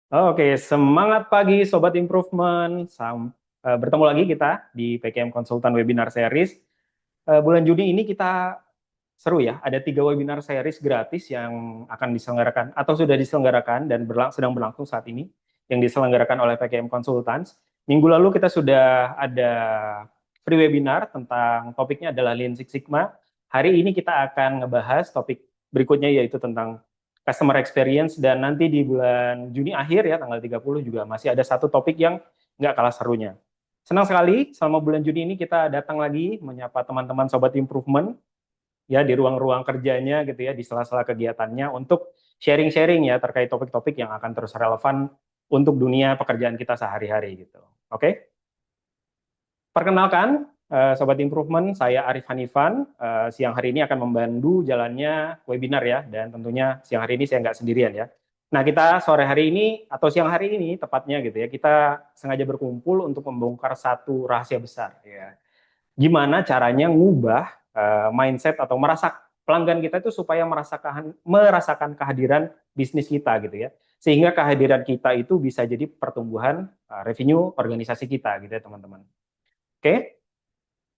Oke, semangat pagi Sobat Improvement. Bertemu lagi kita di PKM Konsultan Webinar Series. Bulan Juni ini kita seru ya, ada 3 webinar series gratis yang akan diselenggarakan atau sudah diselenggarakan dan sedang berlangsung saat ini, yang diselenggarakan oleh PKM Consultants. Minggu lalu kita sudah ada free webinar tentang topiknya adalah Lean Six Sigma. Hari ini kita akan ngebahas topik berikutnya yaitu tentang customer experience, dan nanti di bulan Juni akhir ya tanggal 30 juga masih ada satu topik yang nggak kalah serunya. Senang sekali selama bulan Juni ini kita datang lagi menyapa teman-teman Sobat Improvement ya di ruang-ruang kerjanya gitu ya, di sela-sela kegiatannya untuk sharing-sharing ya terkait topik-topik yang akan terus relevan untuk dunia pekerjaan kita sehari-hari gitu. Oke? Perkenalkan, Sobat Improvement, saya Arif Hanifan. Siang hari ini akan membantu jalannya webinar ya, dan tentunya siang hari ini saya nggak sendirian ya. Nah, kita sore hari ini atau siang hari ini tepatnya gitu ya, kita sengaja berkumpul untuk membongkar satu rahasia besar ya. Gimana caranya ngubah mindset atau merasa pelanggan kita itu supaya merasakan kehadiran bisnis kita gitu ya. Sehingga kehadiran kita itu bisa jadi pertumbuhan revenue organisasi kita gitu ya, teman-teman. Oke.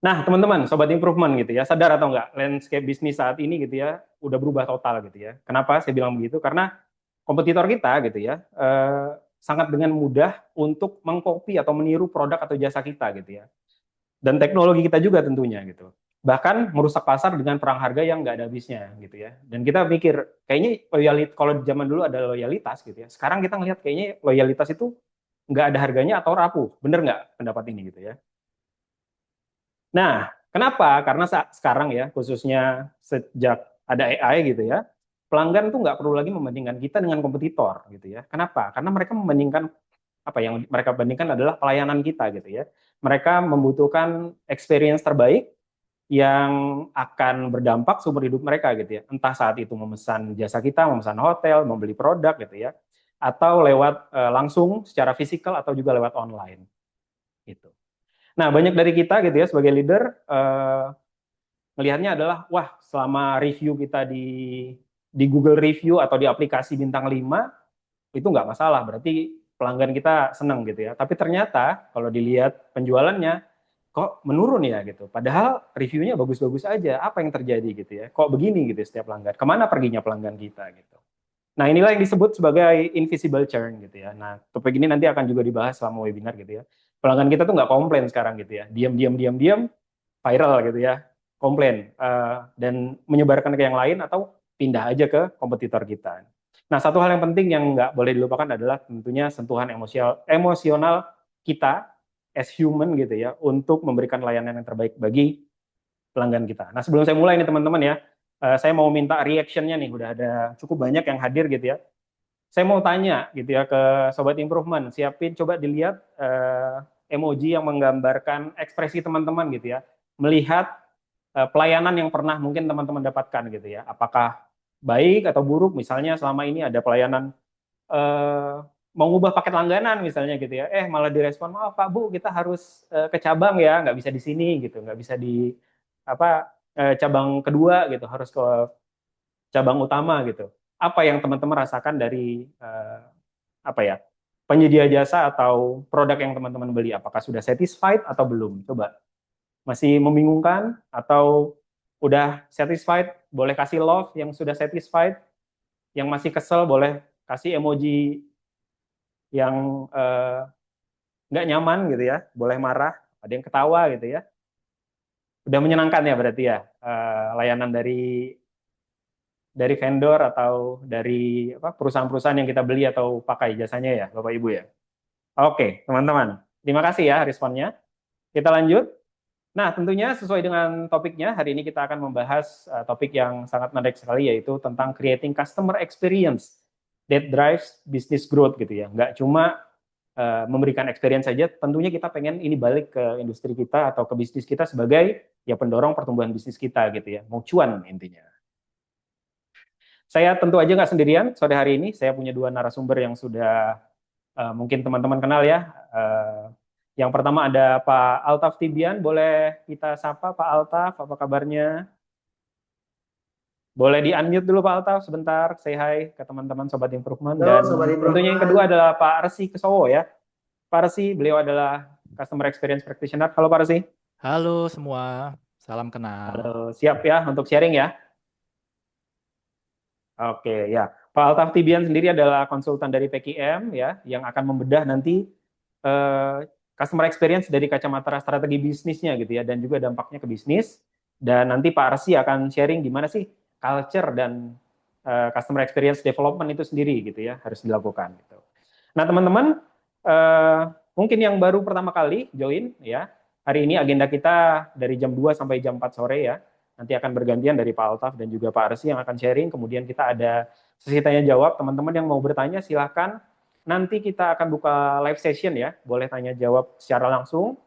Nah, teman-teman, sobat improvement gitu ya, sadar atau enggak, landscape bisnis saat ini gitu ya, udah berubah total gitu ya. Kenapa saya bilang begitu? Karena kompetitor kita gitu ya, sangat dengan mudah untuk mengcopy atau meniru produk atau jasa kita gitu ya. Dan teknologi kita juga tentunya gitu. Bahkan merusak pasar dengan perang harga yang nggak ada habisnya gitu ya. Dan kita mikir, kayaknya kalau di zaman dulu ada loyalitas gitu ya. Sekarang kita ngelihat kayaknya loyalitas itu nggak ada harganya atau rapuh. Bener nggak pendapat ini gitu ya? Nah, kenapa? Karena sekarang ya, khususnya sejak ada AI gitu ya, pelanggan tuh nggak perlu lagi membandingkan kita dengan kompetitor gitu ya. Kenapa? Karena mereka membandingkan apa yang mereka bandingkan adalah pelayanan kita gitu ya. Mereka membutuhkan experience terbaik yang akan berdampak seumur hidup mereka gitu ya. Entah saat itu memesan jasa kita, memesan hotel, membeli produk gitu ya, atau lewat langsung secara fisikal atau juga lewat online gitu. Nah, banyak dari kita gitu ya sebagai leader melihatnya adalah wah, selama review kita di Google Review atau di aplikasi bintang 5 itu nggak masalah, berarti pelanggan kita senang gitu ya. Tapi ternyata kalau dilihat penjualannya kok menurun ya gitu. Padahal reviewnya bagus-bagus aja. Apa yang terjadi gitu ya? Kok begini gitu setiap pelanggan? Kemana perginya pelanggan kita gitu? Nah, inilah yang disebut sebagai invisible churn gitu ya. Nah, topik ini nanti akan juga dibahas selama webinar gitu ya. Pelanggan kita tuh nggak komplain sekarang gitu ya. Diam, diam, diam, diam, viral gitu ya. Komplain dan menyebarkan ke yang lain atau pindah aja ke kompetitor kita. Nah, satu hal yang penting yang nggak boleh dilupakan adalah tentunya sentuhan emosional kita as human gitu ya untuk memberikan layanan yang terbaik bagi pelanggan kita. Nah, sebelum saya mulai nih teman-teman ya, saya mau minta reaction-nya nih, udah ada cukup banyak yang hadir gitu ya. Saya mau tanya gitu ya ke Sobat Improvement, siapin coba dilihat emoji yang menggambarkan ekspresi teman-teman gitu ya, melihat pelayanan yang pernah mungkin teman-teman dapatkan gitu ya. Apakah baik atau buruk, misalnya selama ini ada pelayanan eh, mau ngubah paket langganan misalnya gitu ya, malah direspon, maaf Pak Bu, kita harus ke cabang ya, nggak bisa di sini gitu, nggak bisa di apa cabang kedua gitu, harus ke cabang utama gitu. Apa yang teman-teman rasakan dari apa ya penyedia jasa atau produk yang teman-teman beli? Apakah sudah satisfied atau belum? Coba, masih membingungkan atau udah satisfied? Boleh kasih love yang sudah satisfied. Yang masih kesel boleh kasih emoji yang nggak nyaman gitu ya. Boleh marah, ada yang ketawa gitu ya. Udah menyenangkan ya berarti ya layanan dari vendor atau dari apa, perusahaan-perusahaan yang kita beli atau pakai jasanya ya, Bapak Ibu ya. Oke, teman-teman. Terima kasih ya responnya. Kita lanjut. Nah, tentunya sesuai dengan topiknya, hari ini kita akan membahas topik yang sangat menarik sekali, yaitu tentang creating customer experience that drives business growth gitu ya. Nggak cuma memberikan experience saja, tentunya kita pengen ini balik ke industri kita atau ke bisnis kita sebagai ya pendorong pertumbuhan bisnis kita gitu ya. Mau cuan intinya. Saya tentu aja nggak sendirian sore hari ini, saya punya 2 narasumber yang sudah mungkin teman-teman kenal ya. Yang pertama ada Pak Altaf Tibian, boleh kita sapa Pak Altaf, apa kabarnya? Boleh di-unmute dulu Pak Altaf sebentar, say hi ke teman-teman Sobat Improvement. Halo Dan Sobat tentunya yang Improvement. kedua adalah Pak Resi Kesowo ya. Pak Resi, beliau adalah Customer Experience Practitioner. Halo Pak Resi. Halo semua, salam kenal. Halo, siap ya untuk sharing ya? Oke ya. Pak Altaf Tibian sendiri adalah konsultan dari PKM ya, yang akan membedah nanti eh, customer experience dari kacamata strategi bisnisnya gitu ya, dan juga dampaknya ke bisnis. Dan nanti Pak Resi akan sharing gimana sih culture dan customer experience development itu sendiri gitu ya, harus dilakukan gitu. Nah teman-teman, eh, mungkin yang baru pertama kali join ya, hari ini agenda kita dari jam 2 sampai jam 4 sore ya. Nanti akan bergantian dari Pak Altaf dan juga Pak Resi yang akan sharing. Kemudian kita ada sesi tanya jawab. Teman-teman yang mau bertanya silahkan. Nanti kita akan buka live session ya. Boleh tanya jawab secara langsung.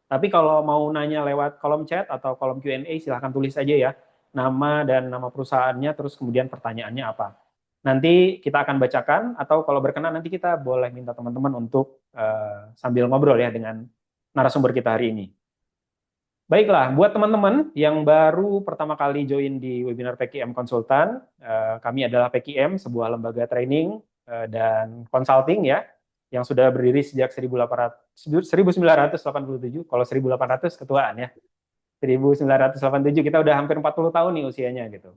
Tapi kalau mau nanya lewat kolom chat atau kolom Q&A silahkan tulis aja ya. Nama dan nama perusahaannya, terus kemudian pertanyaannya apa. Nanti kita akan bacakan, atau kalau berkenan nanti kita boleh minta teman-teman untuk sambil ngobrol ya dengan narasumber kita hari ini. Baiklah, buat teman-teman yang baru pertama kali join di webinar PKM Konsultan, kami adalah PKM, sebuah lembaga training dan consulting ya, yang sudah berdiri sejak 1987, kalau 1800 ketuaan ya, 1987, kita udah hampir 40 tahun nih usianya gitu.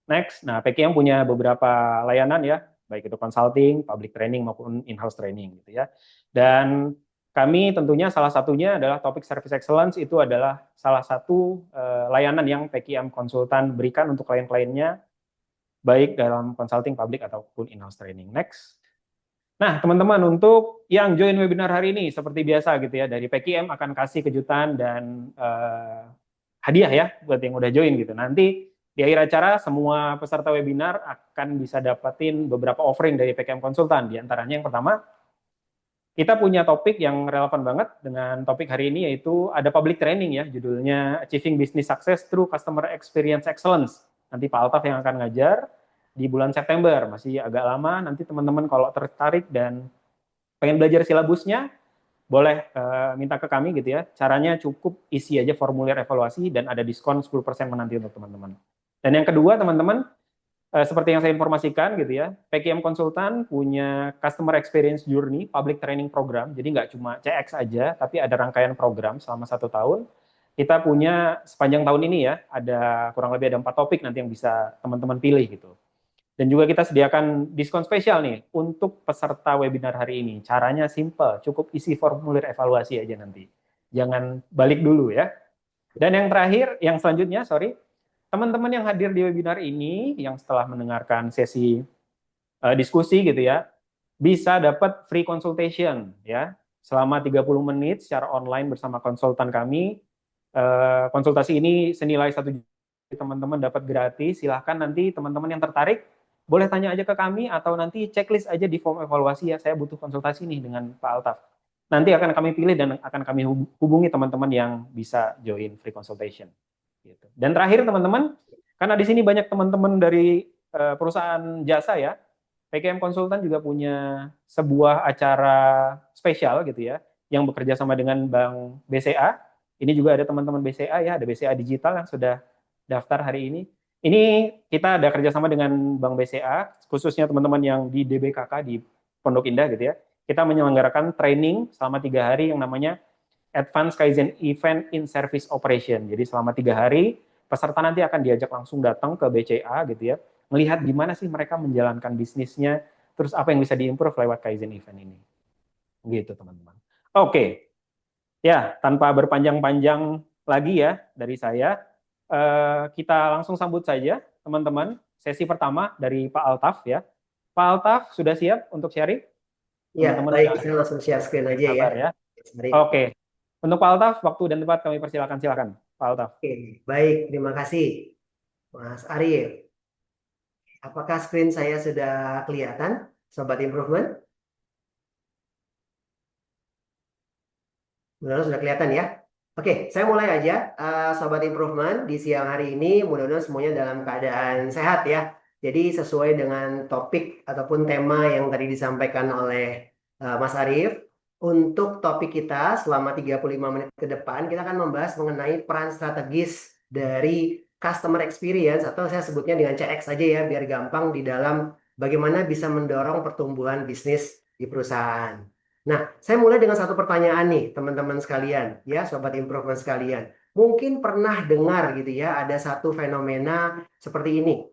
Next, nah PKM punya beberapa layanan ya, baik itu consulting, public training maupun in-house training gitu ya. Dan kami tentunya salah satunya adalah topik service excellence, itu adalah salah satu layanan yang PKM konsultan berikan untuk klien-kliennya, baik dalam consulting, public ataupun in-house training. Next. Nah, teman-teman, untuk yang join webinar hari ini, seperti biasa gitu ya, dari PKM akan kasih kejutan dan hadiah ya, buat yang udah join gitu. Nanti di akhir acara, semua peserta webinar akan bisa dapetin beberapa offering dari PKM Konsultan. Di antaranya yang pertama, kita punya topik yang relevan banget dengan topik hari ini, yaitu ada public training ya, judulnya Achieving Business Success Through Customer Experience Excellence. Nanti Pak Altaf yang akan ngajar di bulan September, masih agak lama. Nanti teman-teman kalau tertarik dan pengen belajar silabusnya, boleh minta ke kami gitu ya. Caranya cukup isi aja formulir evaluasi dan ada diskon 10% menanti untuk teman-teman. Dan yang kedua, teman-teman, seperti yang saya informasikan gitu ya, PKM Konsultan punya Customer Experience Journey Public Training Program, jadi nggak cuma CX aja, tapi ada rangkaian program selama 1 tahun. Kita punya sepanjang tahun ini ya, ada kurang lebih ada 4 topik nanti yang bisa teman-teman pilih gitu. Dan juga kita sediakan diskon spesial nih untuk peserta webinar hari ini. Caranya simple, cukup isi formulir evaluasi aja nanti. Jangan balik dulu ya. Dan yang terakhir, yang selanjutnya, teman-teman yang hadir di webinar ini, yang setelah mendengarkan sesi diskusi gitu ya, bisa dapat free consultation ya, selama 30 menit secara online bersama konsultan kami. Konsultasi ini senilai 1 juta, teman-teman dapat gratis. Silahkan nanti teman-teman yang tertarik, boleh tanya aja ke kami, atau nanti checklist aja di form evaluasi ya, saya butuh konsultasi nih dengan Pak Altaf. Nanti akan kami pilih dan akan kami hubungi teman-teman yang bisa join free consultation. Gitu. Dan terakhir teman-teman, karena di sini banyak teman-teman dari perusahaan jasa ya, PKM Konsultan juga punya sebuah acara spesial gitu ya, yang bekerja sama dengan Bank BCA. Ini juga ada teman-teman BCA ya, ada BCA Digital yang sudah daftar hari ini. Ini kita ada kerjasama dengan Bank BCA, khususnya teman-teman yang di DBKK di Pondok Indah gitu ya. Kita menyelenggarakan training selama 3 hari yang namanya Advanced Kaizen Event in Service Operation. Jadi selama 3 hari, peserta nanti akan diajak langsung datang ke BCA gitu ya, melihat gimana sih mereka menjalankan bisnisnya, terus apa yang bisa diimprove lewat Kaizen Event ini. Gitu teman-teman. Oke, ya tanpa berpanjang-panjang lagi ya dari saya, kita langsung sambut saja teman-teman sesi pertama dari Pak Altaf ya. Pak Altaf sudah siap untuk sharing? Ya, Teman-teman baik. Saya langsung share screen aja ya. sabar ya. Oke. Untuk Pak Altaf, waktu dan tempat kami persilakan. Silakan, Pak Altaf. Oke, baik. Terima kasih, Mas Ariel. Apakah screen saya sudah kelihatan, Sobat Improvement? Mudah-mudahan sudah kelihatan ya. Oke, saya mulai aja, Sobat Improvement, di siang hari ini. Mudah-mudahan semuanya dalam keadaan sehat ya. Jadi sesuai dengan topik ataupun tema yang tadi disampaikan oleh Mas Arief, untuk topik kita selama 35 menit ke depan, kita akan membahas mengenai peran strategis dari customer experience atau saya sebutnya dengan CX aja ya biar gampang di dalam bagaimana bisa mendorong pertumbuhan bisnis di perusahaan. Nah, saya mulai dengan satu pertanyaan nih, teman-teman sekalian, ya, sobat improvement sekalian. Mungkin pernah dengar gitu ya, ada satu fenomena seperti ini.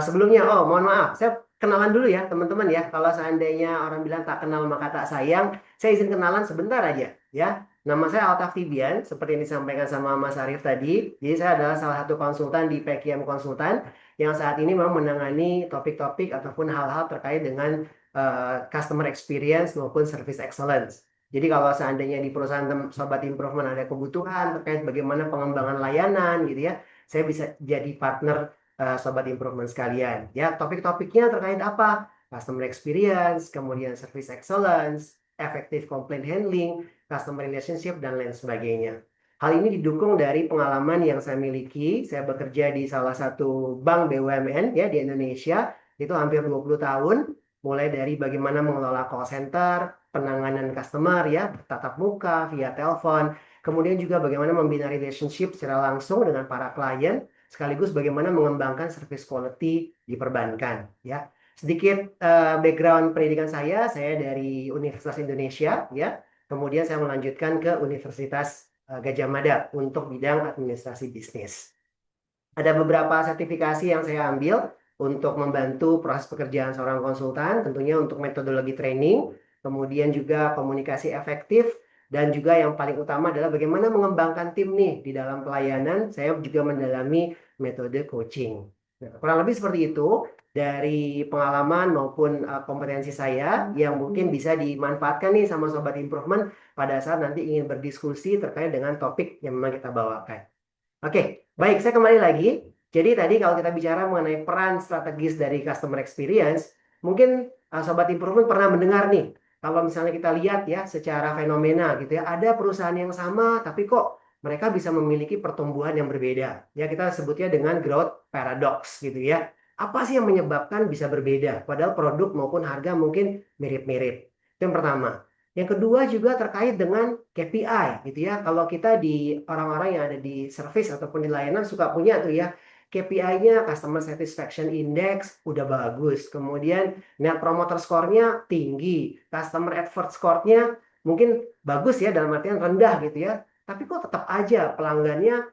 Sebelumnya, mohon maaf, saya kenalan dulu ya, teman-teman ya. Kalau seandainya orang bilang tak kenal maka tak sayang, saya izin kenalan sebentar aja, ya. Nama saya Altaf Tibian, seperti yang disampaikan sama Mas Arief tadi. Jadi saya adalah salah satu konsultan di PKM Konsultan yang saat ini memang menangani topik-topik ataupun hal-hal terkait dengan customer experience maupun service excellence. Jadi kalau seandainya di perusahaan Sobat Improvement ada kebutuhan terkait bagaimana pengembangan layanan gitu ya, saya bisa jadi partner Sobat Improvement sekalian. Ya, topik-topiknya terkait apa? Customer experience, kemudian service excellence, effective complaint handling, customer relationship, dan lain sebagainya. Hal ini didukung dari pengalaman yang saya miliki. Saya bekerja di salah satu bank BUMN ya di Indonesia, itu hampir 20 tahun, mulai dari bagaimana mengelola call center, penanganan customer ya, tatap muka, via telepon, kemudian juga bagaimana membina relationship secara langsung dengan para klien, sekaligus bagaimana mengembangkan service quality di perbankan ya. Sedikit background pendidikan saya dari Universitas Indonesia ya. Kemudian saya melanjutkan ke Universitas Gajah Mada untuk bidang administrasi bisnis. Ada beberapa sertifikasi yang saya ambil untuk membantu proses pekerjaan seorang konsultan, tentunya untuk metodologi training, kemudian juga komunikasi efektif, dan juga yang paling utama adalah bagaimana mengembangkan tim nih di dalam pelayanan. Saya juga mendalami metode coaching. Nah, kurang lebih seperti itu dari pengalaman maupun kompetensi saya yang mungkin bisa dimanfaatkan nih sama Sobat Improvement pada saat nanti ingin berdiskusi terkait dengan topik yang memang kita bawakan. Oke, baik, saya kembali lagi. Jadi tadi kalau kita bicara mengenai peran strategis dari customer experience, mungkin Sobat Improvement pernah mendengar nih, kalau misalnya kita lihat ya secara fenomena gitu ya, ada perusahaan yang sama tapi kok mereka bisa memiliki pertumbuhan yang berbeda. Ya, kita sebutnya dengan growth paradox gitu ya. Apa sih yang menyebabkan bisa berbeda? Padahal produk maupun harga mungkin mirip-mirip. Itu yang pertama. Yang kedua juga terkait dengan KPI gitu ya. Kalau kita di orang-orang yang ada di service ataupun di layanan suka punya tuh ya KPI-nya Customer Satisfaction Index udah bagus. Kemudian Net Promoter Score-nya tinggi. Customer Effort Score-nya mungkin bagus ya dalam artian rendah gitu ya. Tapi kok tetap aja pelanggannya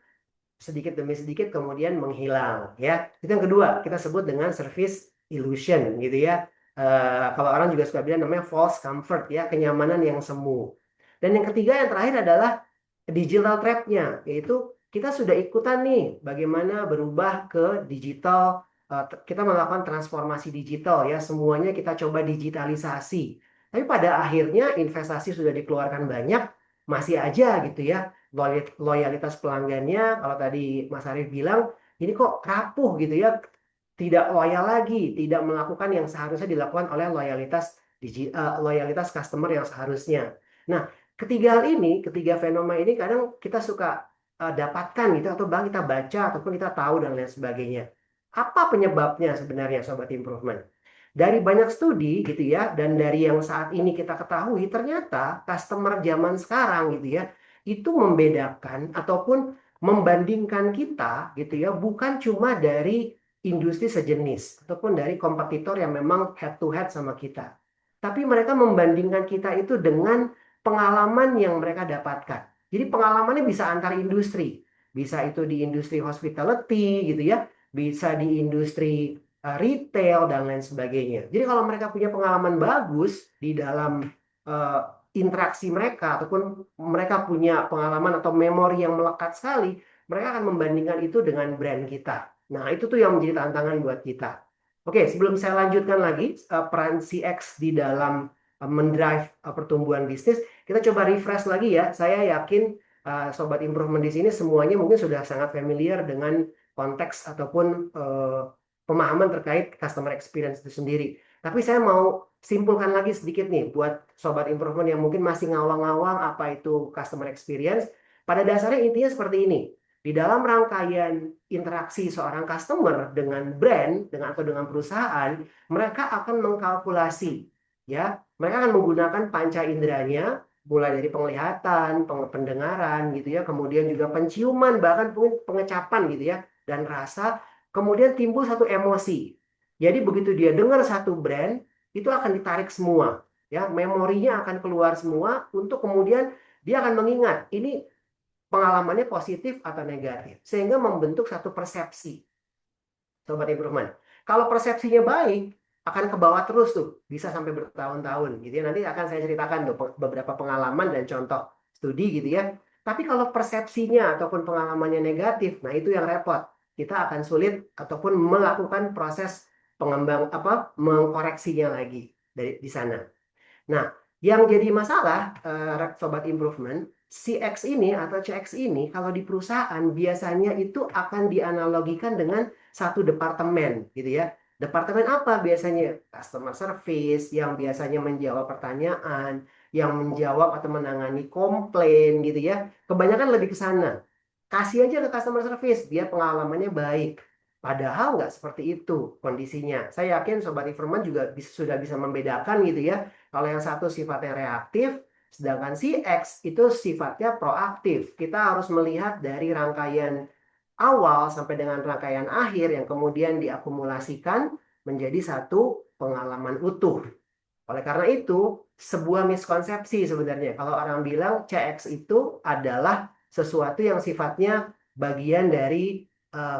sedikit demi sedikit kemudian menghilang ya. Itu yang kedua, kita sebut dengan service illusion gitu ya. Kalau orang juga suka bilang namanya false comfort ya, kenyamanan yang semu. Dan yang ketiga yang terakhir adalah digital trap-nya, yaitu kita sudah ikutan nih bagaimana berubah ke digital, kita melakukan transformasi digital ya, semuanya kita coba digitalisasi. Tapi pada akhirnya investasi sudah dikeluarkan banyak, masih aja gitu ya loyalitas pelanggannya, kalau tadi Mas Arief bilang, ini kok rapuh gitu ya, tidak loyal lagi, tidak melakukan yang seharusnya dilakukan oleh loyalitas customer yang seharusnya. Nah, ketiga hal ini, ketiga fenomena ini kadang kita suka dapatkan gitu, atau bahkan kita baca, ataupun kita tahu dan lain sebagainya. Apa penyebabnya sebenarnya Sobat Improvement? Dari banyak studi gitu ya, dan dari yang saat ini kita ketahui, ternyata customer zaman sekarang gitu ya, itu membedakan ataupun membandingkan kita gitu ya, bukan cuma dari industri sejenis ataupun dari kompetitor yang memang head to head sama kita. Tapi mereka membandingkan kita itu dengan pengalaman yang mereka dapatkan. Jadi pengalamannya bisa antar industri. Bisa itu di industri hospitality gitu ya, bisa di industri retail dan lain sebagainya. Jadi kalau mereka punya pengalaman bagus di dalam interaksi mereka ataupun mereka punya pengalaman atau memori yang melekat sekali, mereka akan membandingkan itu dengan brand kita. Nah, itu tuh yang menjadi tantangan buat kita. Oke, sebelum saya lanjutkan lagi peran CX di dalam mendrive pertumbuhan bisnis, kita coba refresh lagi ya. Saya yakin Sobat Improvement di sini semuanya mungkin sudah sangat familiar dengan konteks ataupun pemahaman terkait customer experience itu sendiri. Tapi saya mau simpulkan lagi sedikit nih buat Sobat Improvement yang mungkin masih ngawang-ngawang apa itu customer experience. Pada dasarnya intinya seperti ini. Di dalam rangkaian interaksi seorang customer dengan brand atau dengan perusahaan, mereka akan mengkalkulasi ya. Mereka akan menggunakan panca inderanya mulai dari penglihatan, pendengaran gitu ya, kemudian juga penciuman, bahkan pengecapan gitu ya. dan rasa, kemudian timbul satu emosi. Jadi begitu dia dengar satu brand, itu akan ditarik semua, ya, memorinya akan keluar semua untuk kemudian dia akan mengingat ini pengalamannya positif atau negatif, sehingga membentuk satu persepsi. Sobat Improvement. Kalau persepsinya baik, akan ke bawah terus tuh, bisa sampai bertahun-tahun gitu ya. Nanti akan saya ceritakan tuh beberapa pengalaman dan contoh studi gitu ya. Tapi kalau persepsinya ataupun pengalamannya negatif, nah itu yang repot. Kita akan sulit ataupun melakukan proses mengkoreksinya lagi di sana. Nah, yang jadi masalah, Sobat Improvement, CX ini atau CX ini kalau di perusahaan biasanya itu akan dianalogikan dengan satu departemen gitu ya. Departemen apa biasanya? Customer service yang biasanya menjawab pertanyaan, yang menjawab atau menangani komplain gitu ya. Kebanyakan lebih ke sana. Kasih aja ke customer service, dia pengalamannya baik. Padahal nggak seperti itu kondisinya. Saya yakin Sobat Informan juga sudah bisa membedakan gitu ya. Kalau yang satu sifatnya reaktif, sedangkan si X itu sifatnya proaktif. Kita harus melihat dari rangkaian awal sampai dengan rangkaian akhir yang kemudian diakumulasikan menjadi satu pengalaman utuh. Oleh karena itu, sebuah miskonsepsi sebenarnya. Kalau orang bilang CX itu adalah sesuatu yang sifatnya bagian dari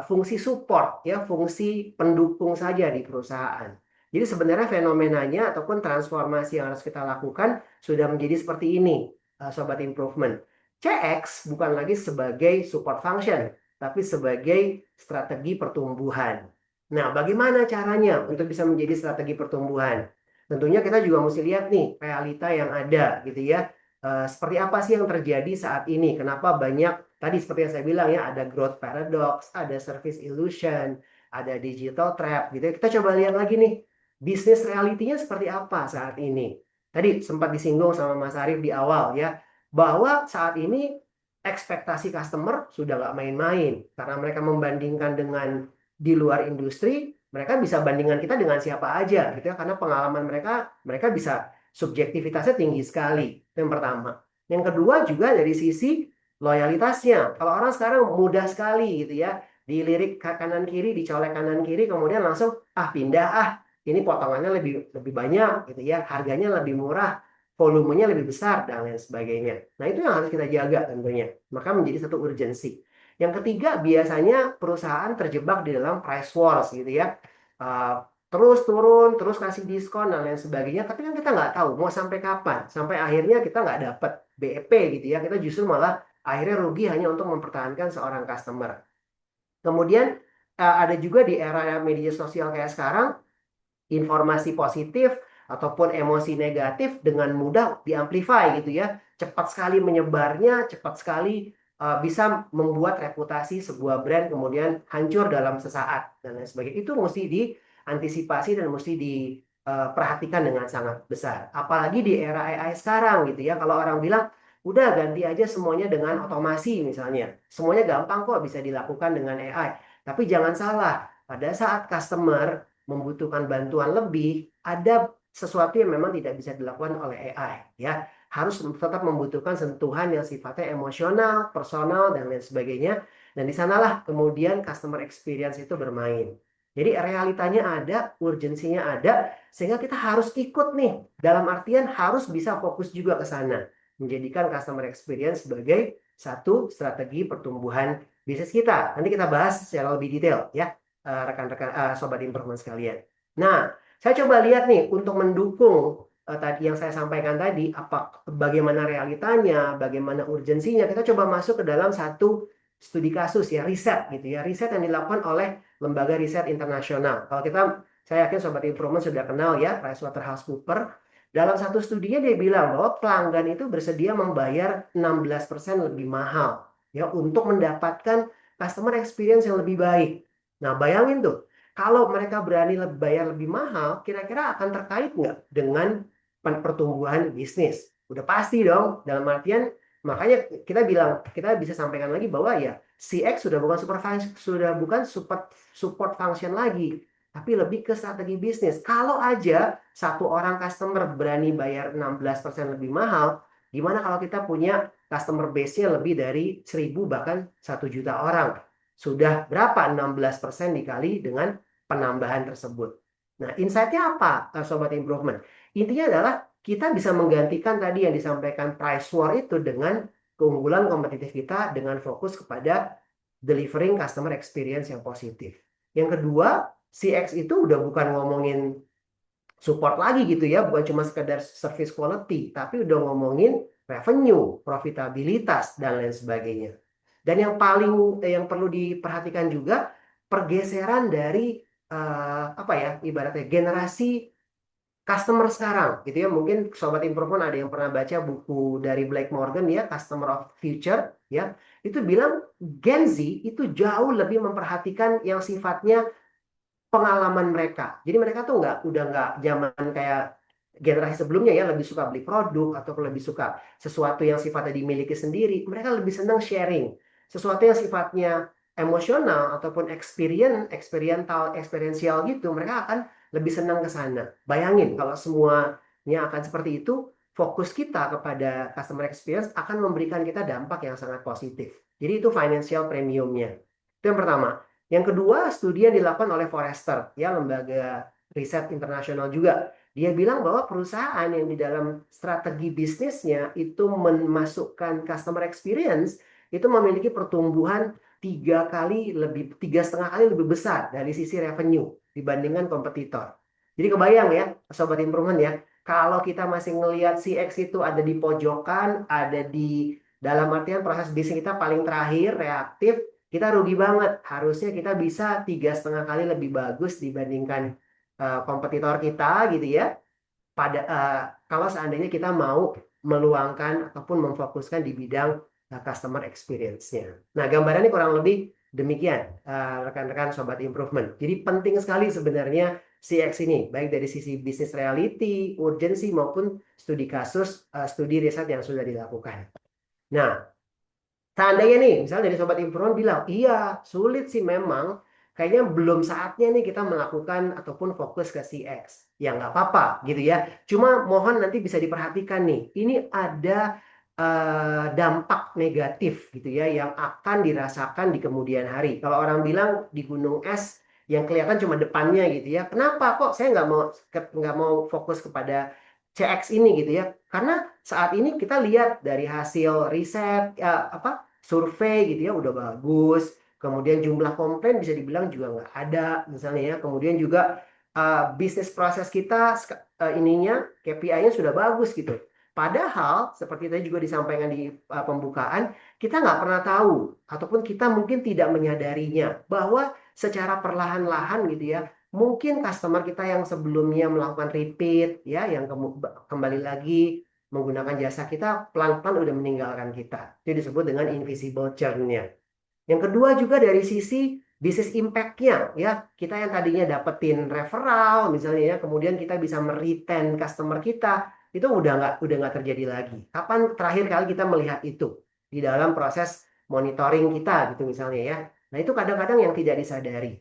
fungsi support, ya, fungsi pendukung saja di perusahaan. Jadi sebenarnya fenomenanya ataupun transformasi yang harus kita lakukan sudah menjadi seperti ini, Sobat Improvement. CX bukan lagi sebagai support function, tapi sebagai strategi pertumbuhan. Nah, bagaimana caranya untuk bisa menjadi strategi pertumbuhan? Tentunya kita juga mesti lihat nih realita yang ada gitu ya. Seperti apa sih yang terjadi saat ini? Kenapa banyak tadi seperti yang saya bilang ya, ada growth paradox, ada service illusion, ada digital trap gitu ya. Kita coba lihat lagi nih, bisnis realitinya seperti apa saat ini. Tadi sempat disinggung sama Mas Arief di awal ya, bahwa saat ini ekspektasi customer sudah nggak main-main karena mereka membandingkan dengan di luar industri. Mereka bisa bandingkan kita dengan siapa aja gitu ya, karena pengalaman mereka bisa subjektivitasnya tinggi sekali. Yang pertama. Yang kedua juga dari sisi loyalitasnya. Kalau orang sekarang mudah sekali gitu ya, dilirik kanan kiri, dicolek kanan kiri, kemudian langsung pindah ini potongannya lebih banyak gitu ya, harganya lebih murah, volumenya lebih besar dan lain sebagainya. Nah, itu yang harus kita jaga tentunya. Maka menjadi satu urgensi. Yang ketiga, biasanya perusahaan terjebak di dalam price wars gitu ya. Terus turun, terus kasih diskon dan lain sebagainya. Tapi kan kita nggak tahu mau sampai kapan. Sampai akhirnya kita nggak dapat BEP gitu ya. Kita justru malah akhirnya rugi hanya untuk mempertahankan seorang customer. Kemudian ada juga di era media sosial kayak sekarang, informasi positif ataupun emosi negatif dengan mudah diamplify gitu ya. Cepat sekali menyebarnya, cepat sekali bisa membuat reputasi sebuah brand kemudian hancur dalam sesaat dan lain sebagainya. Itu mesti diantisipasi dan mesti diperhatikan dengan sangat besar. Apalagi di era AI sekarang gitu ya. Kalau orang bilang udah ganti aja semuanya dengan otomasi misalnya. Semuanya gampang kok bisa dilakukan dengan AI. Tapi jangan salah, pada saat customer membutuhkan bantuan lebih, ada sesuatu yang memang tidak bisa dilakukan oleh AI ya. Harus tetap membutuhkan sentuhan yang sifatnya emosional, personal dan lain sebagainya. Dan di sanalah kemudian customer experience itu bermain. Jadi realitanya ada, urgensinya ada, sehingga kita harus ikut nih. Dalam artian harus bisa fokus juga ke sana. Menjadikan customer experience sebagai satu strategi pertumbuhan bisnis kita. Nanti kita bahas secara lebih detail ya, rekan-rekan Sobat Improvement sekalian. Nah, saya coba lihat nih untuk mendukung tadi yang saya sampaikan tadi, bagaimana realitanya, bagaimana urgensinya. Kita coba masuk ke dalam satu studi kasus ya, riset gitu ya, riset yang dilakukan oleh lembaga riset internasional. Saya yakin Sobat Improvement sudah kenal ya, PricewaterhouseCoopers. Dalam satu studinya dia bilang bahwa pelanggan itu bersedia membayar 16% lebih mahal ya untuk mendapatkan customer experience yang lebih baik. Nah, bayangin tuh, kalau mereka berani bayar lebih mahal, kira-kira akan terkait nggak dengan pertumbuhan bisnis? Udah pasti dong, dalam artian, makanya kita bisa sampaikan lagi bahwa ya, CX sudah bukan support function lagi, tapi lebih ke strategi bisnis. Kalau aja satu orang customer berani bayar 16% lebih mahal, gimana kalau kita punya customer base-nya lebih dari 1.000 bahkan 1 juta orang? Sudah berapa? 16% dikali dengan penambahan tersebut. Nah, insight-nya apa, Sobat Improvement? Intinya adalah kita bisa menggantikan tadi yang disampaikan price war itu dengan keunggulan kompetitif kita dengan fokus kepada delivering customer experience yang positif. Yang kedua, CX itu udah bukan ngomongin support lagi gitu ya, bukan cuma sekedar service quality, tapi udah ngomongin revenue, profitabilitas, dan lain sebagainya. Dan yang perlu diperhatikan juga pergeseran dari apa ya, ibaratnya generasi customer sekarang gitu ya. Mungkin Sobat Improvement ada yang pernah baca buku dari Blake Morgan ya, Customer of Future ya. Itu bilang Gen Z itu jauh lebih memperhatikan yang sifatnya pengalaman mereka. Jadi mereka tuh udah nggak zaman kayak generasi sebelumnya ya, lebih suka beli produk atau lebih suka sesuatu yang sifatnya dimiliki sendiri. Mereka lebih senang sharing. Sesuatu yang sifatnya emosional ataupun experiential gitu, mereka akan lebih senang ke sana. Bayangin kalau semuanya akan seperti itu, fokus kita kepada customer experience akan memberikan kita dampak yang sangat positif. Jadi itu financial premiumnya. Itu yang pertama. Yang kedua, studi yang dilakukan oleh Forrester, ya, lembaga riset internasional juga. Dia bilang bahwa perusahaan yang di dalam strategi bisnisnya itu memasukkan customer experience itu memiliki pertumbuhan 3,5 kali lebih besar dari sisi revenue dibandingkan kompetitor. Jadi kebayang ya, Sobat Improvement ya, kalau kita masih ngelihat CX itu ada di pojokan, ada di dalam artian proses bisnis kita paling terakhir, reaktif, kita rugi banget. Harusnya kita bisa 3,5 kali lebih bagus dibandingkan kompetitor kita gitu ya. Kalau seandainya kita mau meluangkan ataupun memfokuskan di bidang customer experience-nya. Nah, gambarannya kurang lebih demikian, rekan-rekan Sobat Improvement. Jadi penting sekali sebenarnya CX ini, baik dari sisi bisnis reality, urgensi maupun studi kasus, studi riset yang sudah dilakukan. Nah, seandainya nih, misalnya dari Sobat Improvement bilang, iya sulit sih memang, kayaknya belum saatnya nih kita melakukan ataupun fokus ke CX. Ya nggak apa-apa gitu ya. Cuma mohon nanti bisa diperhatikan nih, ini ada dampak negatif gitu ya yang akan dirasakan di kemudian hari. Kalau orang bilang di gunung es yang kelihatan cuma depannya gitu ya, kenapa kok saya nggak mau fokus kepada CX ini gitu ya? Karena saat ini kita lihat dari hasil riset survei gitu ya udah bagus, kemudian jumlah komplain bisa dibilang juga nggak ada misalnya ya, kemudian juga bisnis proses kita ininya KPI-nya sudah bagus gitu. Padahal seperti tadi juga disampaikan di pembukaan, kita nggak pernah tahu ataupun kita mungkin tidak menyadarinya bahwa secara perlahan-lahan gitu ya, mungkin customer kita yang sebelumnya melakukan repeat ya, yang kembali lagi menggunakan jasa kita, pelan-pelan udah meninggalkan kita. Itu disebut dengan invisible churn-nya. Yang kedua juga dari sisi bisnis impact-nya ya, kita yang tadinya dapetin referral misalnya ya, kemudian kita bisa meretain customer kita, itu udah nggak terjadi lagi. Kapan terakhir kali kita melihat itu di dalam proses monitoring kita gitu misalnya ya. Nah, itu kadang-kadang yang tidak disadari.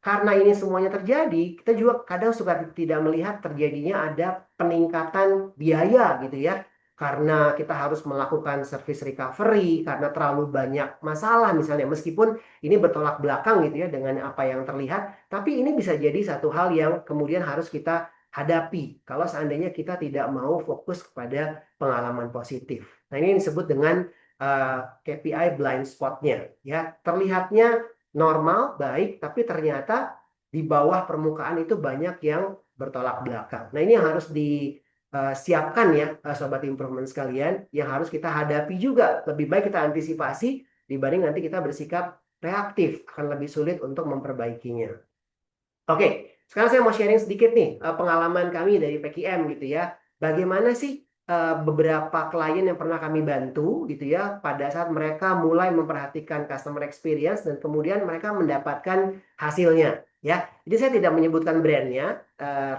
Karena ini semuanya terjadi, kita juga kadang suka tidak melihat terjadinya ada peningkatan biaya gitu ya. Karena kita harus melakukan service recovery, karena terlalu banyak masalah misalnya. Meskipun ini bertolak belakang gitu ya dengan apa yang terlihat, tapi ini bisa jadi satu hal yang kemudian harus kita hadapi kalau seandainya kita tidak mau fokus kepada pengalaman positif. Nah, ini disebut dengan KPI blind spot-nya ya. Terlihatnya normal, baik, tapi ternyata di bawah permukaan itu banyak yang bertolak belakang. Nah, ini yang harus disiapkan ya, Sobat Improvement sekalian, yang harus kita hadapi juga. Lebih baik kita antisipasi dibanding nanti kita bersikap reaktif, akan lebih sulit untuk memperbaikinya. Oke, sekarang saya mau sharing sedikit nih pengalaman kami dari PKM gitu ya. Bagaimana sih beberapa klien yang pernah kami bantu gitu ya pada saat mereka mulai memperhatikan customer experience dan kemudian mereka mendapatkan hasilnya ya. Jadi saya tidak menyebutkan brandnya,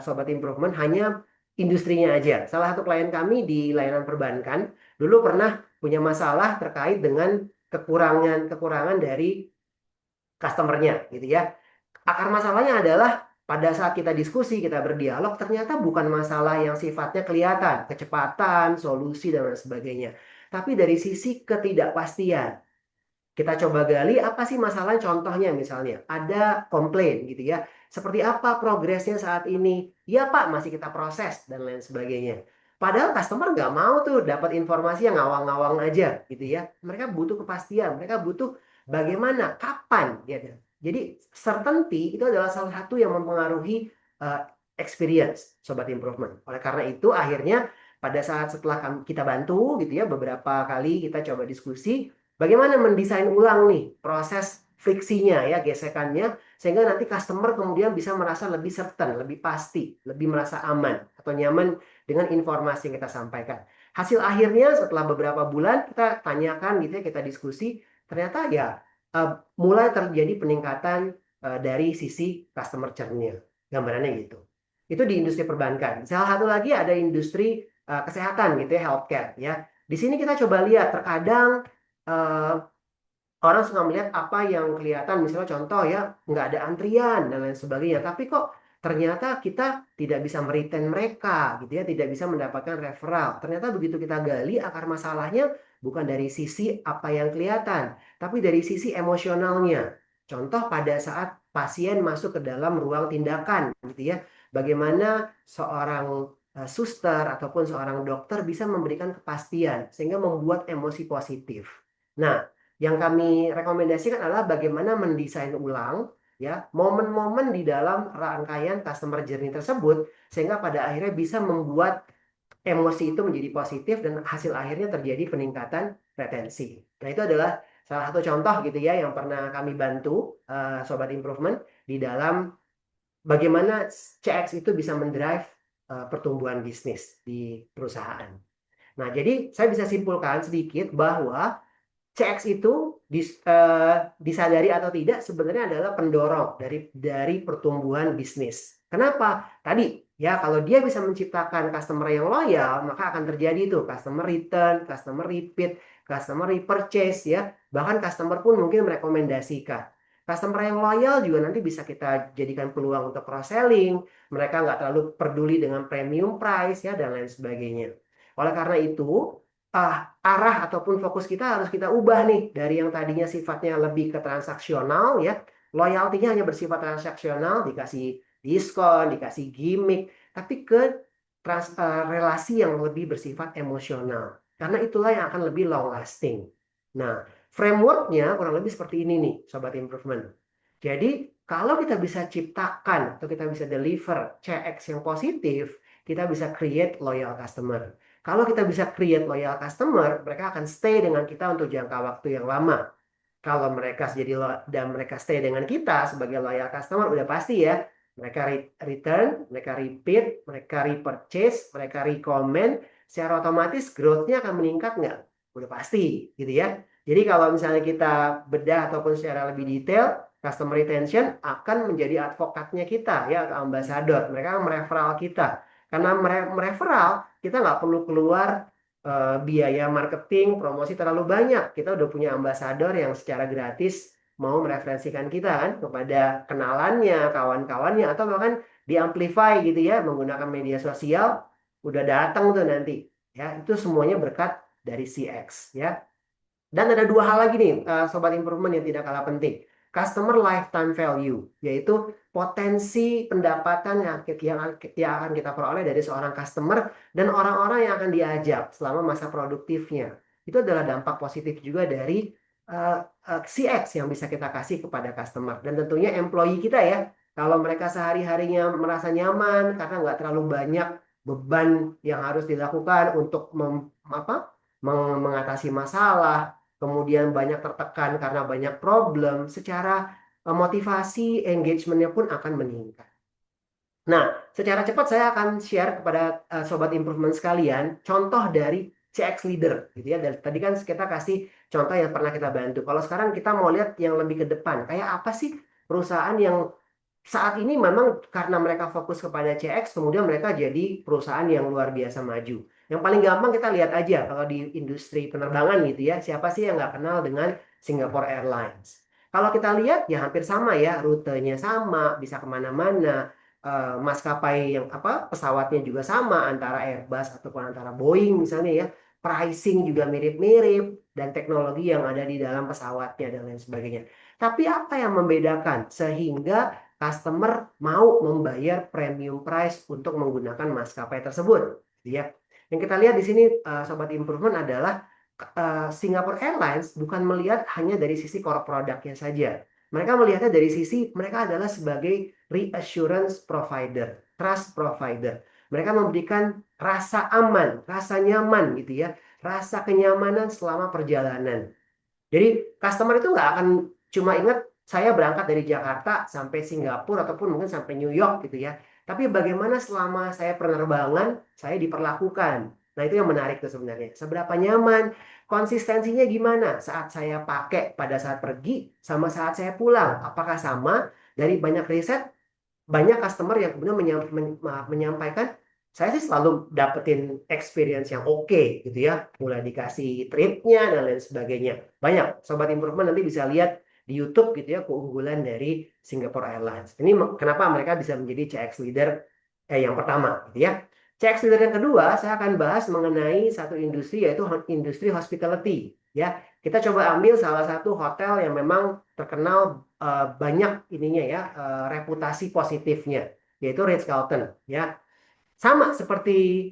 Sobat Improvement, hanya industrinya aja. Salah satu klien kami di layanan perbankan dulu pernah punya masalah terkait dengan kekurangan dari customernya gitu ya. Akar masalahnya adalah pada saat kita diskusi, kita berdialog, ternyata bukan masalah yang sifatnya kelihatan, kecepatan, solusi, dan lain sebagainya. Tapi dari sisi ketidakpastian. Kita coba gali apa sih masalah, contohnya misalnya ada komplain gitu ya. Seperti apa progresnya saat ini? Ya Pak, masih kita proses dan lain sebagainya. Padahal customer nggak mau tuh dapat informasi yang ngawang-ngawang aja gitu ya. Mereka butuh kepastian, mereka butuh bagaimana, kapan gitu. Jadi certainty itu adalah salah satu yang mempengaruhi experience Sobat Improvement. Oleh karena itu akhirnya pada saat setelah kita bantu gitu ya, beberapa kali kita coba diskusi bagaimana mendesain ulang nih proses friksinya ya, gesekannya, sehingga nanti customer kemudian bisa merasa lebih certain, lebih pasti, lebih merasa aman atau nyaman dengan informasi yang kita sampaikan. Hasil akhirnya setelah beberapa bulan kita tanyakan gitu ya, kita diskusi, ternyata ya mulai terjadi peningkatan dari sisi customer churn-nya. Gambarannya gitu. Itu di industri perbankan. Salah satu lagi ada industri kesehatan gitu ya, healthcare ya. Di sini kita coba lihat terkadang orang suka melihat apa yang kelihatan, misalnya contoh ya, nggak ada antrian dan lain sebagainya. Tapi kok ternyata kita tidak bisa meretain mereka, gitu ya, tidak bisa mendapatkan referral. Ternyata begitu kita gali akar masalahnya bukan dari sisi apa yang kelihatan, tapi dari sisi emosionalnya. Contoh pada saat pasien masuk ke dalam ruang tindakan, gitu ya, bagaimana seorang suster ataupun seorang dokter bisa memberikan kepastian sehingga membuat emosi positif. Nah, yang kami rekomendasikan adalah bagaimana mendesain ulang ya momen-momen di dalam rangkaian customer journey tersebut sehingga pada akhirnya bisa membuat emosi itu menjadi positif dan hasil akhirnya terjadi peningkatan retensi. Nah, itu adalah salah satu contoh gitu ya yang pernah kami bantu Sobat Improvement di dalam bagaimana CX itu bisa mendrive pertumbuhan bisnis di perusahaan. Nah, jadi saya bisa simpulkan sedikit bahwa CX itu disadari atau tidak sebenarnya adalah pendorong dari pertumbuhan bisnis. Kenapa? Tadi ya kalau dia bisa menciptakan customer yang loyal, maka akan terjadi itu customer return, customer repeat, customer repurchase ya. Bahkan customer pun mungkin merekomendasikan. Customer yang loyal juga nanti bisa kita jadikan peluang untuk cross selling. Mereka nggak terlalu peduli dengan premium price ya dan lain sebagainya. Oleh karena itu arah ataupun fokus kita harus kita ubah nih dari yang tadinya sifatnya lebih ke transaksional ya, loyaltinya hanya bersifat transaksional, dikasih diskon, dikasih gimmick, tapi ke relasi yang lebih bersifat emosional. Karena itulah yang akan lebih long lasting. Nah, frameworknya kurang lebih seperti ini nih, Sobat Improvement. Jadi, kalau kita bisa ciptakan atau kita bisa deliver CX yang positif, kita bisa create loyal customer. Kalau kita bisa create loyal customer, mereka akan stay dengan kita untuk jangka waktu yang lama. Kalau mereka dan mereka stay dengan kita sebagai loyal customer, udah pasti ya. Mereka return, mereka repeat, mereka repurchase, mereka recommend, secara otomatis growth-nya akan meningkat nggak? Udah pasti, gitu ya. Jadi kalau misalnya kita bedah ataupun secara lebih detail, customer retention akan menjadi advokatnya kita ya, atau ambassador. Mereka akan mereferral kita. Karena mereferral, kita nggak perlu keluar biaya marketing, promosi terlalu banyak. Kita udah punya ambasador yang secara gratis mau mereferensikan kita kan kepada kenalannya, kawan-kawannya, atau bahkan diamplify gitu ya menggunakan media sosial, udah datang tuh nanti. Ya, itu semuanya berkat dari CX ya. Dan ada dua hal lagi nih, Sobat Improvement yang tidak kalah penting. Customer lifetime value, yaitu potensi pendapatan yang akan kita peroleh dari seorang customer dan orang-orang yang akan diajak selama masa produktifnya. Itu adalah dampak positif juga dari CX yang bisa kita kasih kepada customer. Dan tentunya employee kita ya, kalau mereka sehari-harinya merasa nyaman karena nggak terlalu banyak beban yang harus dilakukan untuk mengatasi masalah, kemudian banyak tertekan karena banyak problem, secara motivasi, engagement-nya pun akan meningkat. Nah, secara cepat saya akan share kepada Sobat Improvement sekalian, contoh dari CX Leader, gitu ya. Dan tadi kan kita kasih contoh yang pernah kita bantu. Kalau sekarang kita mau lihat yang lebih ke depan, kayak apa sih perusahaan yang saat ini memang karena mereka fokus kepada CX, kemudian mereka jadi perusahaan yang luar biasa maju. Yang paling gampang kita lihat aja kalau di industri penerbangan gitu ya, siapa sih yang nggak kenal dengan Singapore Airlines. Kalau kita lihat ya hampir sama ya, rutenya sama, bisa kemana-mana, maskapai yang pesawatnya juga sama antara Airbus ataupun antara Boeing misalnya ya. pricing juga mirip-mirip, dan teknologi yang ada di dalam pesawatnya dan lain sebagainya. Tapi apa yang membedakan sehingga customer mau membayar premium price untuk menggunakan maskapai tersebut, ya? Yang kita lihat di sini, Sobat Improvement, adalah Singapore Airlines bukan melihat hanya dari sisi core produknya saja. Mereka melihatnya dari sisi mereka adalah sebagai reassurance provider, trust provider. Mereka memberikan rasa aman, rasa nyaman gitu ya, rasa kenyamanan selama perjalanan. Jadi customer itu nggak akan cuma ingat saya berangkat dari Jakarta sampai Singapura ataupun mungkin sampai New York gitu ya. Tapi bagaimana selama saya penerbangan saya diperlakukan. Nah, itu yang menarik tuh sebenarnya. Seberapa nyaman, konsistensinya gimana saat saya pakai pada saat pergi sama saat saya pulang. Apakah sama? Dari banyak riset, banyak customer yang kemudian menyampaikan, saya sih selalu dapetin experience yang oke gitu ya, mulai dikasih treatnya dan lain sebagainya. Banyak Sobat Improvement nanti bisa lihat di YouTube gitu ya, keunggulan dari Singapore Airlines. Ini kenapa mereka bisa menjadi CX leader yang pertama gitu ya. CX leader yang kedua, saya akan bahas mengenai satu industri, yaitu industri hospitality ya. Kita coba ambil salah satu hotel yang memang terkenal banyak ininya ya, reputasi positifnya, yaitu Ritz-Carlton ya. Sama seperti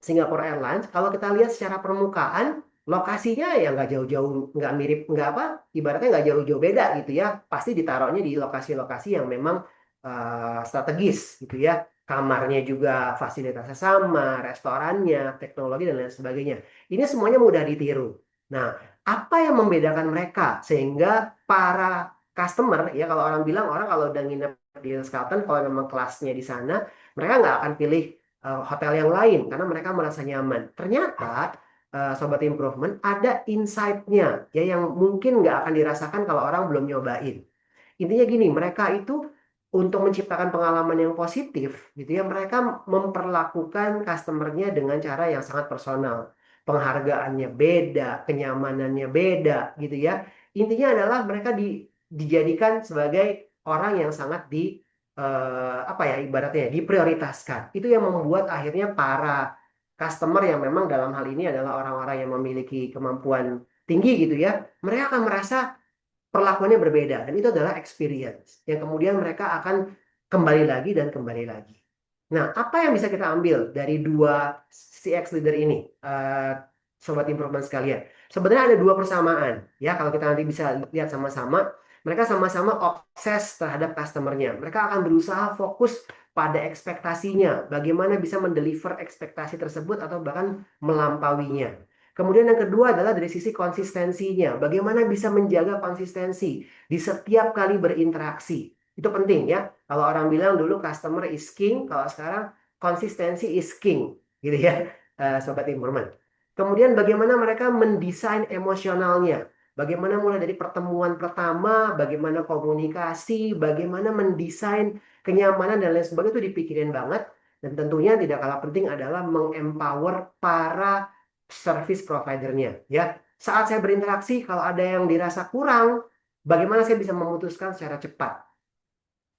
Singapore Airlines, kalau kita lihat secara permukaan, lokasinya ya nggak jauh-jauh, nggak mirip, nggak apa, ibaratnya nggak jauh-jauh beda gitu ya. Pasti ditaruhnya di lokasi-lokasi yang memang strategis gitu ya. Kamarnya juga fasilitasnya sama, restorannya, teknologi dan lain sebagainya. Ini semuanya mudah ditiru. Nah, apa yang membedakan mereka sehingga para customer ya, kalau orang bilang, orang kalau udah nginep di Ritz-Carlton, kalau memang kelasnya di sana, mereka nggak akan pilih hotel yang lain karena mereka merasa nyaman. Ternyata Sobat Improvement ada insight-nya ya, yang mungkin nggak akan dirasakan kalau orang belum nyobain. Intinya gini, mereka itu untuk menciptakan pengalaman yang positif gitu ya, mereka memperlakukan customernya dengan cara yang sangat personal. Penghargaannya beda, kenyamanannya beda gitu ya. Intinya adalah mereka dijadikan sebagai orang yang sangat apa ya, ibaratnya diprioritaskan. Itu yang membuat akhirnya para customer yang memang dalam hal ini adalah orang-orang yang memiliki kemampuan tinggi gitu ya, mereka akan merasa perlakuannya berbeda, dan itu adalah experience yang kemudian mereka akan kembali lagi dan kembali lagi. Nah, apa yang bisa kita ambil dari dua CX leader ini, Sobat Improvement sekalian? Sebenarnya ada dua persamaan ya, kalau kita nanti bisa lihat sama-sama. Mereka sama-sama obses terhadap customernya. Mereka akan berusaha fokus pada ekspektasinya, bagaimana bisa mendeliver ekspektasi tersebut atau bahkan melampauinya. Kemudian yang kedua adalah dari sisi konsistensinya, bagaimana bisa menjaga konsistensi di setiap kali berinteraksi. Itu penting ya. Kalau orang bilang dulu customer is king, kalau sekarang konsistensi is king, gitu ya, Sobat Informan. Kemudian bagaimana mereka mendesain emosionalnya. Bagaimana mulai dari pertemuan pertama, bagaimana komunikasi, bagaimana mendesain kenyamanan dan lain sebagainya, itu dipikirin banget. Dan tentunya tidak kalah penting adalah mengempower para service providernya. Ya, saat saya berinteraksi, kalau ada yang dirasa kurang, bagaimana saya bisa memutuskan secara cepat.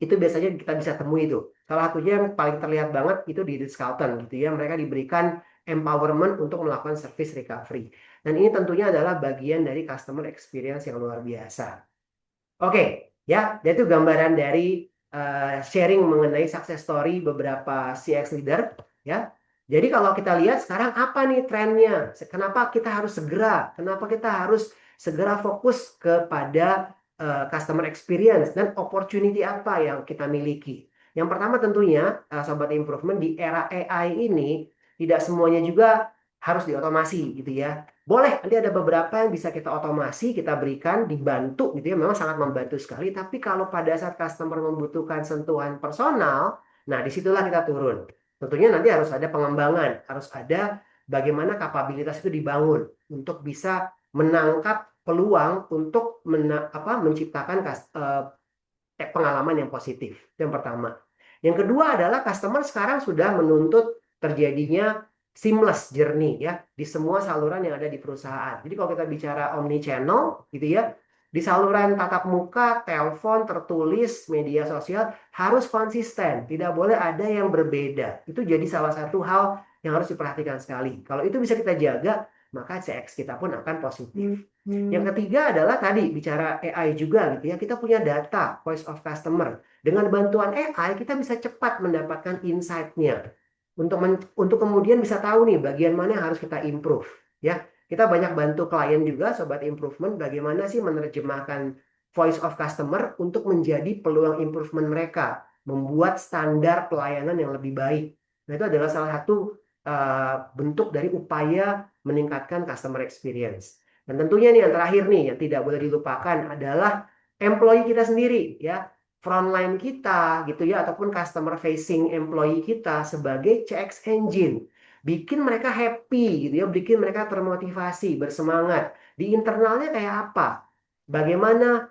Itu biasanya kita bisa temui itu. Salah satunya yang paling terlihat banget itu di Ritz-Carlton gitu ya. Mereka diberikan empowerment untuk melakukan service recovery. Dan ini tentunya adalah bagian dari customer experience yang luar biasa. Oke, ya, itu gambaran dari sharing mengenai success story beberapa CX leader, ya. Jadi kalau kita lihat sekarang apa nih trennya? Kenapa kita harus segera? Kenapa kita harus segera fokus kepada customer experience dan opportunity apa yang kita miliki? Yang pertama tentunya, Sobat Improvement, di era AI ini tidak semuanya juga harus diotomasi gitu ya. Boleh, nanti ada beberapa yang bisa kita otomasi, kita berikan, dibantu gitu ya, memang sangat membantu sekali. Tapi kalau pada saat customer membutuhkan sentuhan personal, nah disitulah kita turun. Tentunya nanti harus ada pengembangan, harus ada bagaimana kapabilitas itu dibangun untuk bisa menangkap peluang untuk menciptakan pengalaman yang positif. Itu yang pertama. Yang kedua adalah customer sekarang sudah menuntut terjadinya seamless journey ya di semua saluran yang ada di perusahaan. Jadi kalau kita bicara omni channel gitu ya, di saluran tatap muka, telepon, tertulis, media sosial harus konsisten, tidak boleh ada yang berbeda. Itu jadi salah satu hal yang harus diperhatikan sekali. Kalau itu bisa kita jaga, maka CX kita pun akan positif. Yang ketiga adalah tadi bicara AI juga gitu ya. Kita punya data voice of customer. Dengan bantuan AI kita bisa cepat mendapatkan insight-nya untuk kemudian bisa tahu nih bagian mana yang harus kita improve ya. Kita banyak bantu klien juga sobat improvement bagaimana sih menerjemahkan voice of customer untuk menjadi peluang improvement mereka, membuat standar pelayanan yang lebih baik. Nah, itu adalah salah satu bentuk dari upaya meningkatkan customer experience. Dan tentunya nih yang terakhir nih yang tidak boleh dilupakan adalah employee kita sendiri ya, frontline kita gitu ya, ataupun customer facing employee kita sebagai CX engine. Bikin mereka happy gitu ya, bikin mereka termotivasi, bersemangat. Di internalnya kayak apa? Bagaimana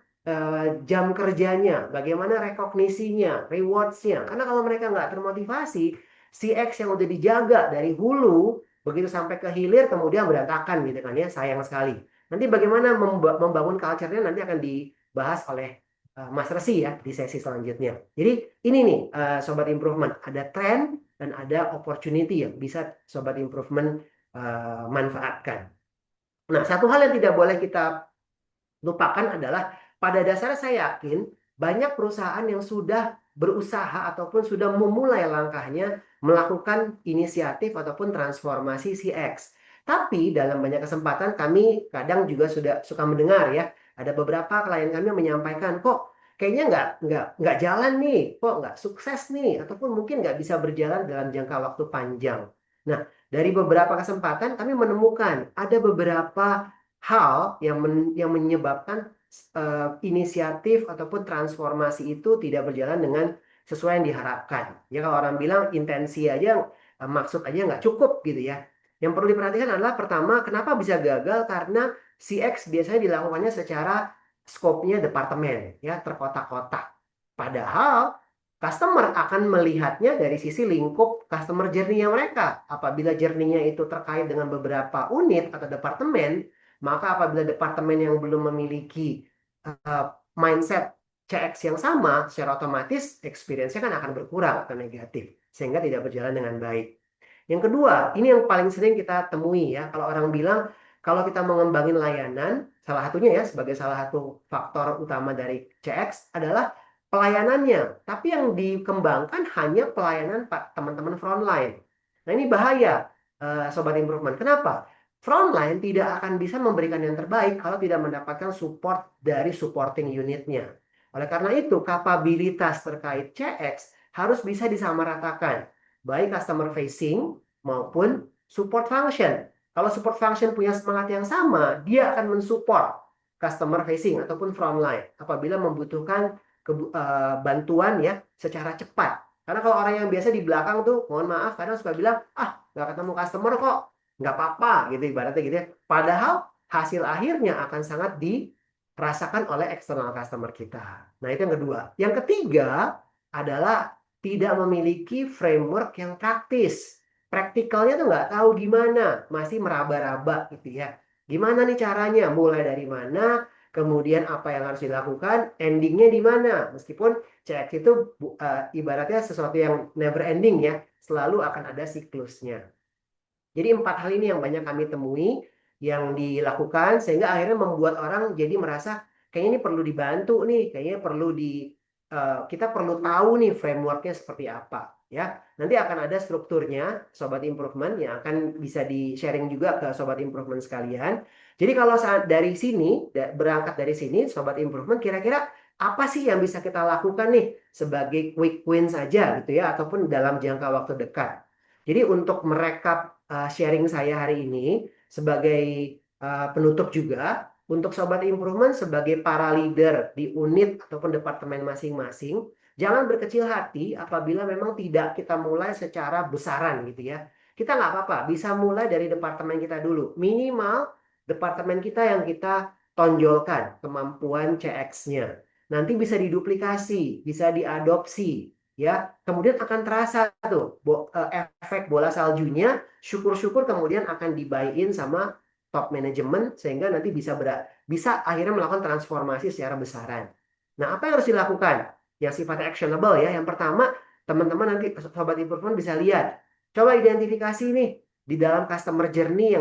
jam kerjanya, bagaimana rekognisinya, rewards-nya. Karena kalau mereka nggak termotivasi, CX yang udah dijaga dari hulu begitu sampai ke hilir kemudian berantakan gitu kan ya, sayang sekali. Nanti bagaimana membangun culture-nya nanti akan dibahas oleh Mas Resi ya di sesi selanjutnya. Jadi ini nih Sobat Improvement, ada tren dan ada opportunity yang bisa Sobat Improvement manfaatkan. Nah, satu hal yang tidak boleh kita lupakan adalah pada dasarnya saya yakin banyak perusahaan yang sudah berusaha ataupun sudah memulai langkahnya melakukan inisiatif ataupun transformasi CX. Tapi dalam banyak kesempatan kami kadang juga sudah suka mendengar ya, ada beberapa klien kami yang menyampaikan kok kayaknya nggak jalan nih, kok nggak sukses nih, ataupun mungkin nggak bisa berjalan dalam jangka waktu panjang. Nah, dari beberapa kesempatan kami menemukan ada beberapa hal yang menyebabkan inisiatif ataupun transformasi itu tidak berjalan dengan sesuai yang diharapkan. Ya kalau orang bilang intensi aja, maksud aja nggak cukup gitu ya. Yang perlu diperhatikan adalah pertama, kenapa bisa gagal? Karena CX biasanya dilakukannya secara skopnya departemen, ya terkotak-kotak. Padahal customer akan melihatnya dari sisi lingkup customer journey-nya mereka. Apabila journey-nya itu terkait dengan beberapa unit atau departemen, maka apabila departemen yang belum memiliki mindset CX yang sama, secara otomatis experience-nya kan akan berkurang atau negatif, sehingga tidak berjalan dengan baik. Yang kedua, ini yang paling sering kita temui ya, kalau orang bilang kalau kita mengembangin layanan, salah satunya ya sebagai salah satu faktor utama dari CX adalah pelayanannya, tapi yang dikembangkan hanya pelayanan teman-teman frontline. Nah ini bahaya, Sobat Improvement. Kenapa? Frontline tidak akan bisa memberikan yang terbaik kalau tidak mendapatkan support dari supporting unitnya. Oleh karena itu, kapabilitas terkait CX harus bisa disamaratakan, baik customer facing maupun support function. Kalau support function punya semangat yang sama, dia akan mensupport customer facing ataupun frontline apabila membutuhkan bantuan ya secara cepat. Karena kalau orang yang biasa di belakang tuh, mohon maaf, kadang suka bilang, nggak ketemu customer kok, nggak apa-apa gitu ibaratnya gitu ya. Padahal hasil akhirnya akan sangat dirasakan oleh eksternal customer kita. Nah itu yang kedua. Yang ketiga adalah tidak memiliki framework yang praktis. Praktikalnya tuh nggak tahu gimana, masih meraba-raba gitu ya. Gimana nih caranya? Mulai dari mana? Kemudian apa yang harus dilakukan? Endingnya di mana? Meskipun CX itu ibaratnya sesuatu yang never ending ya, selalu akan ada siklusnya. Jadi 4 hal ini yang banyak kami temui yang dilakukan sehingga akhirnya membuat orang jadi merasa kayaknya ini perlu dibantu nih, kayaknya perlu kita perlu tahu nih frameworknya seperti apa ya. Nanti akan ada strukturnya Sobat Improvement yang akan bisa di-sharing juga ke Sobat Improvement sekalian. Jadi kalau saat dari sini, berangkat dari sini Sobat Improvement kira-kira apa sih yang bisa kita lakukan nih sebagai quick win saja gitu ya, ataupun dalam jangka waktu dekat. Jadi untuk merekap sharing saya hari ini sebagai penutup juga, untuk Sobat Improvement sebagai para leader di unit ataupun departemen masing-masing, jangan berkecil hati apabila memang tidak kita mulai secara besaran gitu ya. Kita nggak apa-apa, bisa mulai dari departemen kita dulu. Minimal departemen kita yang kita tonjolkan kemampuan CX-nya. Nanti bisa diduplikasi, bisa diadopsi, ya. Kemudian akan terasa tuh efek bola saljunya, syukur-syukur kemudian akan dibuy-in sama top management sehingga nanti bisa akhirnya melakukan transformasi secara besaran. Nah, apa yang harus dilakukan? Yang sifatnya actionable ya. Yang pertama, teman-teman nanti Sobat Improvement bisa lihat Coba identifikasi nih di dalam customer journey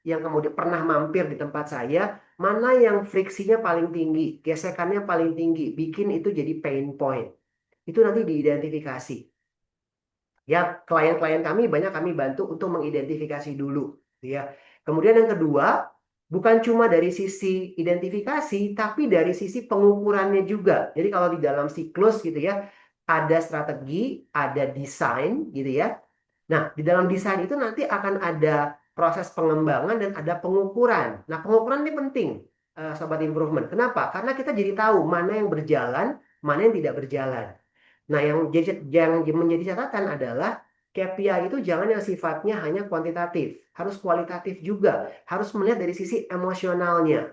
yang kemudian pernah mampir di tempat saya, mana yang friksinya paling tinggi, gesekannya paling tinggi, bikin itu jadi pain point. Itu nanti diidentifikasi. Ya, klien-klien kami banyak kami bantu untuk mengidentifikasi dulu, ya. Kemudian yang kedua, bukan cuma dari sisi identifikasi, tapi dari sisi pengukurannya juga. Jadi kalau di dalam siklus gitu ya, ada strategi, ada desain gitu ya. Nah, di dalam desain itu nanti akan ada proses pengembangan dan ada pengukuran. Nah, pengukuran ini penting, Sobat Improvement. Kenapa? Karena kita jadi tahu mana yang berjalan, mana yang tidak berjalan. Nah, yang menjadi catatan adalah KPI itu jangan yang sifatnya hanya kuantitatif, harus kualitatif juga, harus melihat dari sisi emosionalnya.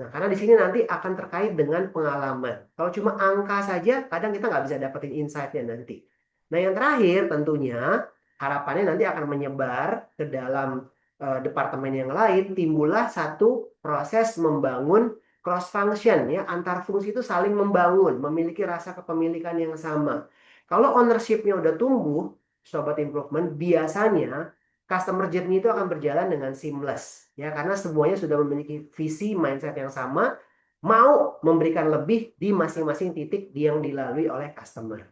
Nah, karena di sini nanti akan terkait dengan pengalaman. Kalau cuma angka saja, kadang kita nggak bisa dapetin insight-nya nanti. Nah, yang terakhir tentunya harapannya nanti akan menyebar ke dalam departemen yang lain, timbullah satu proses membangun cross function ya, antar fungsi itu saling membangun, memiliki rasa kepemilikan yang sama. Kalau ownership-nya udah tumbuh, Sobat Improvement, biasanya customer journey itu akan berjalan dengan seamless ya, karena semuanya sudah memiliki visi mindset yang sama, mau memberikan lebih di masing-masing titik yang dilalui oleh customer.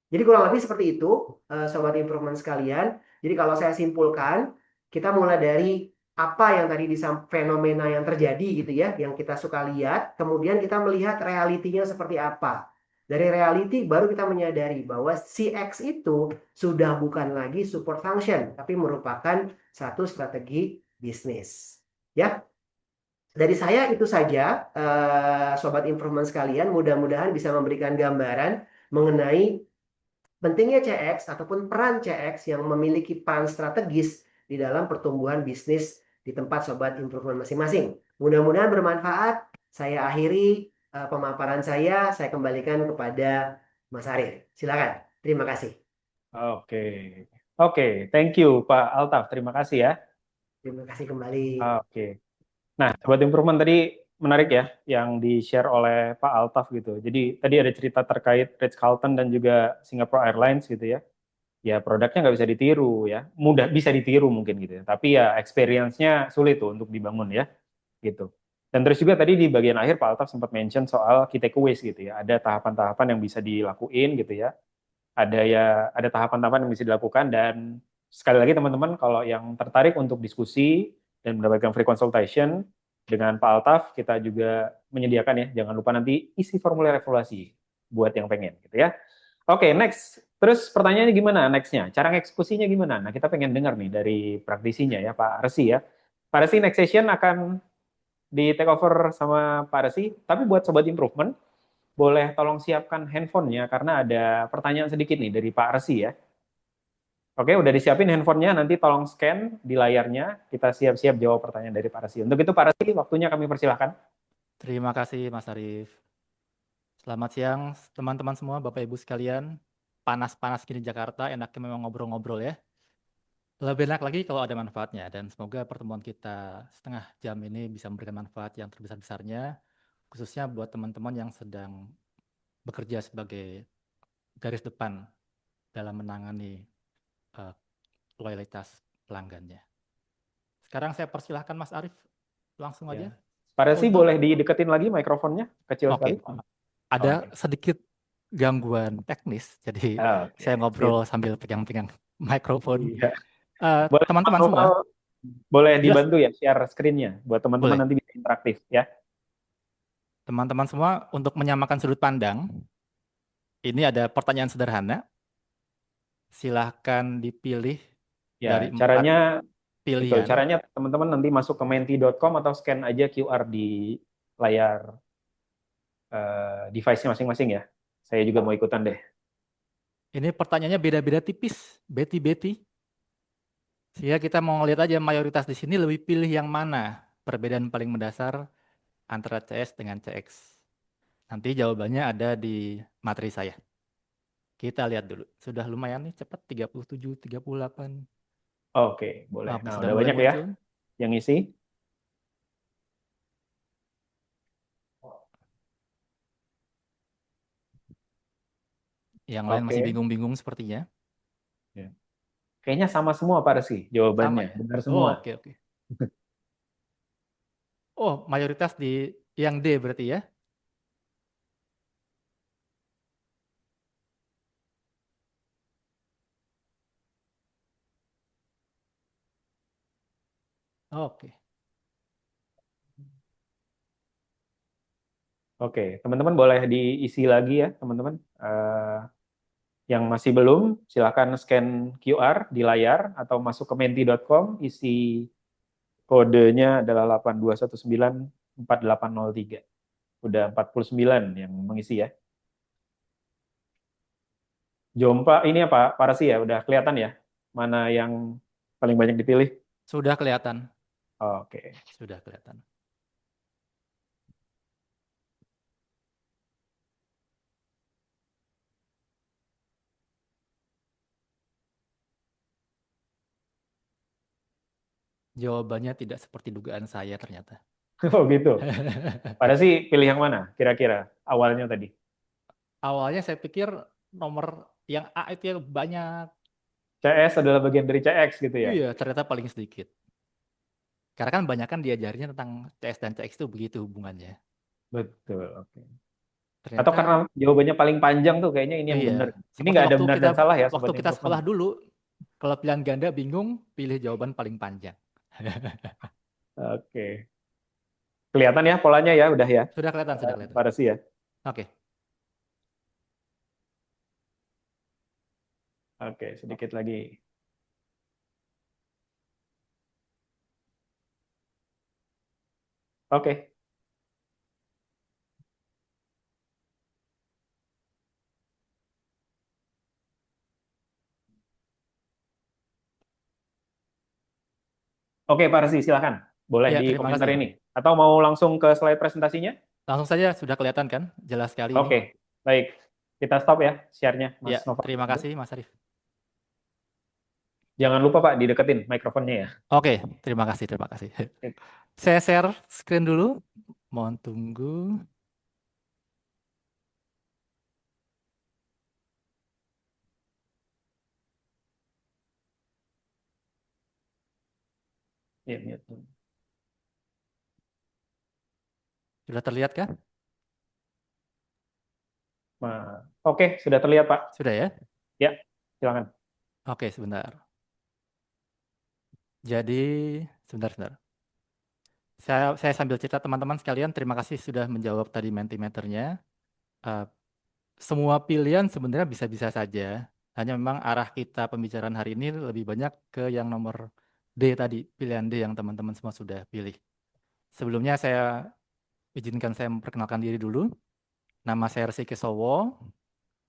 Jadi kurang lebih seperti itu, Sobat Improvement sekalian. Jadi kalau saya simpulkan, kita mulai dari apa yang tadi fenomena yang terjadi gitu ya, yang kita suka lihat, kemudian kita melihat realitinya seperti apa. Dari reality baru kita menyadari bahwa CX itu sudah bukan lagi support function, tapi merupakan satu strategi bisnis. Ya, dari saya itu saja, Sobat Improvement sekalian. Mudah-mudahan bisa memberikan gambaran mengenai pentingnya CX ataupun peran CX yang memiliki peran strategis di dalam pertumbuhan bisnis di tempat Sobat Improvement masing-masing. Mudah-mudahan bermanfaat. Saya akhiri pemaparan saya kembalikan kepada Mas Arif. Silakan. Terima kasih. Oke. Oke, thank you Pak Altaf. Terima kasih ya. Terima kasih kembali. Oke. Nah, Sobat Improvement tadi menarik ya yang di-share oleh Pak Altaf gitu. Jadi tadi ada cerita terkait Ritz-Carlton dan juga Singapore Airlines gitu ya. Ya produknya nggak bisa ditiru ya. Mudah bisa ditiru mungkin gitu ya. Tapi ya experience-nya sulit tuh untuk dibangun ya gitu. Dan terus juga tadi di bagian akhir Pak Altaf sempat mention soal key takeaways gitu ya. Ada tahapan-tahapan yang bisa dilakuin gitu ya. Ada tahapan-tahapan yang bisa dilakukan dan sekali lagi teman-teman kalau yang tertarik untuk diskusi dan mendapatkan free consultation dengan Pak Altaf, kita juga menyediakan ya. Jangan lupa nanti isi formulir evaluasi buat yang pengen gitu ya. Oke, next. Terus pertanyaannya gimana next-nya? Cara eksekusinya gimana? Nah, kita pengen dengar nih dari praktisinya ya, Pak Resi ya. Pak Resi next session akan di take over sama Pak Resi, tapi buat Sobat Improvement, boleh tolong siapkan handphonenya karena ada pertanyaan sedikit nih dari Pak Resi ya. Oke, udah disiapin handphonenya, nanti tolong scan di layarnya, kita siap-siap jawab pertanyaan dari Pak Resi. Untuk itu Pak Resi, waktunya kami persilahkan. Terima kasih Mas Arif. Selamat siang teman-teman semua, Bapak Ibu sekalian. Panas-panas gini Jakarta, enaknya memang ngobrol-ngobrol ya. Lebih enak lagi kalau ada manfaatnya dan semoga pertemuan kita setengah jam ini bisa memberikan manfaat yang terbesar-besarnya, khususnya buat teman-teman yang sedang bekerja sebagai garis depan dalam menangani loyalitas pelanggannya. Sekarang saya persilahkan Mas Arif, langsung aja. Ya. Pak Resi Untuk boleh dideketin lagi mikrofonnya, kecil sekali. ada Oke. sedikit gangguan teknis, jadi Oke, saya ngobrol sambil pegang-pegang mikrofon. Iya. Boleh Teman-teman semua, boleh jelas dibantu ya share screen-nya buat teman-teman boleh. nanti bisa interaktif ya. Teman-teman semua, untuk menyamakan sudut pandang, ini ada pertanyaan sederhana. Silahkan dipilih Ya, dari 4 caranya betul. pilihan. Caranya teman-teman nanti masuk ke menti.com atau scan aja QR di layar device-nya masing-masing ya. Saya juga mau ikutan deh. Ini pertanyaannya beda-beda tipis, beti-beti. Sehingga kita mau ngeliat aja mayoritas di sini lebih pilih yang mana. Perbedaan paling mendasar antara CS dengan CX. Nanti jawabannya ada di materi saya. Kita lihat dulu. Sudah lumayan nih cepat, 37, 38. Oke, boleh. Oke, Nah, sudah udah mulai banyak ya muncul. yang isi. Yang lain masih Oke. bingung-bingung sepertinya. Ya. Kayaknya sama semua Pak Resi Sama jawabannya, ya? benar Oh, semua. oke, oke. Oh, mayoritas di yang D berarti ya? Oke. Oke, teman-teman boleh diisi lagi ya, teman-teman. Yang masih belum, silakan scan QR di layar atau masuk ke menti.com, isi kodenya adalah 82194803. Udah 49 yang mengisi ya. Jompa ini apa? Parasi ya, udah kelihatan ya? Mana yang paling banyak dipilih? Sudah kelihatan. Oke. Sudah kelihatan. Jawabannya tidak seperti dugaan saya ternyata. Oh gitu. Pada sih pilih yang mana kira-kira awalnya tadi? Awalnya saya pikir nomor yang A itu yang banyak. CS adalah bagian dari CX gitu ya? Iya, ternyata paling sedikit. Karena kan banyak kan diajarnya tentang CS dan CX itu begitu hubungannya. Betul, oke. Atau Ternyata karena jawabannya paling panjang tuh kayaknya ini yang iya, benar. Ini seperti nggak ada benar dan salah ya waktu Sobat kita Improvement. sekolah dulu, kalau pilihan ganda bingung, pilih jawaban paling panjang. Oke. Kelihatan ya polanya ya udah ya. Sudah kelihatan, sudah kelihatan. Pada sih ya. Oke. Oke, sedikit lagi. Oke. Oke, Pak Resi, silakan. Boleh Ya, di terima komentar kasih. ini. Atau mau langsung ke slide presentasinya? Langsung saja sudah kelihatan kan? Jelas sekali ini. Oke, baik. Kita stop ya share-nya, Ya, Mas Nova. terima kasih Mas Arif. Jangan lupa Pak, dideketin mikrofonnya ya. Oke, terima kasih, terima kasih. Saya share screen dulu. Mohon tunggu. Iya, iya. Sudah terlihat kah? Oke, sudah terlihat Pak. Sudah ya? Ya, silakan. Oke, sebentar. Jadi, sebentar. Saya sambil cerita teman-teman sekalian, terima kasih sudah menjawab tadi Mentimeternya. Eh, semua pilihan sebenarnya bisa-bisa saja. Hanya memang arah kita pembicaraan hari ini lebih banyak ke yang nomor D tadi, pilihan D yang teman-teman semua sudah pilih. Sebelumnya saya izinkan saya memperkenalkan diri dulu. Nama saya Resi Kesowo.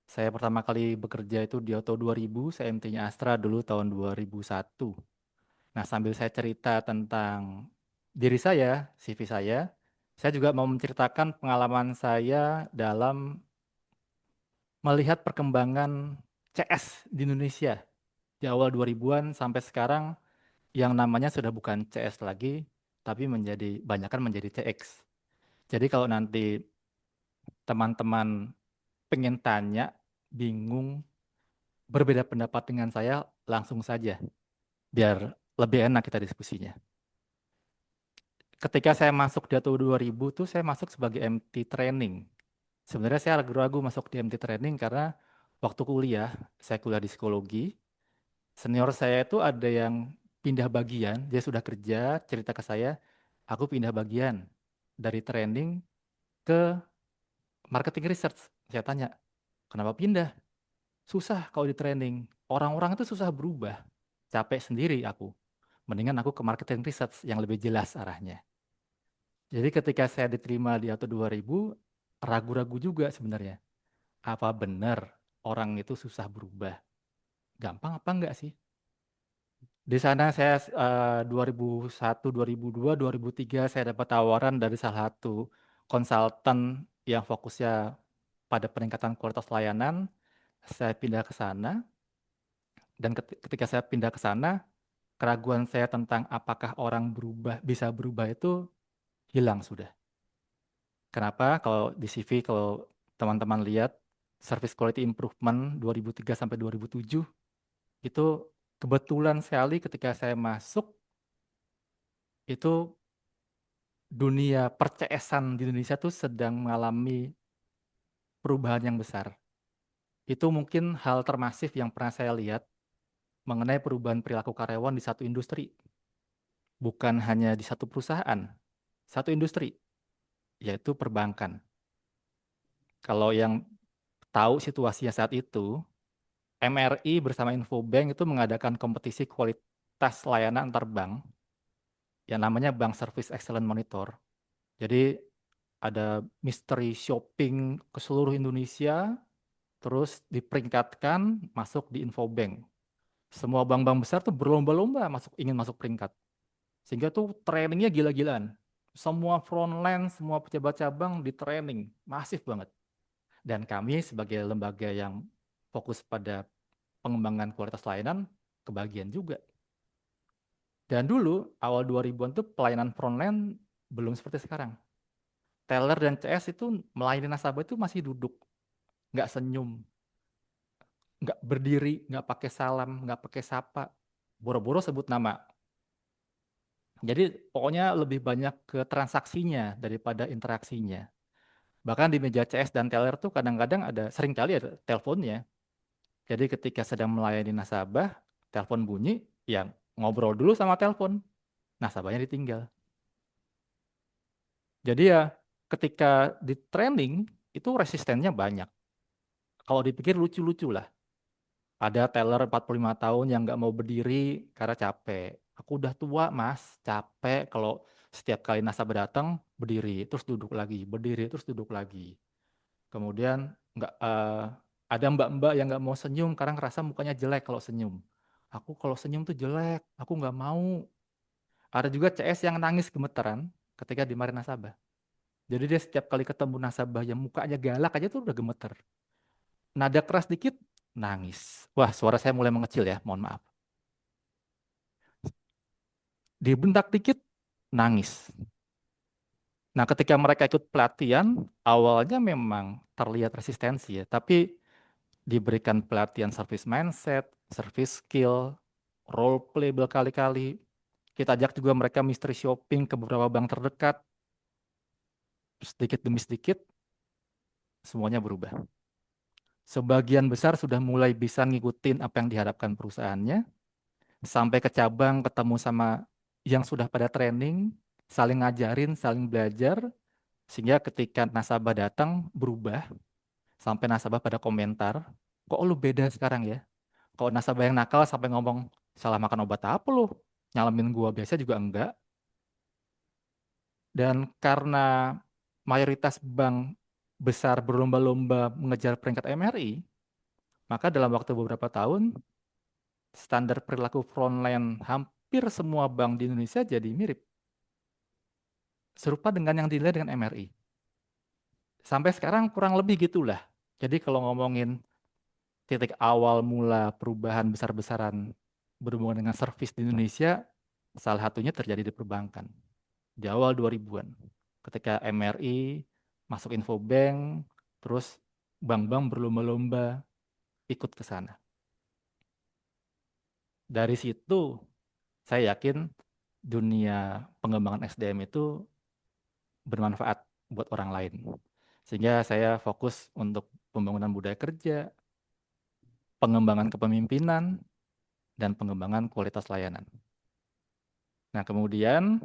Saya pertama kali bekerja itu di Auto 2000, saya MT-nya Astra dulu tahun 2001. Nah, sambil saya cerita tentang diri saya, CV saya juga mau menceritakan pengalaman saya dalam melihat perkembangan CS di Indonesia di awal 2000-an sampai sekarang yang namanya sudah bukan CS lagi, tapi banyakkan menjadi CX. Jadi kalau nanti teman-teman pengen tanya, bingung, berbeda pendapat dengan saya, langsung saja, biar lebih enak kita diskusinya. Ketika saya masuk di tahun 2000 tuh saya masuk sebagai MT training. Sebenarnya saya ragu-ragu masuk di MT training karena waktu kuliah, saya kuliah di psikologi, senior saya itu ada yang pindah bagian, dia sudah kerja, cerita ke saya, aku pindah bagian dari training ke marketing research. Saya tanya, kenapa pindah? Susah kalau di training. Orang-orang itu susah berubah. Capek sendiri aku. Mendingan aku ke marketing research yang lebih jelas arahnya. Jadi ketika saya diterima di Auto 2000, ragu-ragu juga sebenarnya. Apa benar orang itu susah berubah? Gampang apa enggak sih? Di sana saya 2001, 2002, 2003 saya dapat tawaran dari salah satu konsultan yang fokusnya pada peningkatan kualitas layanan. Saya pindah ke sana dan ketika saya pindah ke sana, keraguan saya tentang apakah orang bisa berubah itu hilang sudah. Kenapa? Kalau di CV, kalau teman-teman lihat, Service Quality Improvement 2003 sampai 2007, itu Kebetulan sekali ketika saya masuk, itu dunia per-CS-an di Indonesia tuh sedang mengalami perubahan yang besar. Itu mungkin hal termasif yang pernah saya lihat mengenai perubahan perilaku karyawan di satu industri. Bukan hanya di satu perusahaan, satu industri, yaitu perbankan. Kalau yang tahu situasinya saat itu, MRI bersama Infobank itu mengadakan kompetisi kualitas layanan antar bank yang namanya Bank Service Excellence Monitor. Jadi ada mystery shopping ke seluruh Indonesia, terus diperingkatkan masuk di Infobank. Semua bank-bank besar tuh berlomba-lomba ingin masuk peringkat. Sehingga tuh trainingnya gila-gilaan. Semua frontline, semua pejabat cabang di training, masif banget. Dan kami sebagai lembaga yang fokus pada pengembangan kualitas layanan, kebagian juga. Dan dulu, awal 2000-an tuh pelayanan frontline belum seperti sekarang. Teller dan CS itu melayani nasabah itu masih duduk, nggak senyum, nggak berdiri, nggak pakai salam, nggak pakai sapa, boro-boro sebut nama. Jadi pokoknya lebih banyak ke transaksinya daripada interaksinya. Bahkan di meja CS dan teller tuh kadang-kadang sering kali ada teleponnya. Jadi ketika sedang melayani nasabah, telepon bunyi, ya ngobrol dulu sama telepon, nasabahnya ditinggal. Jadi ya ketika di training itu resistennya banyak. Kalau dipikir lucu-lucu lah. Ada teller 45 tahun yang nggak mau berdiri karena capek. Aku udah tua mas, capek kalau setiap kali nasabah datang berdiri, terus duduk lagi, berdiri, terus duduk lagi. Kemudian nggak ada mbak-mbak yang nggak mau senyum karena ngerasa mukanya jelek kalau senyum. Aku kalau senyum tuh jelek, aku nggak mau. Ada juga CS yang nangis gemeteran ketika dimarahin nasabah. Jadi dia setiap kali ketemu nasabah yang mukanya galak aja tuh udah gemeter. Nada keras dikit, nangis. Wah, suara saya mulai mengecil ya, mohon maaf. Dibentak dikit, nangis. Nah, ketika mereka ikut pelatihan, awalnya memang terlihat resistensi ya, tapi diberikan pelatihan service mindset, service skill, role play berkali-kali. Kita ajak juga mereka mystery shopping ke beberapa bank terdekat. Sedikit demi sedikit, semuanya berubah. Sebagian besar sudah mulai bisa ngikutin apa yang diharapkan perusahaannya, sampai ke cabang ketemu sama yang sudah pada training, saling ngajarin, saling belajar, sehingga ketika nasabah datang berubah, sampai nasabah pada komentar, kok lu beda sekarang ya? Kalau nasabah yang nakal sampai ngomong, salah makan obat apa lu? Nyalamin gua biasa juga enggak. Dan karena mayoritas bank besar berlomba-lomba mengejar peringkat MRI, maka dalam waktu beberapa tahun, standar perilaku frontline hampir semua bank di Indonesia jadi mirip. Serupa dengan yang dinilai dengan MRI. Sampai sekarang kurang lebih gitulah. Jadi kalau ngomongin titik awal mula perubahan besar-besaran berhubungan dengan servis di Indonesia, salah satunya terjadi di perbankan. Di awal 2000-an. Ketika MRI masuk Infobank, terus bank-bank berlomba-lomba ikut ke sana. Dari situ, saya yakin dunia pengembangan SDM itu bermanfaat buat orang lain. Sehingga saya fokus untuk pembangunan budaya kerja, pengembangan kepemimpinan, dan pengembangan kualitas layanan. Nah, kemudian,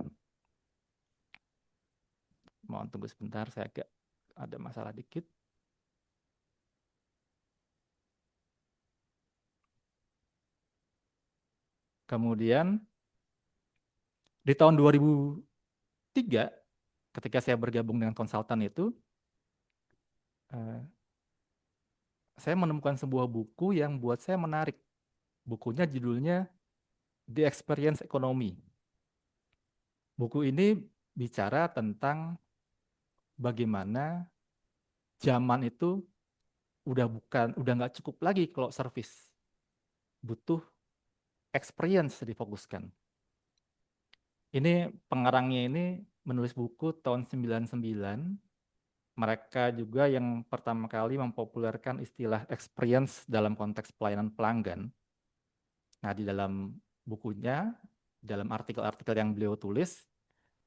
mohon tunggu sebentar, saya agak ada masalah dikit. Kemudian, di tahun 2003, ketika saya bergabung dengan konsultan itu, eh, saya menemukan sebuah buku yang buat saya menarik. Bukunya judulnya The Experience Economy. Buku ini bicara tentang bagaimana zaman itu udah nggak cukup lagi kalau service, butuh experience difokuskan. Ini pengarangnya ini menulis buku tahun 99. Mereka juga yang pertama kali mempopulerkan istilah experience dalam konteks pelayanan pelanggan. Nah, di dalam bukunya, dalam artikel-artikel yang beliau tulis,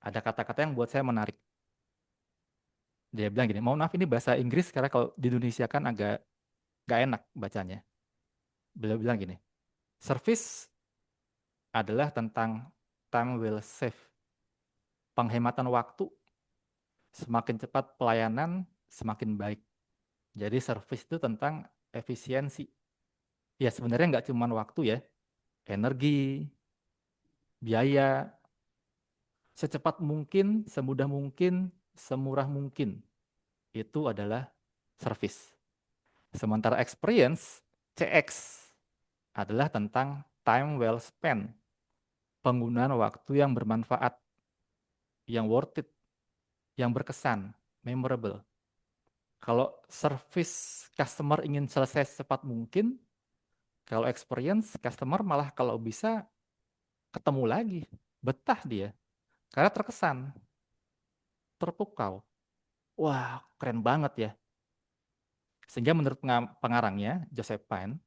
ada kata-kata yang buat saya menarik. Dia bilang gini, mohon maaf ini bahasa Inggris karena kalau di Indonesia kan agak gak enak bacanya. Beliau bilang gini, service adalah tentang time well saved, penghematan waktu, semakin cepat pelayanan, semakin baik. Jadi service itu tentang efisiensi. Ya sebenarnya nggak cuma waktu ya, energi, biaya, secepat mungkin, semudah mungkin, semurah mungkin. Itu adalah service. Sementara experience, CX, adalah tentang time well spent, penggunaan waktu yang bermanfaat, yang worth it, yang berkesan, memorable. Kalau service customer ingin selesai secepat mungkin, kalau experience customer malah kalau bisa ketemu lagi, betah dia, karena terkesan, terpukau. Wah, keren banget ya. Sehingga menurut pengarangnya, Joseph Pine,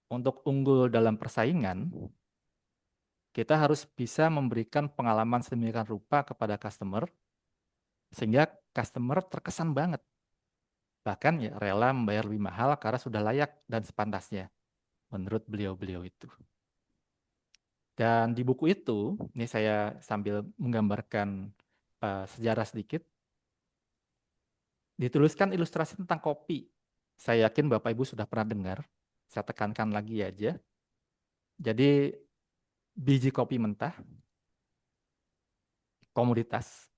untuk unggul dalam persaingan, kita harus bisa memberikan pengalaman sedemikian rupa kepada customer, sehingga customer terkesan banget. Bahkan ya rela membayar lebih mahal karena sudah layak dan sepantasnya, menurut beliau-beliau itu. Dan di buku itu, ini saya sambil menggambarkan sejarah sedikit, dituliskan ilustrasi tentang kopi. Saya yakin Bapak Ibu sudah pernah dengar, saya tekankan lagi aja. Jadi biji kopi mentah, komoditas,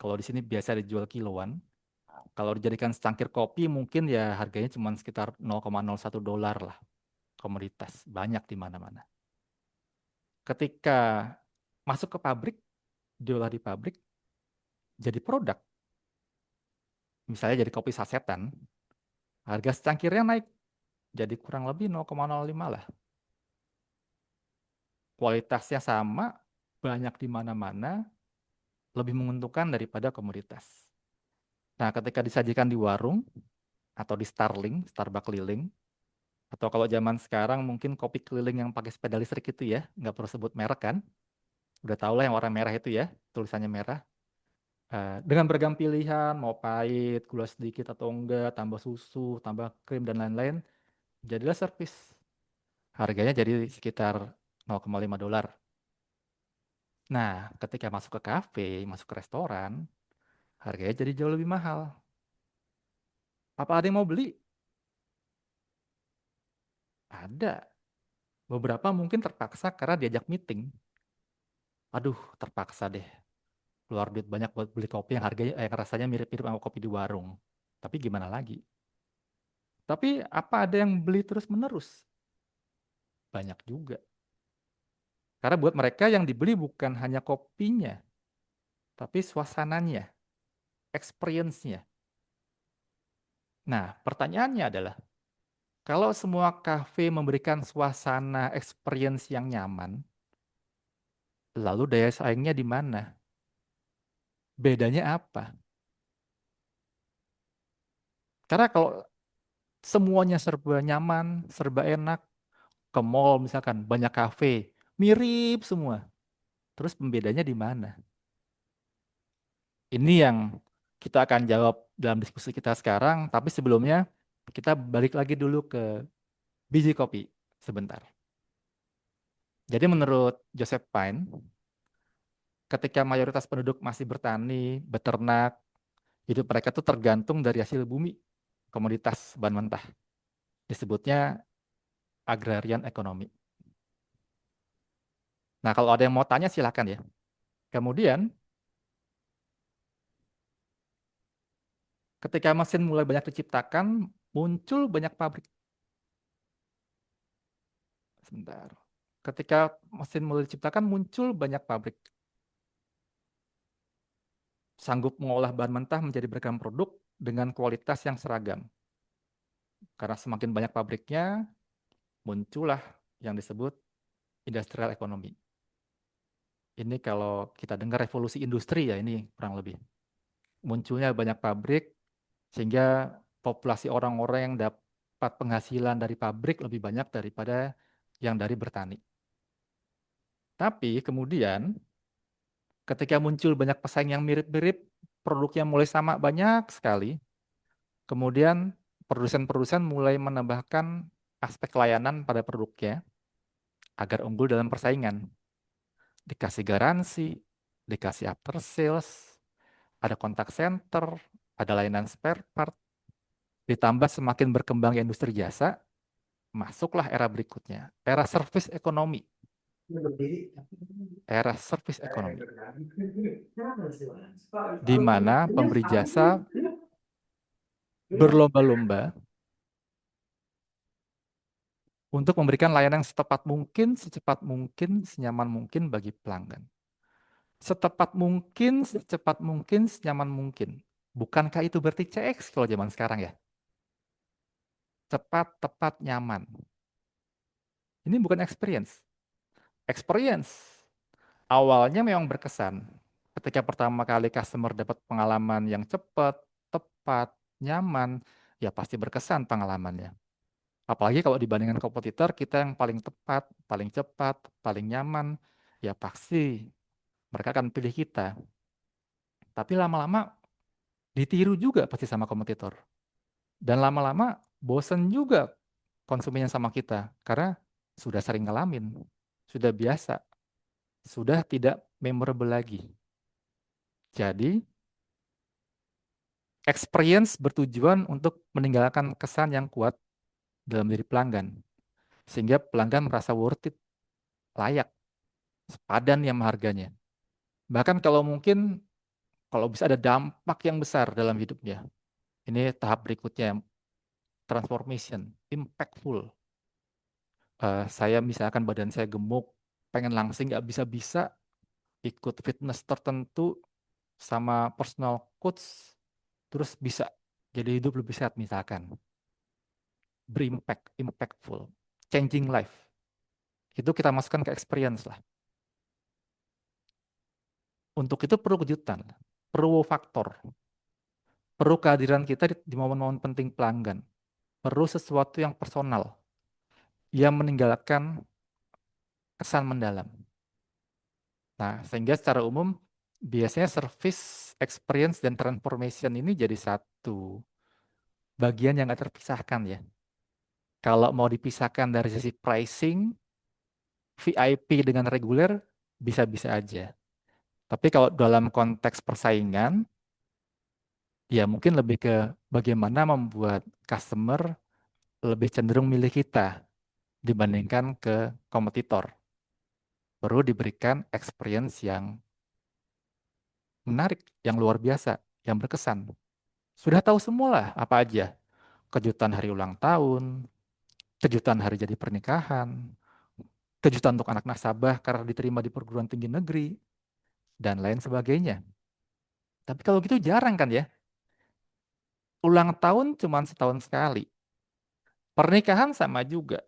kalau di sini biasa dijual kiloan. Kalau dijadikan secangkir kopi mungkin ya harganya cuma sekitar $0,01 lah, komoditas, banyak di mana-mana. Ketika masuk ke pabrik, diolah di pabrik, jadi produk, misalnya jadi kopi sasetan, harga secangkirnya naik, jadi kurang lebih 0,05 lah. Kualitasnya sama, banyak di mana-mana, lebih menguntungkan daripada komoditas. Nah, ketika disajikan di warung, atau di Starling, Starbucks keliling, atau kalau zaman sekarang mungkin kopi keliling yang pakai sepeda listrik itu ya, nggak perlu sebut merek kan, udah tau lah yang warna merah itu ya, tulisannya merah. Dengan beragam pilihan, mau pahit, gula sedikit atau enggak, tambah susu, tambah krim dan lain-lain, jadilah servis. Harganya jadi sekitar $0,5. Nah, ketika masuk ke kafe, masuk ke restoran, harganya jadi jauh lebih mahal. Apa ada yang mau beli? Ada. Beberapa mungkin terpaksa karena diajak meeting. Aduh, terpaksa deh. Keluar duit banyak buat beli kopi yang harganya yang rasanya mirip-mirip sama kopi di warung. Tapi gimana lagi? Tapi apa ada yang beli terus-menerus? Banyak juga. Karena buat mereka yang dibeli bukan hanya kopinya, tapi suasananya, experience-nya. Nah, pertanyaannya adalah, kalau semua kafe memberikan suasana experience yang nyaman, lalu daya saingnya di mana? Bedanya apa? Karena kalau semuanya serba nyaman, serba enak, ke mall misalkan, banyak kafe, mirip semua. Terus pembedanya di mana? Ini yang kita akan jawab dalam diskusi kita sekarang, tapi sebelumnya kita balik lagi dulu ke biji kopi sebentar. Jadi menurut Joseph Pine, ketika mayoritas penduduk masih bertani, beternak, hidup mereka tuh tergantung dari hasil bumi, komoditas bahan mentah. Disebutnya agrarian ekonomi. Nah, kalau ada yang mau tanya silakan ya. Kemudian, ketika mesin mulai banyak diciptakan, muncul banyak pabrik. Sebentar. Ketika mesin mulai diciptakan, muncul banyak pabrik. Sanggup mengolah bahan mentah menjadi beragam produk dengan kualitas yang seragam. Karena semakin banyak pabriknya, muncullah yang disebut industrial economy. Ini kalau kita dengar revolusi industri ya, ini kurang lebih. Munculnya banyak pabrik, sehingga populasi orang-orang yang dapat penghasilan dari pabrik lebih banyak daripada yang dari bertani. Tapi kemudian ketika muncul banyak pesaing yang mirip-mirip, produknya mulai sama banyak sekali, kemudian produsen-produsen mulai menambahkan aspek layanan pada produknya agar unggul dalam persaingan. Dikasih garansi, dikasih after sales, ada kontak center, ada layanan spare part, ditambah semakin berkembang industri jasa, masuklah era berikutnya, era service ekonomi. Era service ekonomi, di mana pemberi jasa berlomba-lomba untuk memberikan layanan yang setepat mungkin, secepat mungkin, senyaman mungkin bagi pelanggan. Setepat mungkin, secepat mungkin, senyaman mungkin. Bukankah itu berarti CX kalau zaman sekarang ya? Cepat, tepat, nyaman. Ini bukan experience. Experience awalnya memang berkesan. Ketika pertama kali customer dapat pengalaman yang cepat, tepat, nyaman, ya pasti berkesan pengalamannya. Apalagi kalau dibandingkan kompetitor, kita yang paling tepat, paling cepat, paling nyaman, ya pasti mereka akan pilih kita. Tapi lama-lama ditiru juga pasti sama kompetitor. Dan lama-lama bosen juga konsumennya sama kita, karena sudah sering ngalamin, sudah biasa, sudah tidak memorable lagi. Jadi, experience bertujuan untuk meninggalkan kesan yang kuat dalam diri pelanggan, sehingga pelanggan merasa worth it, layak, sepadan yang harganya. Bahkan kalau mungkin, kalau bisa ada dampak yang besar dalam hidupnya. Ini tahap berikutnya, transformation, impactful. Saya misalkan badan saya gemuk, pengen langsing nggak bisa-bisa, ikut fitness tertentu sama personal coach, terus bisa jadi hidup lebih sehat misalkan. Berimpact, impactful, changing life. Itu kita masukkan ke experience lah. Untuk itu perlu kejutan, perlu faktor, perlu kehadiran kita di momen-momen penting pelanggan, perlu sesuatu yang personal, yang meninggalkan kesan mendalam. Nah, sehingga secara umum biasanya service, experience, dan transformation ini jadi satu bagian yang nggak terpisahkan ya. Kalau mau dipisahkan dari sisi pricing, VIP dengan reguler, bisa-bisa aja. Tapi kalau dalam konteks persaingan, ya mungkin lebih ke bagaimana membuat customer lebih cenderung milih kita dibandingkan ke kompetitor. Perlu diberikan experience yang menarik, yang luar biasa, yang berkesan. Sudah tahu semua lah apa aja. Kejutan hari ulang tahun, kejutan hari jadi pernikahan, kejutan untuk anak nasabah karena diterima di perguruan tinggi negeri, dan lain sebagainya. Tapi kalau gitu jarang kan ya? Ulang tahun cuma setahun sekali. Pernikahan sama juga.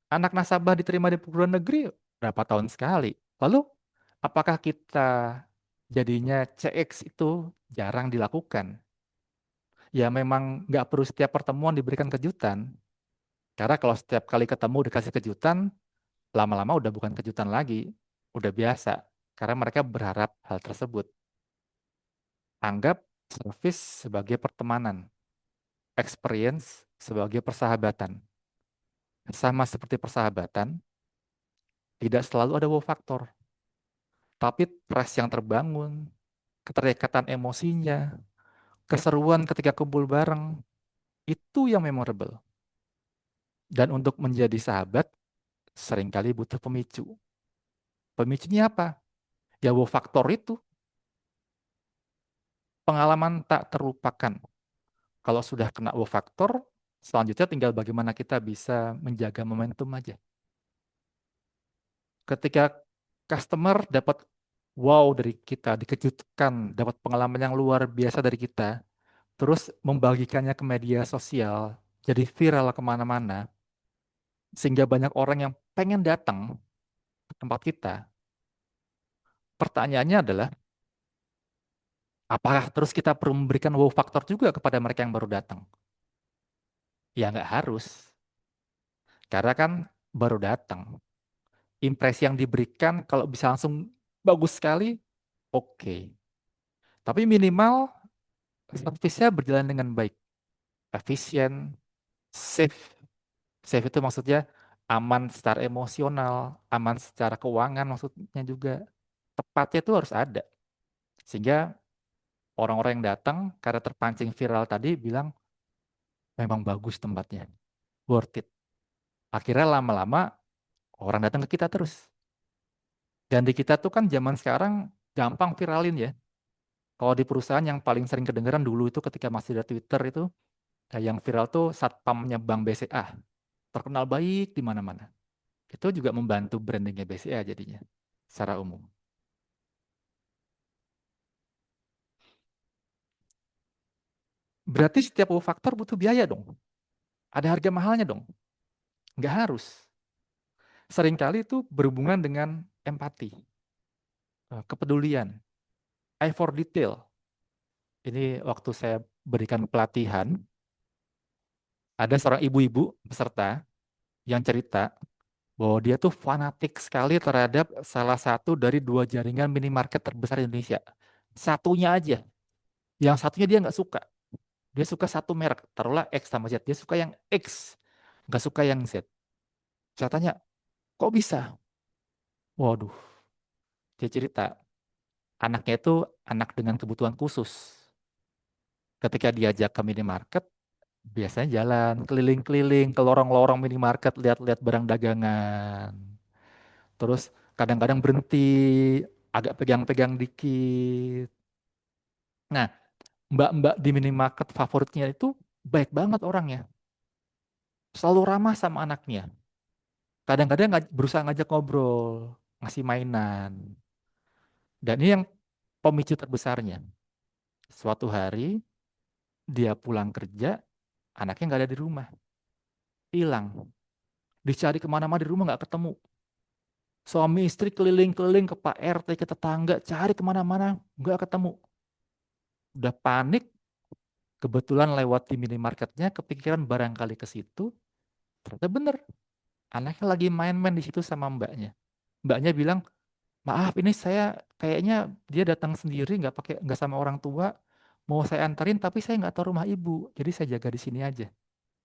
Anak nasabah diterima di perguruan negeri berapa tahun sekali. Lalu apakah kita jadinya CX itu jarang dilakukan? Ya memang nggak perlu setiap pertemuan diberikan kejutan. Karena kalau setiap kali ketemu dikasih kejutan, lama-lama udah bukan kejutan lagi, udah biasa. Karena mereka berharap hal tersebut. Anggap service sebagai pertemanan, experience sebagai persahabatan. Sama seperti persahabatan, tidak selalu ada wow faktor. Tapi trust yang terbangun, keterikatan emosinya, keseruan ketika kumpul bareng, itu yang memorable. Dan untuk menjadi sahabat, seringkali butuh pemicu. Pemicunya apa? Ya wow faktor itu. Pengalaman tak terlupakan. Kalau sudah kena wow faktor, selanjutnya tinggal bagaimana kita bisa menjaga momentum aja. Ketika customer dapat wow dari kita, dikejutkan, dapat pengalaman yang luar biasa dari kita, terus membagikannya ke media sosial, jadi viral kemana-mana, sehingga banyak orang yang pengen datang ke tempat kita. Pertanyaannya adalah, apakah terus kita perlu memberikan wow faktor juga kepada mereka yang baru datang? Ya nggak harus. Karena kan baru datang. Impresi yang diberikan kalau bisa langsung bagus sekali, oke. Tapi minimal servisnya berjalan dengan baik, efisien, safe. Safe itu maksudnya aman secara emosional, aman secara keuangan maksudnya juga. Tepatnya itu harus ada. Sehingga orang-orang yang datang karena terpancing viral tadi bilang memang bagus tempatnya, worth it. Akhirnya lama-lama orang datang ke kita terus. Dan di kita tuh kan zaman sekarang gampang viralin ya. Kalau di perusahaan yang paling sering kedengeran dulu itu ketika masih ada Twitter itu, yang viral tuh satpamnya Bank BCA. Terkenal baik di mana-mana. Itu juga membantu brandingnya BCA jadinya, secara umum. Berarti setiap faktor butuh biaya dong. Ada harga mahalnya dong. Nggak harus. Seringkali itu berhubungan dengan empati, kepedulian, eye for detail. Ini waktu saya berikan pelatihan, ada seorang ibu-ibu peserta yang cerita bahwa dia tuh fanatik sekali terhadap salah satu dari 2 jaringan minimarket terbesar di Indonesia. Satunya aja. Yang satunya dia nggak suka. Dia suka satu merek, taruhlah X sama Z. Dia suka yang X, nggak suka yang Z. Saya tanya, kok bisa? Waduh, dia cerita, anaknya itu anak dengan kebutuhan khusus. Ketika diajak ke minimarket, biasanya jalan keliling-keliling ke lorong-lorong minimarket, lihat-lihat barang dagangan. Terus kadang-kadang berhenti, agak pegang-pegang dikit. Nah, mbak-mbak di minimarket favoritnya itu baik banget orangnya. Selalu ramah sama anaknya. Kadang-kadang berusaha ngajak ngobrol, ngasih mainan. Dan ini yang pemicu terbesarnya. Suatu hari dia pulang kerja, anaknya nggak ada di rumah, hilang. Dicari kemana-mana di rumah nggak ketemu. Suami istri keliling-keliling ke Pak RT, ke tetangga, cari kemana-mana, nggak ketemu. Udah panik, kebetulan lewat di minimarketnya, kepikiran barangkali ke situ, ternyata bener, anaknya lagi main-main di situ sama mbaknya. Mbaknya bilang, maaf ini saya kayaknya dia datang sendiri, nggak sama orang tua, mau saya antarin tapi saya nggak tahu rumah ibu, jadi saya jaga di sini aja.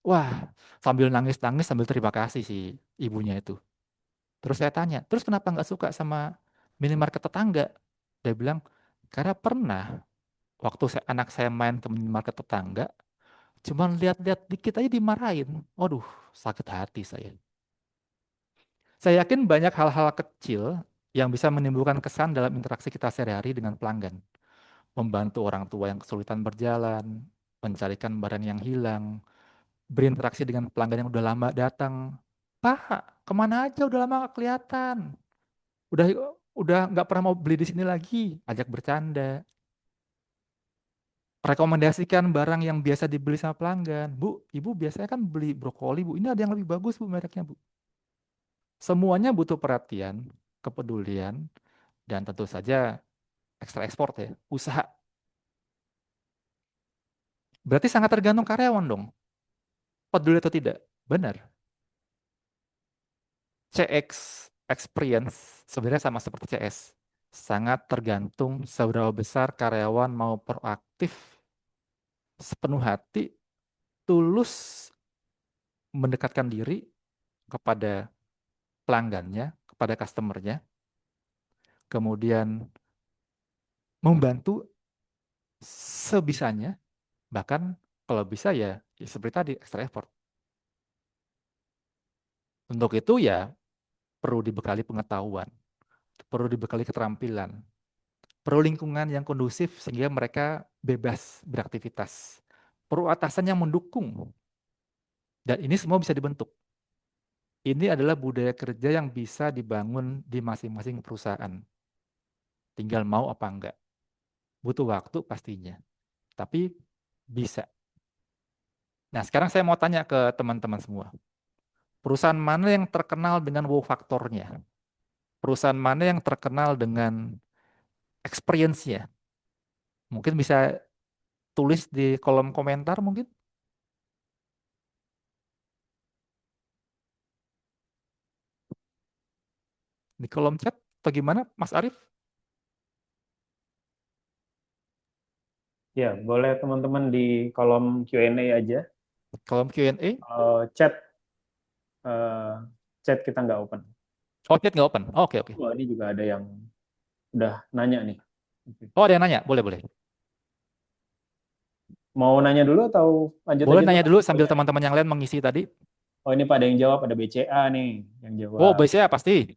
Wah, sambil nangis-nangis sambil terima kasih si ibunya itu. Terus saya tanya, terus kenapa nggak suka sama minimarket tetangga? Dia bilang, karena pernah waktu anak saya main ke minimarket tetangga, cuman lihat-lihat dikit aja dimarahin. Waduh, sakit hati saya. Saya yakin banyak hal-hal kecil yang bisa menimbulkan kesan dalam interaksi kita sehari-hari dengan pelanggan. Membantu orang tua yang kesulitan berjalan, mencarikan barang yang hilang, berinteraksi dengan pelanggan yang udah lama datang. Pak, kemana aja udah lama gak kelihatan? Udah udah nggak pernah mau beli di sini lagi, ajak bercanda. Rekomendasikan barang yang biasa dibeli sama pelanggan. Bu, ibu biasanya kan beli brokoli, bu. Ini ada yang lebih bagus, bu, mereknya, bu. Semuanya butuh perhatian, kepedulian, dan tentu saja ekstra ekspor ya, usaha. Berarti sangat tergantung karyawan dong, peduli atau tidak. Benar. CX, experience, sebenarnya sama seperti CS. Sangat tergantung seberapa besar karyawan mau proaktif, sepenuh hati, tulus mendekatkan diri kepada pelanggannya, kepada customernya, kemudian membantu sebisanya, bahkan kalau bisa ya seperti tadi, extra effort. Untuk itu ya perlu dibekali pengetahuan, perlu dibekali keterampilan, perlu lingkungan yang kondusif sehingga mereka bebas beraktivitas, perlu atasan yang mendukung, dan ini semua bisa dibentuk. Ini adalah budaya kerja yang bisa dibangun di masing-masing perusahaan. Tinggal mau apa enggak. Butuh waktu pastinya, tapi bisa. Nah, sekarang saya mau tanya ke teman-teman semua. Perusahaan mana yang terkenal dengan wow faktornya? Perusahaan mana yang terkenal dengan experience-nya? Mungkin bisa tulis di kolom komentar mungkin. Di kolom chat atau gimana, Mas Arif? Ya, boleh teman-teman di kolom Q&A aja. Kolom Q&A? Chat eh, chat kita nggak open. Oh, chat nggak open. Oke, oke. Wah, ini juga ada yang udah nanya nih. Oke. Oh, ada yang nanya. Boleh, boleh. Mau nanya dulu atau lanjut Boleh aja tuh? nanya Mas? dulu sambil teman-teman yang lain mengisi tadi. Oh, ini pada yang jawab, ada BCA nih yang Oh, jawab. BCA pasti.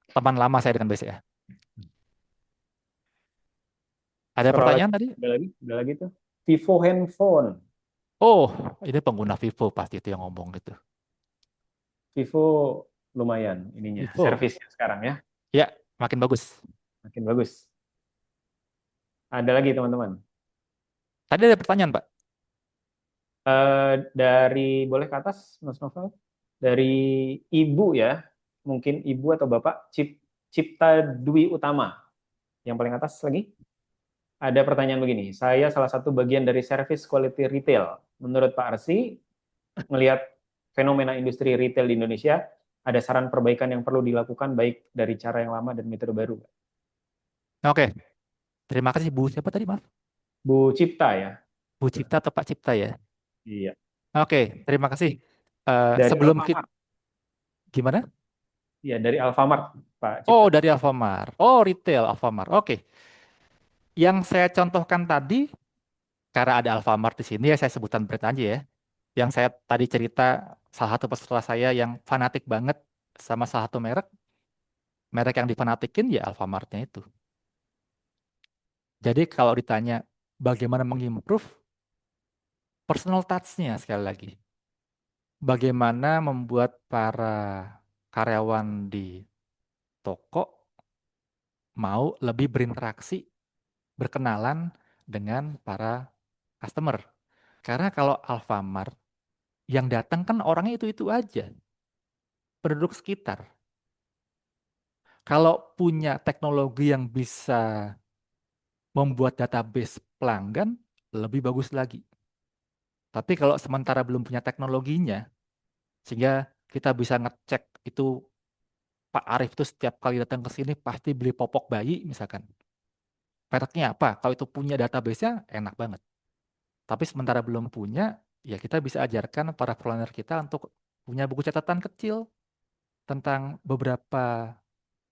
Teman lama saya dengan BCA. Ada Scroll lagi, pertanyaan tadi? udah lagi tuh. Vivo handphone. Oh, ini pengguna Vivo pasti itu yang ngomong gitu. Vivo lumayan ininya, Vivo. servisnya sekarang ya, Ya, makin bagus. makin bagus. Ada lagi teman-teman. Tadi ada pertanyaan, Pak. Dari boleh ke atas, Mas Novel. Dari ibu ya, mungkin ibu atau bapak, Cipta Dwi Utama. Yang paling atas lagi. Ada pertanyaan begini, saya salah satu bagian dari service quality retail. Menurut Pak Arsi, melihat fenomena industri retail di Indonesia, ada saran perbaikan yang perlu dilakukan baik dari cara yang lama dan metode baru. Oke, terima kasih Bu. Siapa tadi, maaf? Bu Cipta ya. Bu Cipta atau Pak Cipta ya? Iya. Oke, terima kasih. Dari Sebelum kita, Alfamart. gimana? Iya, dari Alfamart, Pak Oh, Cipta. dari Alfamart. Oh, retail Alfamart. Oke. Yang saya contohkan tadi, karena ada Alfamart di sini, ya saya sebutan brand aja ya. Yang saya tadi cerita, salah satu peserta saya yang fanatik banget sama salah satu merek, merek yang difanatikin ya Alfamartnya itu. Jadi kalau ditanya bagaimana mengimprove, personal touch-nya sekali lagi. Bagaimana membuat para karyawan di toko mau lebih berinteraksi, berkenalan dengan para customer. Karena kalau Alfamart, yang datang kan orangnya itu-itu aja, penduduk sekitar. Kalau punya teknologi yang bisa membuat database pelanggan, lebih bagus lagi. Tapi kalau sementara belum punya teknologinya, sehingga kita bisa ngecek itu Pak Arif tuh setiap kali datang ke sini pasti beli popok bayi misalkan. Mereknya apa? Kalau itu punya database-nya enak banget. Tapi sementara belum punya, ya kita bisa ajarkan para planner kita untuk punya buku catatan kecil tentang beberapa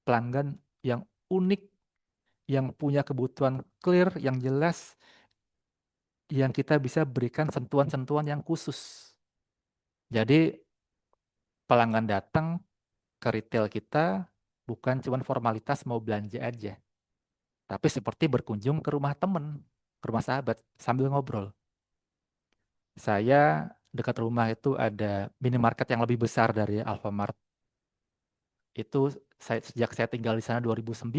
pelanggan yang unik, yang punya kebutuhan clear, yang jelas, yang kita bisa berikan sentuhan-sentuhan yang khusus. Jadi pelanggan datang ke retail kita bukan cuma formalitas mau belanja aja, tapi seperti berkunjung ke rumah temen, ke rumah sahabat sambil ngobrol. Saya dekat rumah itu ada minimarket yang lebih besar dari Alfamart. Itu sejak saya tinggal di sana 2009,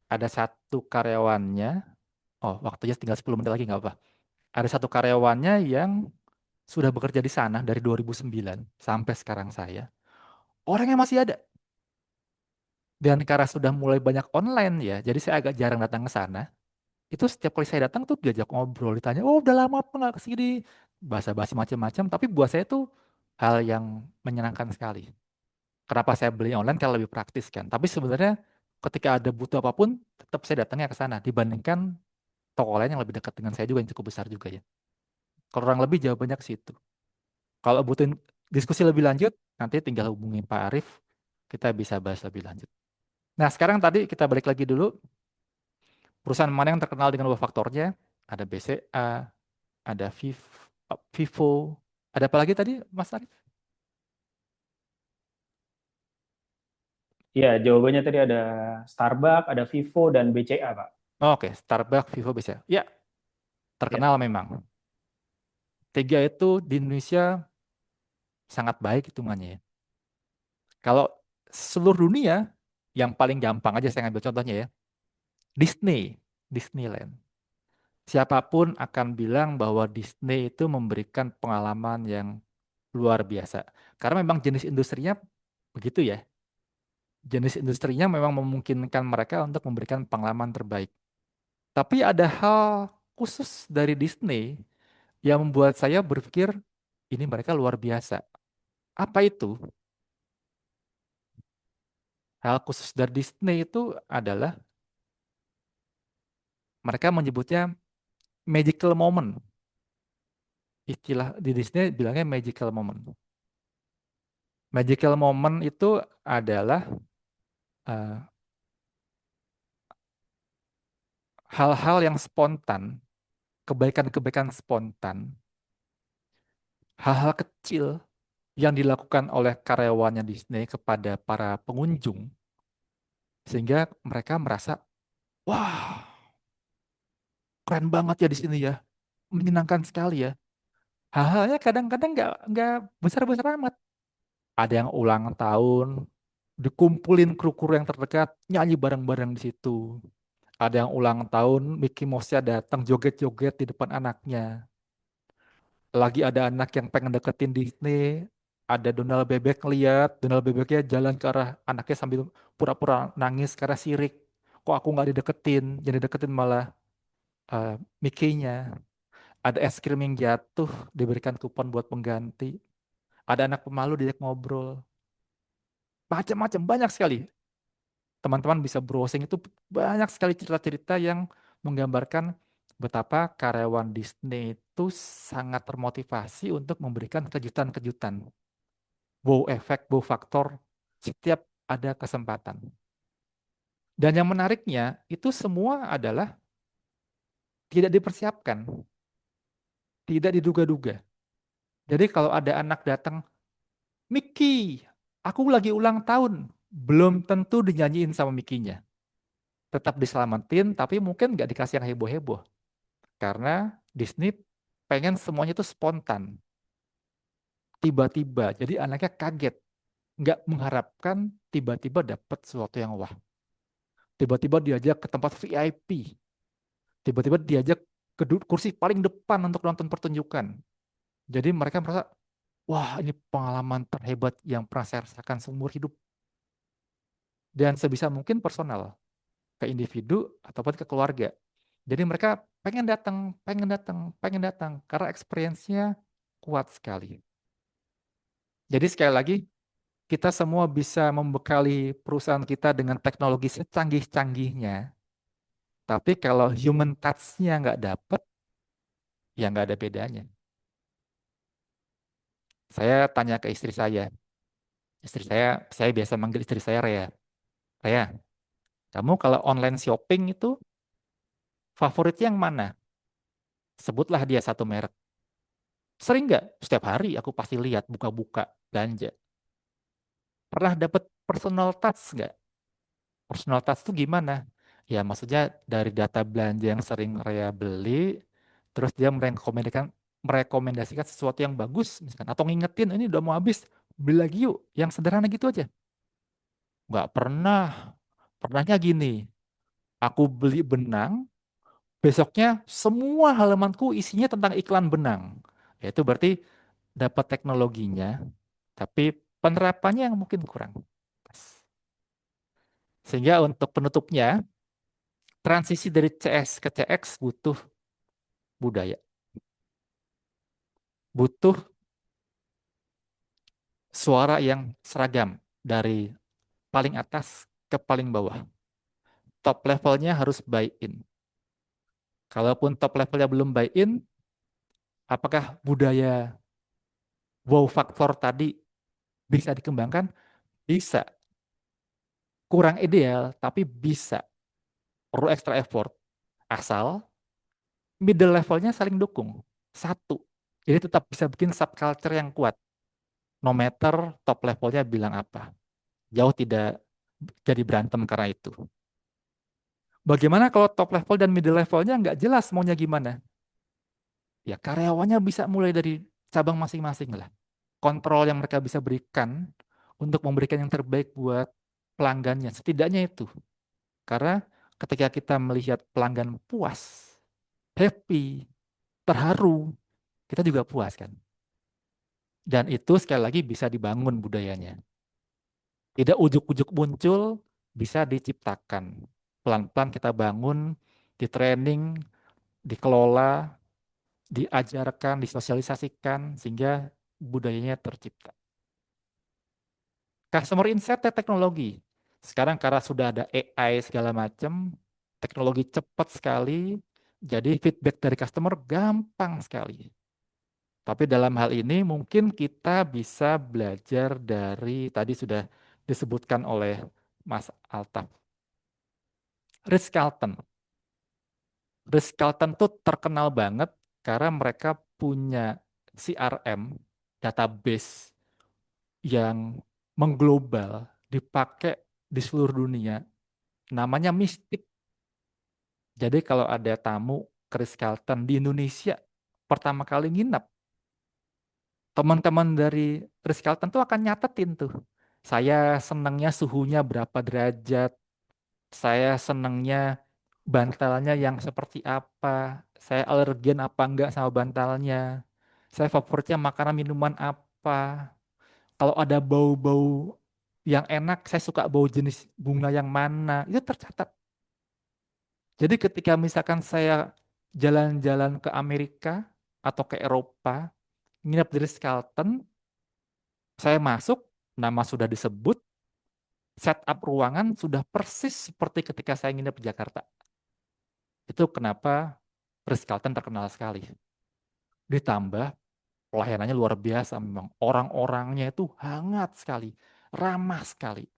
ada satu karyawannya, oh waktunya tinggal 10 menit lagi nggak apa. Ada satu karyawannya yang sudah bekerja di sana dari 2009 sampai sekarang saya. Orangnya masih ada. Dan karena sudah mulai banyak online ya, jadi saya agak jarang datang ke sana. Itu setiap kali saya datang tuh diajak ngobrol, ditanya, oh udah lama apa nggak kesini? Basa-basi macam-macam, tapi buat saya tuh hal yang menyenangkan sekali. Kenapa saya beli online? Karena lebih praktis kan. Tapi sebenarnya ketika ada butuh apapun, tetap saya datangnya ke sana dibandingkan toko lain yang lebih dekat dengan saya juga yang cukup besar juga ya. Kalau kurang lebih jawabannya ke situ. Kalau butuh diskusi lebih lanjut, nanti tinggal hubungi Pak Arif, kita bisa bahas lebih lanjut. Nah, sekarang tadi kita balik lagi dulu, perusahaan mana yang terkenal dengan dua faktornya? Ada BCA, ada Vivo, ada apa lagi tadi, Mas Arif? Iya, jawabannya tadi ada Starbucks, ada Vivo, dan BCA, Pak. Oke, Starbucks, Vivo, BCA. Ya, Ya. terkenal memang. Tiga itu di Indonesia sangat baik hitungannya ya. Kalau seluruh dunia, yang paling gampang aja saya ngambil contohnya ya, Disney, Disneyland. Siapapun akan bilang bahwa Disney itu memberikan pengalaman yang luar biasa. Karena memang jenis industrinya begitu ya. Jenis industrinya memang memungkinkan mereka untuk memberikan pengalaman terbaik. Tapi ada hal khusus dari Disney yang membuat saya berpikir ini mereka luar biasa. Apa itu? Hal khusus dari Disney itu adalah mereka menyebutnya magical moment. Istilah di Disney bilangnya magical moment. Magical moment itu adalah eh, hal-hal yang spontan, kebaikan-kebaikan spontan, hal-hal kecil yang dilakukan oleh karyawannya Disney kepada para pengunjung, sehingga mereka merasa, wah, keren banget ya di sini ya, menyenangkan sekali ya. Hal-halnya kadang-kadang nggak besar-besar amat. Ada yang ulang tahun, dikumpulin kru-kru yang terdekat, nyanyi bareng-bareng di situ. Ada yang ulang tahun, Mickey Mouse-nya datang joget-joget di depan anaknya. Lagi ada anak yang pengen deketin Disney, ada Donald Bebek ngeliat, Donald Bebeknya jalan ke arah anaknya sambil pura-pura nangis karena sirik. Kok aku nggak dideketin, jadi deketin malah Mickey-nya. Ada es krim yang jatuh, diberikan kupon buat pengganti. Ada anak pemalu diajak ngobrol. Macam-macam, banyak sekali. Teman-teman bisa browsing itu banyak sekali cerita-cerita yang menggambarkan betapa karyawan Disney itu sangat termotivasi untuk memberikan kejutan-kejutan. Wow efek, wow faktor setiap ada kesempatan. Dan yang menariknya itu semua adalah tidak dipersiapkan, tidak diduga-duga. Jadi kalau ada anak datang, Mickey, aku lagi ulang tahun. Belum tentu dinyanyiin sama Mickey-nya. Tetap diselamatin, tapi mungkin nggak dikasih yang heboh-heboh. Karena Disney pengen semuanya itu spontan. Tiba-tiba, jadi anaknya kaget. Nggak mengharapkan tiba-tiba dapat sesuatu yang wah. Tiba-tiba diajak ke tempat VIP. Tiba-tiba diajak ke kursi paling depan untuk nonton pertunjukan. Jadi mereka merasa, wah ini pengalaman terhebat yang pernah saya rasakan seumur hidup. Dan sebisa mungkin personal, ke individu ataupun ke keluarga. Jadi mereka pengen datang, pengen datang, pengen datang, karena experience-nya kuat sekali. Jadi sekali lagi, kita semua bisa membekali perusahaan kita dengan teknologi secanggih-canggihnya, tapi kalau human touch-nya nggak dapet, ya nggak ada bedanya. Saya tanya ke istri saya biasa manggil istri saya Rea. Rea, kamu kalau online shopping itu favoritnya yang mana? Sebutlah dia satu merek. Sering nggak? Setiap hari aku pasti lihat buka-buka belanja. Pernah dapat personal touch nggak? Personal touch itu gimana? Ya maksudnya dari data belanja yang sering Rea beli, terus dia merekomendasikan sesuatu yang bagus, misalkan, atau ngingetin ini udah mau habis, beli lagi yuk, yang sederhana gitu aja. Nggak pernah. Pernahnya gini, aku beli benang, besoknya semua halamanku isinya tentang iklan benang. Ya, itu berarti dapat teknologinya, tapi penerapannya yang mungkin kurang. Sehingga untuk penutupnya, transisi dari CS ke CX butuh budaya, butuh suara yang seragam dari paling atas ke paling bawah. Top levelnya harus buy-in. Kalaupun top levelnya belum buy-in, apakah budaya wow faktor tadi bisa dikembangkan? Bisa. Kurang ideal, tapi bisa. Perlu extra effort. Asal middle levelnya saling dukung. Satu. Jadi tetap bisa bikin subculture yang kuat. No matter top levelnya bilang apa. Jauh tidak jadi berantem karena itu. Bagaimana kalau top level dan middle levelnya nggak jelas maunya gimana? Ya karyawannya bisa mulai dari cabang masing-masing lah. Kontrol yang mereka bisa berikan untuk memberikan yang terbaik buat pelanggannya. Setidaknya itu. Karena ketika kita melihat pelanggan puas, happy, terharu, kita juga puas kan. Dan itu sekali lagi bisa dibangun budayanya. Tidak ujuk-ujuk muncul, bisa diciptakan. Pelan-pelan kita bangun, di training, dikelola, diajarkan, disosialisasikan, sehingga budayanya tercipta. Customer insight teknologi. Sekarang karena sudah ada AI segala macam, teknologi cepat sekali, jadi feedback dari customer gampang sekali. Tapi dalam hal ini mungkin kita bisa belajar dari tadi sudah disebutkan oleh Mas Altaf. Ritz-Carlton. Ritz-Carlton tuh terkenal banget karena mereka punya CRM, database yang mengglobal, dipakai di seluruh dunia. Namanya Mystic. Jadi kalau ada tamu ke Ritz-Carlton di Indonesia, pertama kali nginep, teman-teman dari Ritz-Carlton tuh akan nyatetin tuh. Saya senangnya suhunya berapa derajat, saya senangnya bantalnya yang seperti apa, saya alergen apa enggak sama bantalnya, saya favoritnya makanan minuman apa, kalau ada bau-bau yang enak, saya suka bau jenis bunga yang mana, itu tercatat. Jadi ketika misalkan saya jalan-jalan ke Amerika atau ke Eropa, nginep di Ritz-Carlton, saya masuk, nama sudah disebut, setup ruangan sudah persis seperti ketika saya nginep di Jakarta. Itu kenapa Ritz-Carlton terkenal sekali. Ditambah pelayanannya luar biasa memang. Orang-orangnya itu hangat sekali, ramah sekali.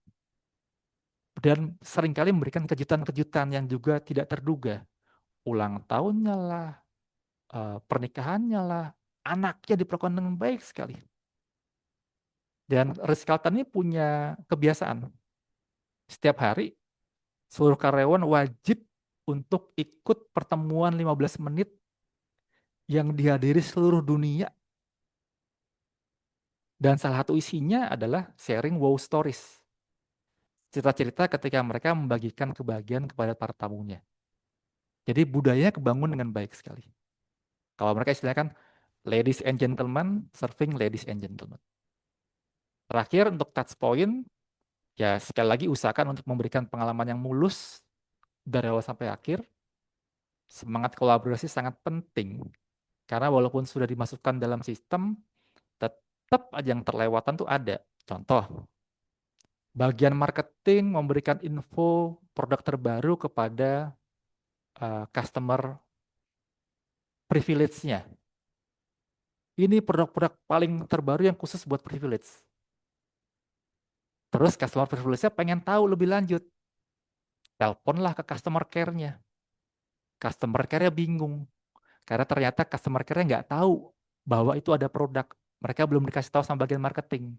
Dan seringkali memberikan kejutan-kejutan yang juga tidak terduga. Ulang tahunnya lah, pernikahannya lah, anaknya diperlakukan dengan baik sekali. Dan Ritz-Carlton ini punya kebiasaan. Setiap hari, seluruh karyawan wajib untuk ikut pertemuan 15 menit yang dihadiri seluruh dunia. Dan salah satu isinya adalah sharing wow stories. Cerita-cerita ketika mereka membagikan kebahagiaan kepada para tamunya. Jadi budayanya kebangun dengan baik sekali. Kalau mereka istilahnya kan ladies and gentlemen, serving ladies and gentlemen. Terakhir untuk touch point, ya sekali lagi usahakan untuk memberikan pengalaman yang mulus dari awal sampai akhir. Semangat kolaborasi sangat penting. Karena walaupun sudah dimasukkan dalam sistem, tetap aja yang terlewatan tuh ada. Contoh, bagian marketing memberikan info produk terbaru kepada customer privilege-nya. Ini produk-produk paling terbaru yang khusus buat privilege. Terus customer privilege-nya pengen tahu lebih lanjut. Teleponlah ke customer care-nya. Customer care-nya bingung. Karena ternyata customer care-nya nggak tahu bahwa itu ada produk. Mereka belum dikasih tahu sama bagian marketing.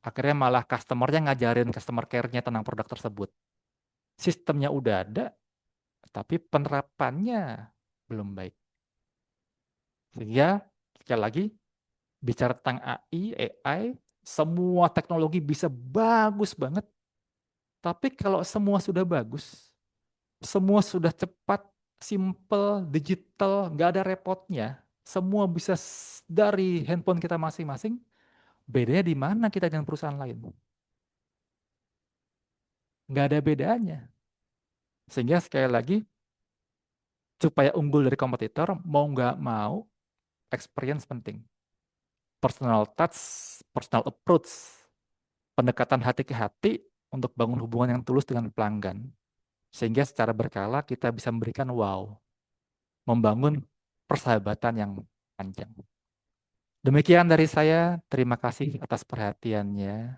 Akhirnya malah customer-nya ngajarin customer care-nya tentang produk tersebut. Sistemnya udah ada, tapi penerapannya belum baik. Sehingga, sekali lagi, bicara tentang AI, semua teknologi bisa bagus banget, tapi kalau semua sudah bagus, semua sudah cepat, simple, digital, nggak ada repotnya, semua bisa dari handphone kita masing-masing, bedanya di mana kita dengan perusahaan lain? Nggak ada bedanya. Sehingga sekali lagi, supaya unggul dari kompetitor, mau nggak mau, experience penting. Personal touch, personal approach, pendekatan hati ke hati untuk bangun hubungan yang tulus dengan pelanggan. Sehingga secara berkala kita bisa memberikan wow, membangun persahabatan yang panjang. Demikian dari saya, terima kasih atas perhatiannya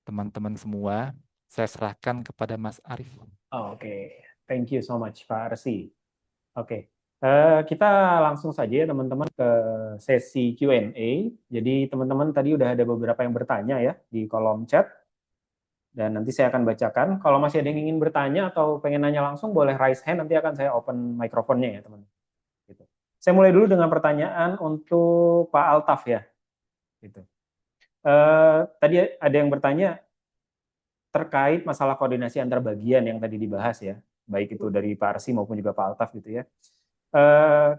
teman-teman semua. Saya serahkan kepada Mas Arief. Oke, thank you so much Pak Arsi. Oke, kita langsung saja ya teman-teman ke sesi Q&A. Jadi teman-teman tadi udah ada beberapa yang bertanya ya di kolom chat. Dan nanti saya akan bacakan. Kalau masih ada yang ingin bertanya atau pengen nanya langsung, boleh raise hand, nanti akan saya open mikrofonnya ya teman-teman. Gitu. Saya mulai dulu dengan pertanyaan untuk Pak Altaf ya. Gitu. Tadi ada yang bertanya terkait masalah koordinasi antar bagian yang tadi dibahas ya, baik itu dari Pak Arsi maupun juga Pak Altaf gitu ya.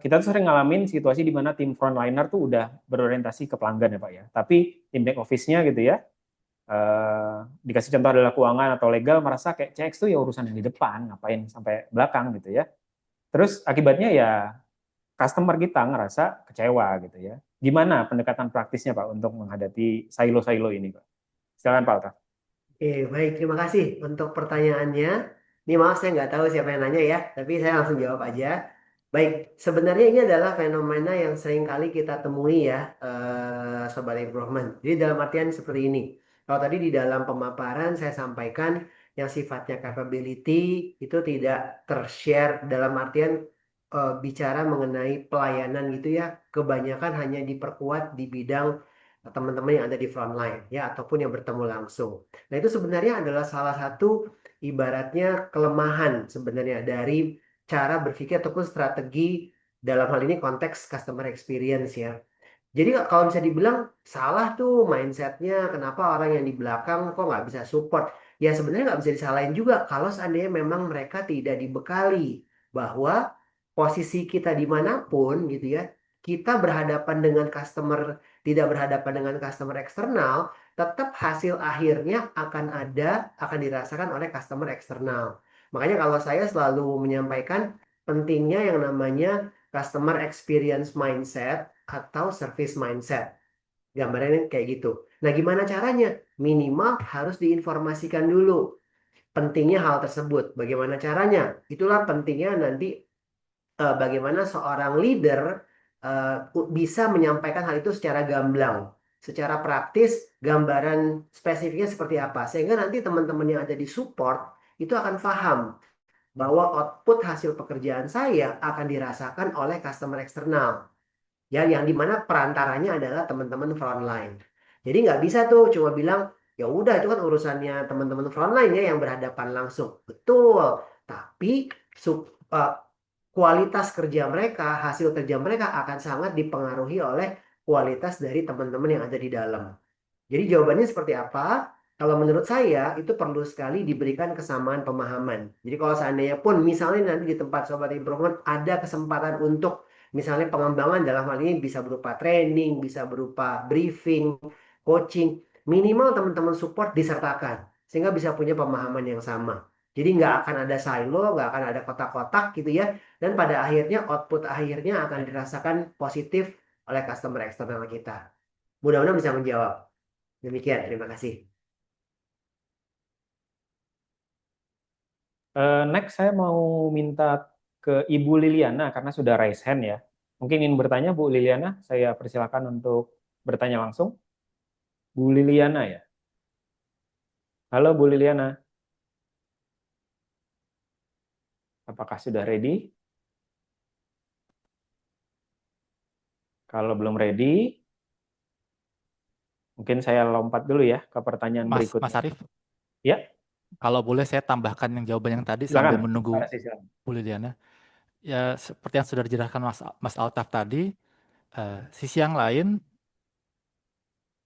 Kita tuh sering ngalamin situasi di mana tim frontliner tuh udah berorientasi ke pelanggan ya Pak ya, tapi tim back office-nya gitu ya, dikasih contoh adalah keuangan atau legal merasa kayak CX tuh ya urusan yang di depan, ngapain sampai belakang gitu ya. Terus akibatnya ya customer kita ngerasa kecewa gitu ya. Gimana pendekatan praktisnya Pak untuk menghadapi silo-silo ini Pak? Silakan Pak Altaf. Baik, terima kasih untuk pertanyaannya. Ini maaf saya nggak tahu siapa yang nanya ya, tapi saya langsung jawab aja. Baik, sebenarnya ini adalah fenomena yang sering kali kita temui ya, Sobat Improvement. Jadi dalam artian seperti ini. Kalau tadi di dalam pemaparan saya sampaikan yang sifatnya capability itu tidak tershare dalam artian bicara mengenai pelayanan gitu ya, kebanyakan hanya diperkuat di bidang teman-teman yang ada di frontline ya, ataupun yang bertemu langsung. Nah, itu sebenarnya adalah salah satu ibaratnya kelemahan sebenarnya dari cara berpikir ataupun strategi dalam hal ini konteks customer experience ya. Jadi kalau bisa dibilang salah tuh mindsetnya, kenapa orang yang di belakang kok nggak bisa support? Ya sebenarnya nggak bisa disalahin juga kalau seandainya memang mereka tidak dibekali bahwa posisi kita dimanapun gitu ya, kita berhadapan dengan customer, tidak berhadapan dengan customer eksternal, tetap hasil akhirnya akan dirasakan oleh customer eksternal. Makanya kalau saya selalu menyampaikan pentingnya yang namanya customer experience mindset atau service mindset. Gambarnya kayak gitu. Nah, gimana caranya? Minimal harus diinformasikan dulu pentingnya hal tersebut. Bagaimana caranya? Itulah pentingnya nanti bagaimana seorang leader bisa menyampaikan hal itu secara gamblang, secara praktis, gambaran spesifiknya seperti apa. Sehingga nanti teman-teman yang ada di support itu akan paham bahwa output hasil pekerjaan saya akan dirasakan oleh customer eksternal. Ya, yang dimana perantaranya adalah teman-teman frontline. Jadi nggak bisa tuh cuma bilang, ya udah itu kan urusannya teman-teman frontline ya yang berhadapan langsung. Betul, tapi eh, kualitas kerja mereka, hasil kerja mereka akan sangat dipengaruhi oleh kualitas dari teman-teman yang ada di dalam. Jadi jawabannya seperti apa? Kalau menurut saya itu perlu sekali diberikan kesamaan pemahaman. Jadi kalau seandainya pun misalnya nanti di tempat Sobat Improvement ada kesempatan untuk misalnya pengembangan dalam hal ini bisa berupa training, bisa berupa briefing, coaching, minimal teman-teman support disertakan sehingga bisa punya pemahaman yang sama. Jadi nggak akan ada silo, nggak akan ada kotak-kotak gitu ya. Dan pada akhirnya output akhirnya akan dirasakan positif oleh customer eksternal kita. Mudah-mudahan bisa menjawab. Demikian, terima kasih. Next saya mau minta ke Ibu Liliana karena sudah raise hand ya. Mungkin ingin bertanya Bu Liliana, saya persilakan untuk bertanya langsung. Bu Liliana ya. Halo Bu Liliana, apakah sudah ready? Kalau belum ready, mungkin saya lompat dulu ya ke pertanyaan Mas berikutnya. Arif, Ya, kalau boleh saya tambahkan yang jawaban yang tadi sambil silakan. menunggu Terima kasih, silakan. Bu Liliana. Ya, seperti yang sudah dijelaskan Mas Altaf tadi, sisi yang lain,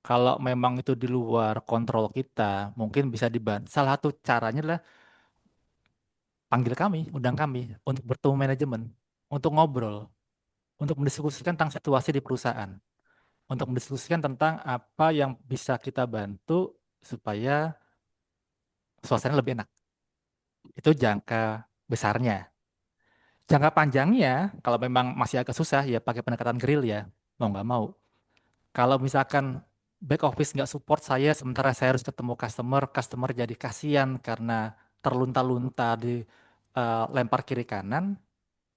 kalau memang itu di luar kontrol kita, mungkin bisa dibantu. Salah satu caranya adalah panggil kami, undang kami untuk bertemu manajemen, untuk ngobrol, untuk mendiskusikan tentang situasi di perusahaan, untuk mendiskusikan tentang apa yang bisa kita bantu supaya suasana lebih enak. Itu jangka besarnya. Jangka panjangnya, kalau memang masih agak susah, ya pakai pendekatan grill ya, mau nggak mau. Kalau misalkan back office nggak support saya, sementara saya harus ketemu customer, customer jadi kasihan karena terlunta-lunta di lempar kiri kanan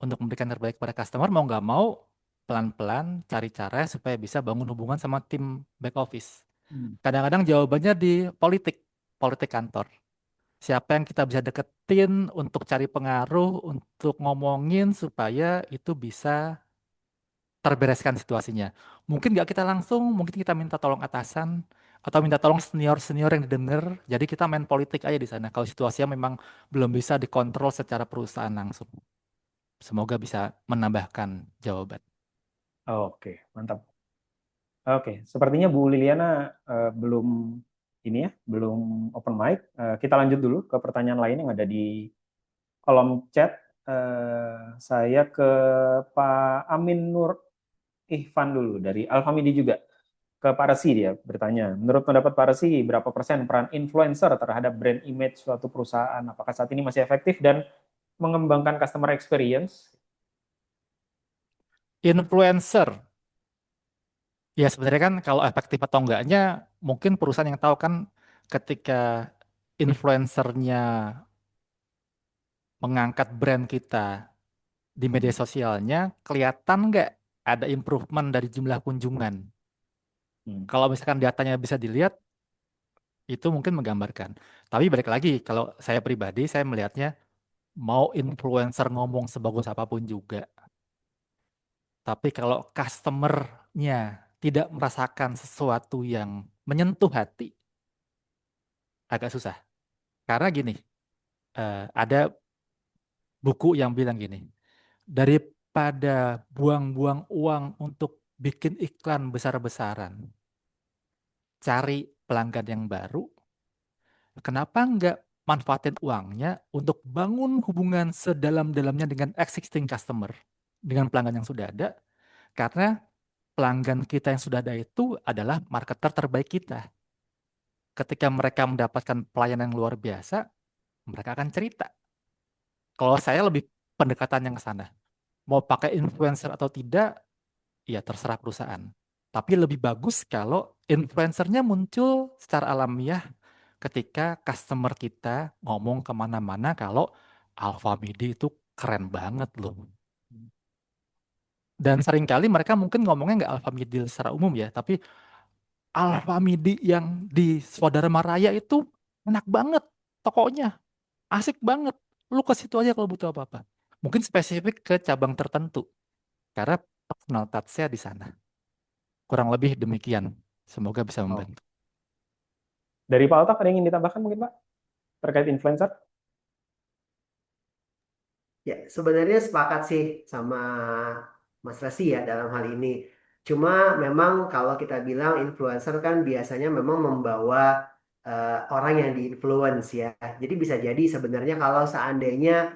untuk memberikan terbaik pada customer, mau nggak mau pelan-pelan cari cara supaya bisa bangun hubungan sama tim back office. Hmm. Kadang-kadang jawabannya di politik, politik kantor. Siapa yang kita bisa deketin untuk cari pengaruh, untuk ngomongin supaya itu bisa terbereskan situasinya. Mungkin nggak kita langsung, mungkin kita minta tolong atasan, atau minta tolong senior-senior yang didengar. Jadi kita main politik aja di sana. Kalau situasinya memang belum bisa dikontrol secara perusahaan langsung. Semoga bisa menambahkan jawaban. Oke, mantap. Oke, sepertinya Bu Liliana belum ini ya, belum open mic. Kita lanjut dulu ke pertanyaan lain yang ada di kolom chat. Saya ke Pak Amin Nur Ihvan dulu dari Alfamidi juga. Ke Pak Resi dia bertanya, menurut pendapat Pak Resi, berapa persen peran influencer terhadap brand image suatu perusahaan? Apakah saat ini masih efektif dan mengembangkan customer experience? Influencer, ya sebenarnya kan kalau efektif atau enggaknya, mungkin perusahaan yang tahu kan ketika influencernya mengangkat brand kita di media sosialnya, kelihatan nggak ada improvement dari jumlah kunjungan? Hmm. Kalau misalkan datanya bisa dilihat, itu mungkin menggambarkan. Tapi balik lagi, kalau saya pribadi, saya melihatnya mau influencer ngomong sebagus apapun juga. Tapi kalau customernya tidak merasakan sesuatu yang menyentuh hati, agak susah. Karena gini, ada buku yang bilang gini, daripada buang-buang uang untuk bikin iklan besar-besaran, cari pelanggan yang baru, kenapa nggak manfaatin uangnya untuk bangun hubungan sedalam-dalamnya dengan existing customer, dengan pelanggan yang sudah ada, karena pelanggan kita yang sudah ada itu adalah marketer terbaik kita. Ketika mereka mendapatkan pelayanan yang luar biasa, mereka akan cerita. Kalau saya lebih pendekatan yang ke sana. Mau pakai influencer atau tidak, ya terserah perusahaan. Tapi lebih bagus kalau influencernya muncul secara alamiah ketika customer kita ngomong kemana-mana kalau Alfamidi itu keren banget loh. Dan seringkali mereka mungkin ngomongnya nggak Alfamidi secara umum ya, tapi Alfamidi yang di Swadharma Maraya itu enak banget tokonya, asik banget. Lu ke situ aja kalau butuh apa-apa. Mungkin spesifik ke cabang tertentu, karena personal touch-nya di sana. Kurang lebih demikian. Semoga bisa Oh. membantu. Dari Pak Altaf ada yang ingin ditambahkan mungkin Pak terkait influencer? Ya, sebenarnya sepakat sih sama Mas Rasi ya dalam hal ini. Cuma memang kalau kita bilang influencer kan biasanya memang membawa orang yang diinfluence ya. Jadi bisa jadi sebenarnya kalau seandainya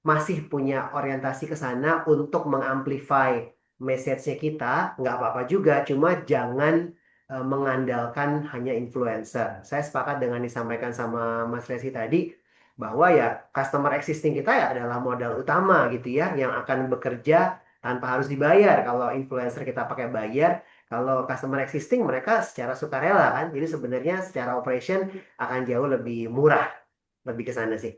masih punya orientasi ke sana untuk mengamplify message-nya kita, nggak apa-apa juga. Cuma jangan mengandalkan hanya influencer. Saya sepakat dengan disampaikan sama Mas Resi tadi bahwa ya customer existing kita ya adalah modal utama gitu ya yang akan bekerja tanpa harus dibayar. Kalau influencer kita pakai bayar, kalau customer existing mereka secara sukarela kan. Jadi sebenarnya secara operation akan jauh lebih murah, lebih ke sana sih.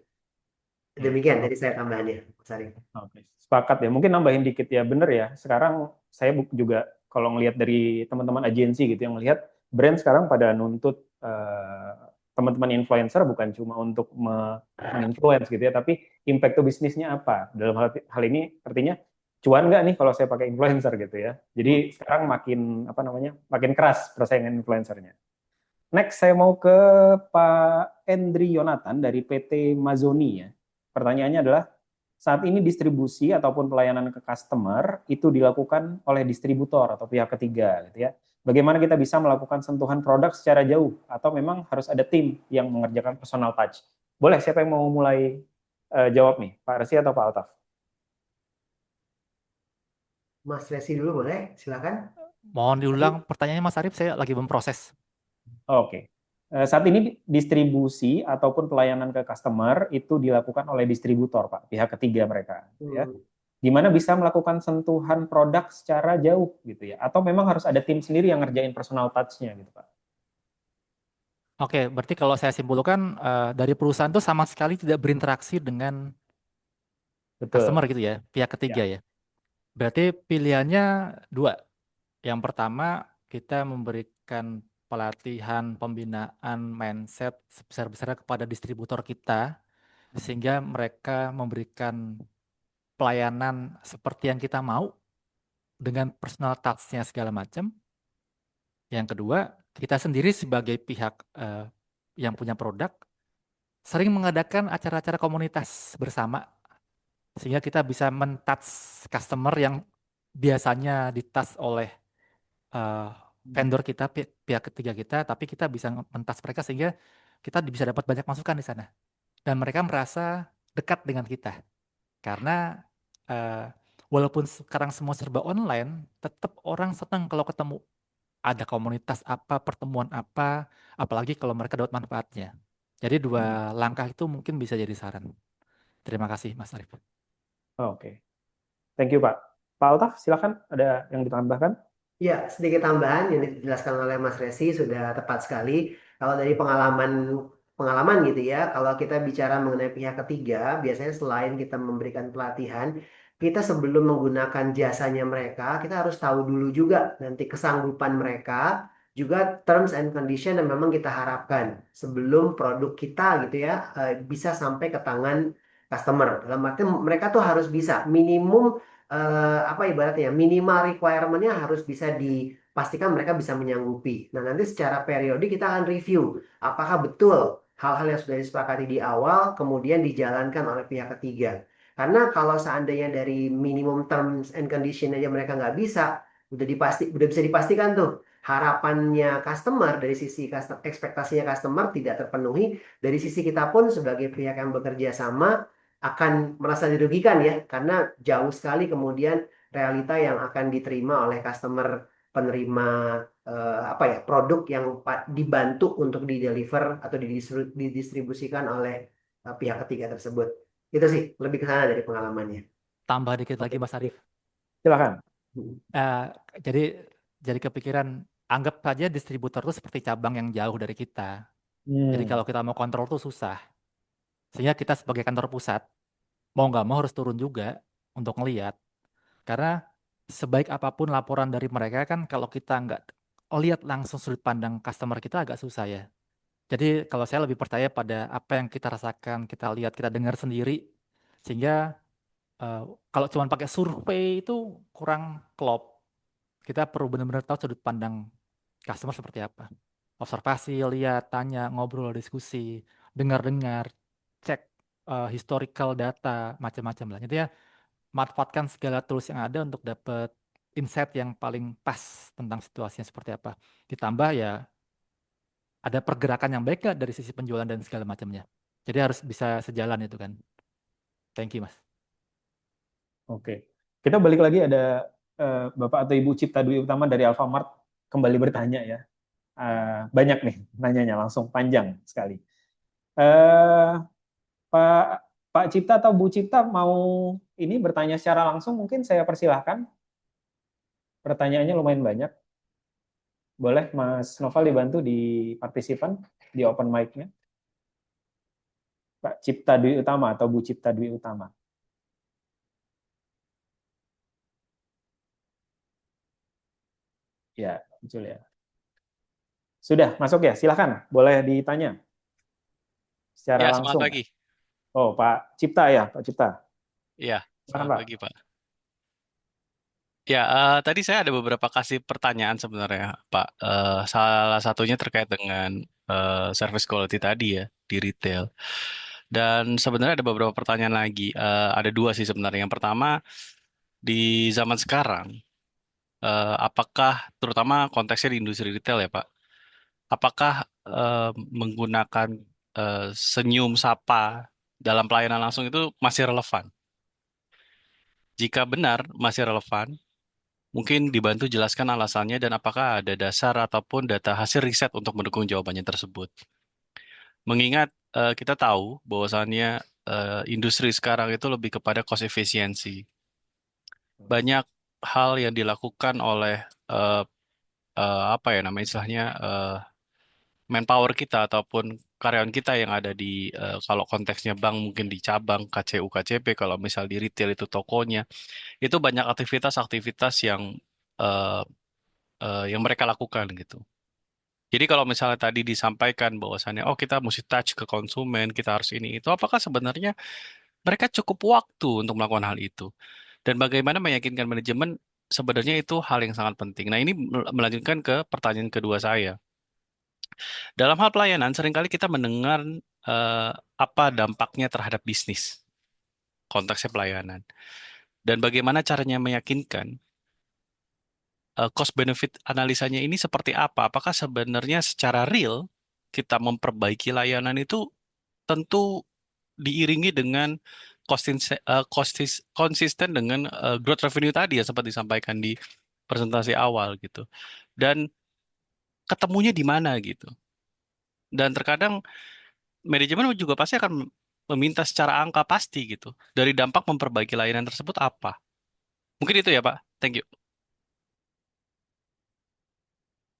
Demikian Oh, dari saya tambahannya, Mas Arif. oke. Sepakat ya. Mungkin nambahin dikit ya. Bener ya. Sekarang saya juga kalau ngelihat dari teman-teman agensi gitu yang ngelihat brand sekarang pada nuntut teman-teman influencer bukan cuma untuk menginfluence gitu ya, tapi impact ke bisnisnya apa. Dalam hal ini artinya cuan nggak nih kalau saya pakai influencer gitu ya. Jadi sekarang makin apa namanya makin keras persaingan influencernya. Next saya mau ke Pak Endri Yonatan dari PT Mazoni ya. Pertanyaannya adalah saat ini distribusi ataupun pelayanan ke customer itu dilakukan oleh distributor atau pihak ketiga gitu ya. Bagaimana kita bisa melakukan sentuhan produk secara jauh atau memang harus ada tim yang mengerjakan personal touch? Boleh siapa yang mau mulai jawab nih, Pak Resi atau Pak Altaf? Mas Resi dulu boleh, silakan. Mohon diulang Tadi, pertanyaannya Mas Arif, saya lagi memproses. Oke. Saat ini distribusi ataupun pelayanan ke customer itu dilakukan oleh distributor, Pak, pihak ketiga mereka, ya. hmm, Gimana bisa melakukan sentuhan produk secara jauh gitu ya? Atau memang harus ada tim sendiri yang ngerjain personal touch-nya gitu, Pak? Oke, berarti kalau saya simpulkan dari perusahaan itu sama sekali tidak berinteraksi dengan customer Betul. gitu ya, pihak ketiga Ya. ya. Berarti pilihannya dua. Yang pertama, kita memberikan pelatihan, pembinaan, mindset sebesar-besarnya kepada distributor kita, sehingga mereka memberikan pelayanan seperti yang kita mau, dengan personal touch-nya segala macam. Yang kedua, kita sendiri sebagai pihak yang punya produk, sering mengadakan acara-acara komunitas bersama, sehingga kita bisa men-touch customer yang biasanya di-touch oleh eh, vendor kita, pihak ketiga kita, tapi kita bisa mentas mereka sehingga kita bisa dapat banyak masukan di sana. Dan mereka merasa dekat dengan kita. Karena eh, walaupun sekarang semua serba online, tetap orang senang kalau ketemu ada komunitas apa, pertemuan apa, apalagi kalau mereka dapat manfaatnya. Jadi dua langkah itu mungkin bisa jadi saran. Terima kasih Mas Arif. Oke. Thank you, Pak. Pak Altaf, silakan ada yang ditambahkan? ya, sedikit tambahan yang dijelaskan oleh Mas Resi sudah tepat sekali. Kalau dari pengalaman pengalaman gitu ya, kalau kita bicara mengenai pihak ketiga, biasanya selain kita memberikan pelatihan, kita sebelum menggunakan jasanya mereka, kita harus tahu dulu juga nanti kesanggupan mereka, juga terms and condition yang memang kita harapkan sebelum produk kita gitu ya bisa sampai ke tangan customer. Dalam arti mereka tuh harus bisa minimum apa ibaratnya minimal requirement-nya harus bisa dipastikan mereka bisa menyanggupi. Nah, nanti secara periodik kita akan review apakah betul hal-hal yang sudah disepakati di awal kemudian dijalankan oleh pihak ketiga. Karena kalau seandainya dari minimum terms and condition aja mereka nggak bisa, udah bisa dipastikan tuh harapannya customer dari sisi ekspektasinya customer tidak terpenuhi, dari sisi kita pun sebagai pihak yang bekerja sama akan merasa dirugikan ya, karena jauh sekali kemudian realita yang akan diterima oleh customer penerima apa ya produk yang dibantu untuk dideliver atau didistribusikan oleh pihak ketiga tersebut. Itu sih lebih ke sana dari pengalamannya. Tambah dikit lagi Oke. Mas Arif. Silakan. Eh, jadi jadi kepikiran, anggap saja distributor itu seperti cabang yang jauh dari kita. Jadi Hmm. kalau kita mau kontrol tuh susah. Sehingga kita sebagai kantor pusat, mau nggak mau harus turun juga untuk ngeliat. Karena sebaik apapun laporan dari mereka kan kalau kita nggak lihat langsung sudut pandang customer kita agak susah ya. Jadi kalau saya lebih percaya pada apa yang kita rasakan, kita lihat, kita dengar sendiri. Sehingga eh, kalau cuma pakai survei itu kurang klop. Kita perlu benar-benar tahu sudut pandang customer seperti apa. Observasi, lihat, tanya, ngobrol, diskusi, dengar-dengar, cek historical data, macam-macam lah. Jadi ya manfaatkan segala tools yang ada untuk dapat insight yang paling pas tentang situasinya seperti apa. Ditambah ya ada pergerakan yang baik nggak dari sisi penjualan dan segala macamnya. Jadi harus bisa sejalan itu kan. Thank you Mas. Oke. Kita balik lagi ada Bapak atau Ibu Cipta Dwi Utama dari Alfamart kembali bertanya ya. Banyak nih nanyanya langsung panjang sekali. Eh, Pak Pak Cipta atau Bu Cipta mau ini bertanya secara langsung mungkin saya persilahkan. Pertanyaannya lumayan banyak. Boleh Mas Noval dibantu di partisipan di open mic-nya. Pak Cipta Dwi Utama atau Bu Cipta Dwi Utama. Ya, muncul ya. Sudah masuk ya, silahkan. Boleh ditanya secara Ya, semangat langsung. pagi. Oh, Pak Cipta ya, Pak Cipta. Ya, Silakan selamat Pak. pagi, Pak. Ya, tadi saya ada beberapa kasih pertanyaan sebenarnya, Pak. Salah satunya terkait dengan service quality tadi ya, di retail. Dan sebenarnya ada beberapa pertanyaan lagi. Ada dua sih sebenarnya. Yang pertama, di zaman sekarang, apakah, terutama konteksnya di industri retail ya, Pak, apakah menggunakan senyum sapa dalam pelayanan langsung itu masih relevan? Jika benar masih relevan, mungkin dibantu jelaskan alasannya dan apakah ada dasar ataupun data hasil riset untuk mendukung jawabannya tersebut. Mengingat kita tahu bahwasannya industri sekarang itu lebih kepada cost efisiensi. Banyak hal yang dilakukan oleh apa ya namanya istilahnya manpower kita ataupun karyawan kita yang ada di kalau konteksnya bank mungkin di cabang KCU KCP, kalau misal di retail itu tokonya, itu banyak aktivitas-aktivitas eh, yang mereka lakukan gitu. Jadi kalau misalnya tadi disampaikan bahwasannya, oh kita mesti touch ke konsumen, kita harus ini itu, apakah sebenarnya mereka cukup waktu untuk melakukan hal itu? Dan bagaimana meyakinkan manajemen sebenarnya itu hal yang sangat penting. Nah ini melanjutkan ke pertanyaan kedua saya. Dalam hal pelayanan, seringkali kita mendengar eh, apa dampaknya terhadap bisnis, konteksnya pelayanan. Dan bagaimana caranya meyakinkan cost benefit analisanya ini seperti apa? Apakah sebenarnya secara real kita memperbaiki layanan itu tentu diiringi dengan konsisten dengan growth revenue tadi ya sempat disampaikan di presentasi awal gitu. Dan ketemunya di mana gitu. Dan terkadang manajemen juga pasti akan meminta secara angka pasti gitu. Dari dampak memperbaiki layanan tersebut apa? Mungkin itu ya Pak. Thank you.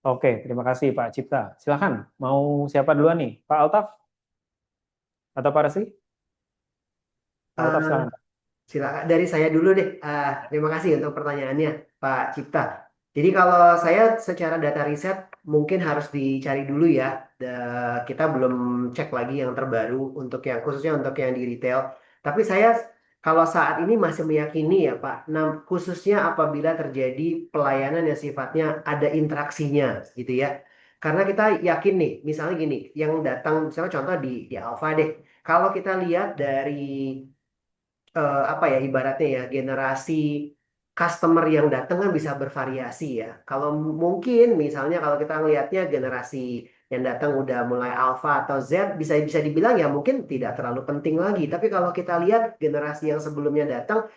Oke, terima kasih Pak Cipta. Silakan, mau siapa duluan nih? Pak Altaf? Atau Pak Resi? Pak Altaf Eh, silakan. Silakan dari saya dulu deh. Terima kasih untuk pertanyaannya, Pak Cipta. Jadi kalau saya secara data riset mungkin harus dicari dulu ya. Kita belum cek lagi yang terbaru untuk yang khususnya untuk yang di retail. Tapi saya kalau saat ini masih meyakini ya Pak, nah, khususnya apabila terjadi pelayanan yang sifatnya ada interaksinya gitu ya. Karena kita yakin nih, misalnya gini, yang datang misalnya contoh di Alfa deh. Kalau kita lihat dari apa ya ibaratnya ya generasi customer yang datang kan bisa bervariasi ya. Kalau mungkin misalnya kalau kita ngelihatnya generasi yang datang udah mulai alpha atau Z bisa bisa dibilang ya mungkin tidak terlalu penting lagi. Tapi kalau kita lihat generasi yang sebelumnya datang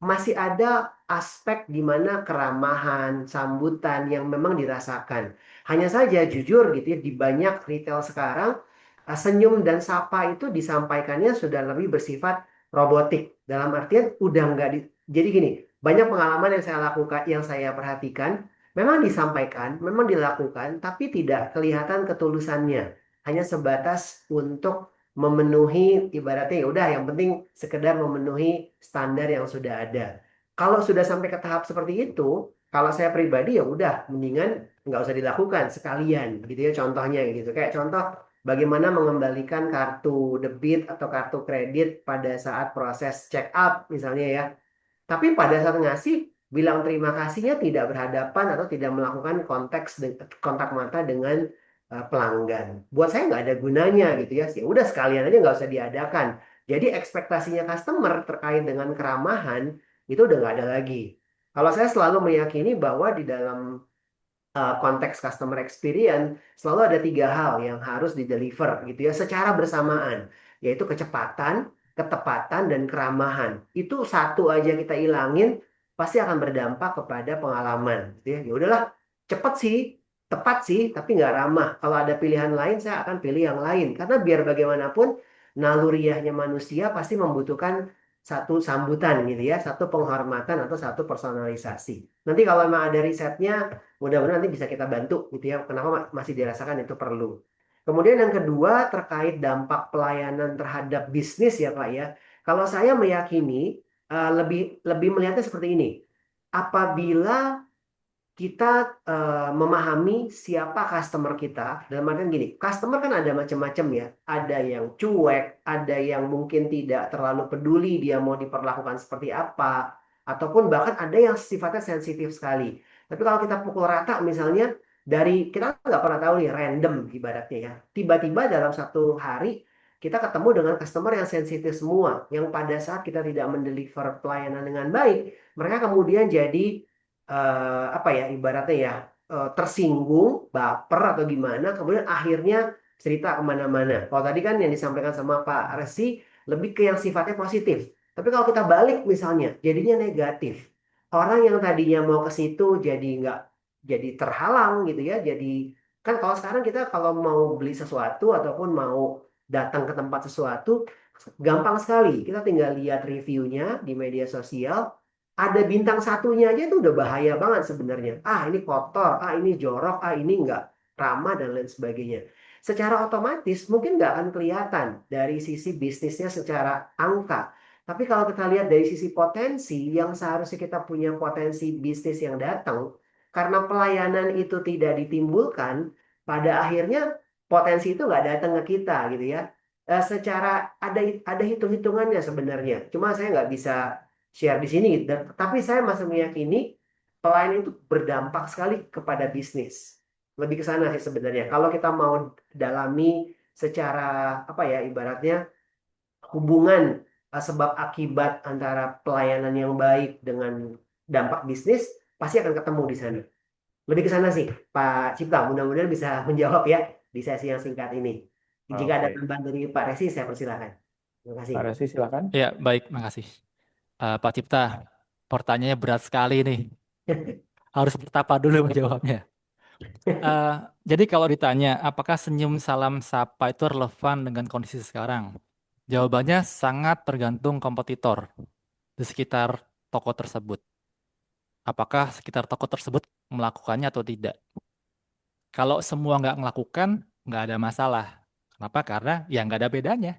masih ada aspek di mana keramahan, sambutan yang memang dirasakan. Hanya saja jujur gitu ya, di banyak retail sekarang, senyum dan sapa itu disampaikannya sudah lebih bersifat robotik. Dalam artian udah nggak di... Jadi gini, banyak pengalaman yang saya lakukan, yang saya perhatikan, memang disampaikan, memang dilakukan, tapi tidak kelihatan ketulusannya. Hanya sebatas untuk memenuhi ibaratnya ya udah yang penting sekedar memenuhi standar yang sudah ada. Kalau sudah sampai ke tahap seperti itu, kalau saya pribadi ya udah mendingan nggak usah dilakukan sekalian gitu ya contohnya gitu. Kayak contoh bagaimana mengembalikan kartu debit atau kartu kredit pada saat proses check up misalnya ya. Tapi pada saat ngasih, bilang terima kasihnya tidak berhadapan atau tidak melakukan kontak mata dengan pelanggan. Buat saya nggak ada gunanya gitu ya. Ya udah sekalian aja nggak usah diadakan. Jadi ekspektasinya customer terkait dengan keramahan itu udah nggak ada lagi. Kalau saya selalu meyakini bahwa di dalam konteks customer experience selalu ada tiga hal yang harus dideliver gitu ya secara bersamaan yaitu kecepatan, ketepatan dan keramahan. Itu satu aja kita ilangin pasti akan berdampak kepada pengalaman gitu ya. Ya udahlah cepet sih, tepat sih tapi nggak ramah. Kalau ada pilihan lain saya akan pilih yang lain karena biar bagaimanapun naluriahnya manusia pasti membutuhkan satu sambutan gitu ya, satu penghormatan atau satu personalisasi. Nanti kalau memang ada risetnya mudah-mudahan nanti bisa kita bantu gitu ya. Kenapa masih dirasakan itu perlu. Kemudian yang kedua terkait dampak pelayanan terhadap bisnis ya Pak ya. Kalau saya meyakini lebih lebih melihatnya seperti ini. Apabila kita memahami siapa customer kita, dalam artian gini, customer kan ada macam-macam ya. Ada yang cuek, ada yang mungkin tidak terlalu peduli dia mau diperlakukan seperti apa, ataupun bahkan ada yang sifatnya sensitif sekali. Tapi kalau kita pukul rata misalnya, dari kita nggak pernah tahu nih random ibaratnya ya. Tiba-tiba dalam satu hari kita ketemu dengan customer yang sensitif semua, yang pada saat kita tidak mendeliver pelayanan dengan baik, mereka kemudian jadi apa ya ibaratnya ya tersinggung, baper atau gimana, kemudian akhirnya cerita kemana-mana. Kalau tadi kan yang disampaikan sama Pak Resi lebih ke yang sifatnya positif. Tapi kalau kita balik misalnya, jadinya negatif. Orang yang tadinya mau ke situ jadi nggak jadi terhalang gitu ya. Jadi kan kalau sekarang kita kalau mau beli sesuatu ataupun mau datang ke tempat sesuatu gampang sekali. Kita tinggal lihat reviewnya di media sosial ada bintang satunya aja itu udah bahaya banget sebenarnya. Ah ini kotor, ah ini jorok, ah ini nggak ramah dan lain sebagainya. Secara otomatis mungkin nggak akan kelihatan dari sisi bisnisnya secara angka. Tapi kalau kita lihat dari sisi potensi yang seharusnya kita punya potensi bisnis yang datang, karena pelayanan itu tidak ditimbulkan, pada akhirnya potensi itu nggak datang ke kita gitu ya. Secara ada hitung-hitungannya sebenarnya. Cuma saya nggak bisa share di sini. Tapi saya masih meyakini pelayanan itu berdampak sekali kepada bisnis. Lebih ke sana sih sebenarnya. Kalau kita mau dalami secara apa ya ibaratnya hubungan sebab akibat antara pelayanan yang baik dengan dampak bisnis pasti akan ketemu di sana. Lebih ke sana sih Pak Cipta. Mudah-mudahan bisa menjawab ya di sesi yang singkat ini. Jika ada Oke. tambahan dari Pak Resi saya persilakan. Terima kasih. Pak Resi silakan. Ya, baik, makasih. Pak Cipta, pertanyaannya berat sekali nih. Harus bertapa dulu menjawabnya. Jadi kalau ditanya, apakah senyum salam sapa itu relevan dengan kondisi sekarang? Jawabannya sangat tergantung kompetitor di sekitar toko tersebut. Apakah sekitar toko tersebut melakukannya atau tidak? Kalau semua nggak melakukan, nggak ada masalah. Kenapa? Karena ya nggak ada bedanya.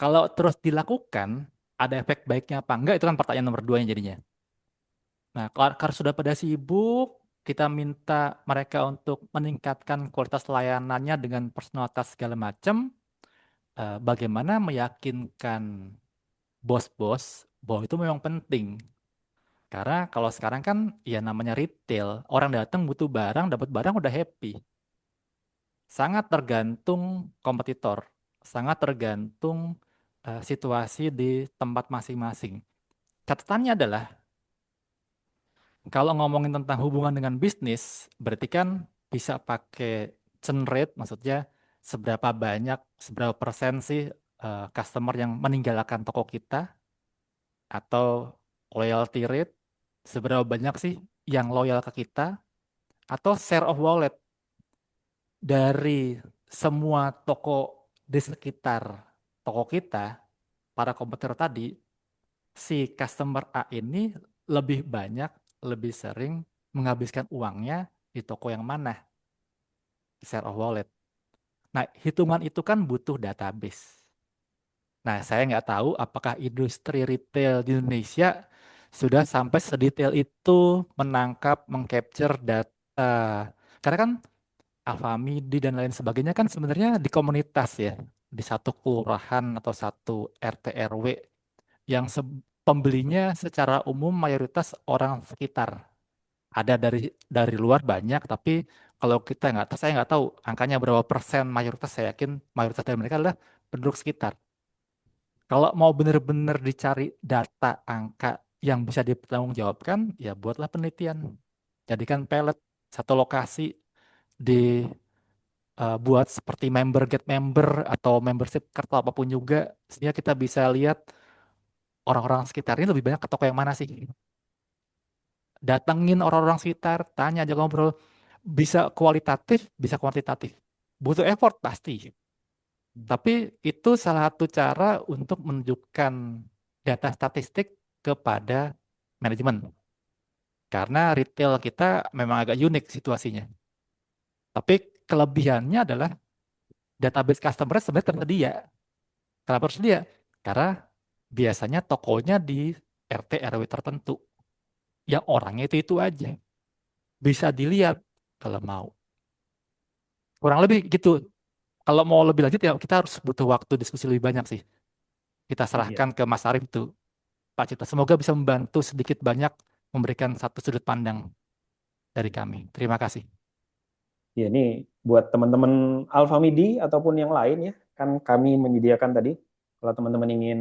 Kalau terus dilakukan, ada efek baiknya apa enggak? Itu kan pertanyaan nomor 2 jadinya. Nah, kalau sudah pada sibuk, kita minta mereka untuk meningkatkan kualitas layanannya dengan personalitas segala macam. Bagaimana meyakinkan bos-bos bahwa itu memang penting? Karena kalau sekarang kan ya namanya retail, orang datang butuh barang, dapat barang udah happy. Sangat tergantung kompetitor, sangat tergantung situasi di tempat masing-masing. Catatannya adalah kalau ngomongin tentang hubungan dengan bisnis, berarti kan bisa pakai churn rate, maksudnya seberapa banyak, seberapa persen sih customer yang meninggalkan toko kita, atau loyalty rate, seberapa banyak sih yang loyal ke kita, atau share of wallet dari semua toko di sekitar toko kita, para kompetitor tadi, si customer A ini lebih banyak, lebih sering menghabiskan uangnya di toko yang mana, share of wallet. Nah, hitungan itu kan butuh database. Nah, saya nggak tahu apakah industri retail di Indonesia sudah sampai sedetail itu menangkap, mengcapture data. Karena kan Alfamidi dan lain sebagainya kan sebenarnya di komunitas ya, di satu kelurahan atau satu RT RW yang pembelinya secara umum mayoritas orang sekitar. Ada dari luar banyak, tapi kalau kita nggak, saya nggak tahu angkanya berapa persen mayoritas. Saya yakin mayoritas dari mereka adalah penduduk sekitar. Kalau mau benar-benar dicari data angka yang bisa dipertanggungjawabkan, ya buatlah penelitian. Jadikan pelet satu lokasi di buat seperti member get member atau membership card atau apapun juga, sehingga kita bisa lihat orang-orang sekitar ini lebih banyak ke toko yang mana sih. Datengin orang-orang sekitar, tanya aja, ngobrol. Bisa kualitatif, bisa kuantitatif. Butuh effort pasti. Tapi itu salah satu cara untuk menunjukkan data statistik kepada manajemen. Karena retail kita memang agak unik situasinya. Tapi kelebihannya adalah database customer sebenarnya tersedia. Kenapa tersedia? Karena biasanya tokonya di RT RW tertentu. Yang orangnya itu aja. Bisa dilihat kalau mau. Kurang lebih gitu. Kalau mau lebih lanjut ya kita harus butuh waktu diskusi lebih banyak sih. Kita Iya. serahkan ke Mas Arief itu, Pak Cita. Semoga bisa membantu sedikit banyak memberikan satu sudut pandang dari kami. Terima kasih. Ya, ini buat teman-teman Alfamidi ataupun yang lain ya, kan kami menyediakan tadi, kalau teman-teman ingin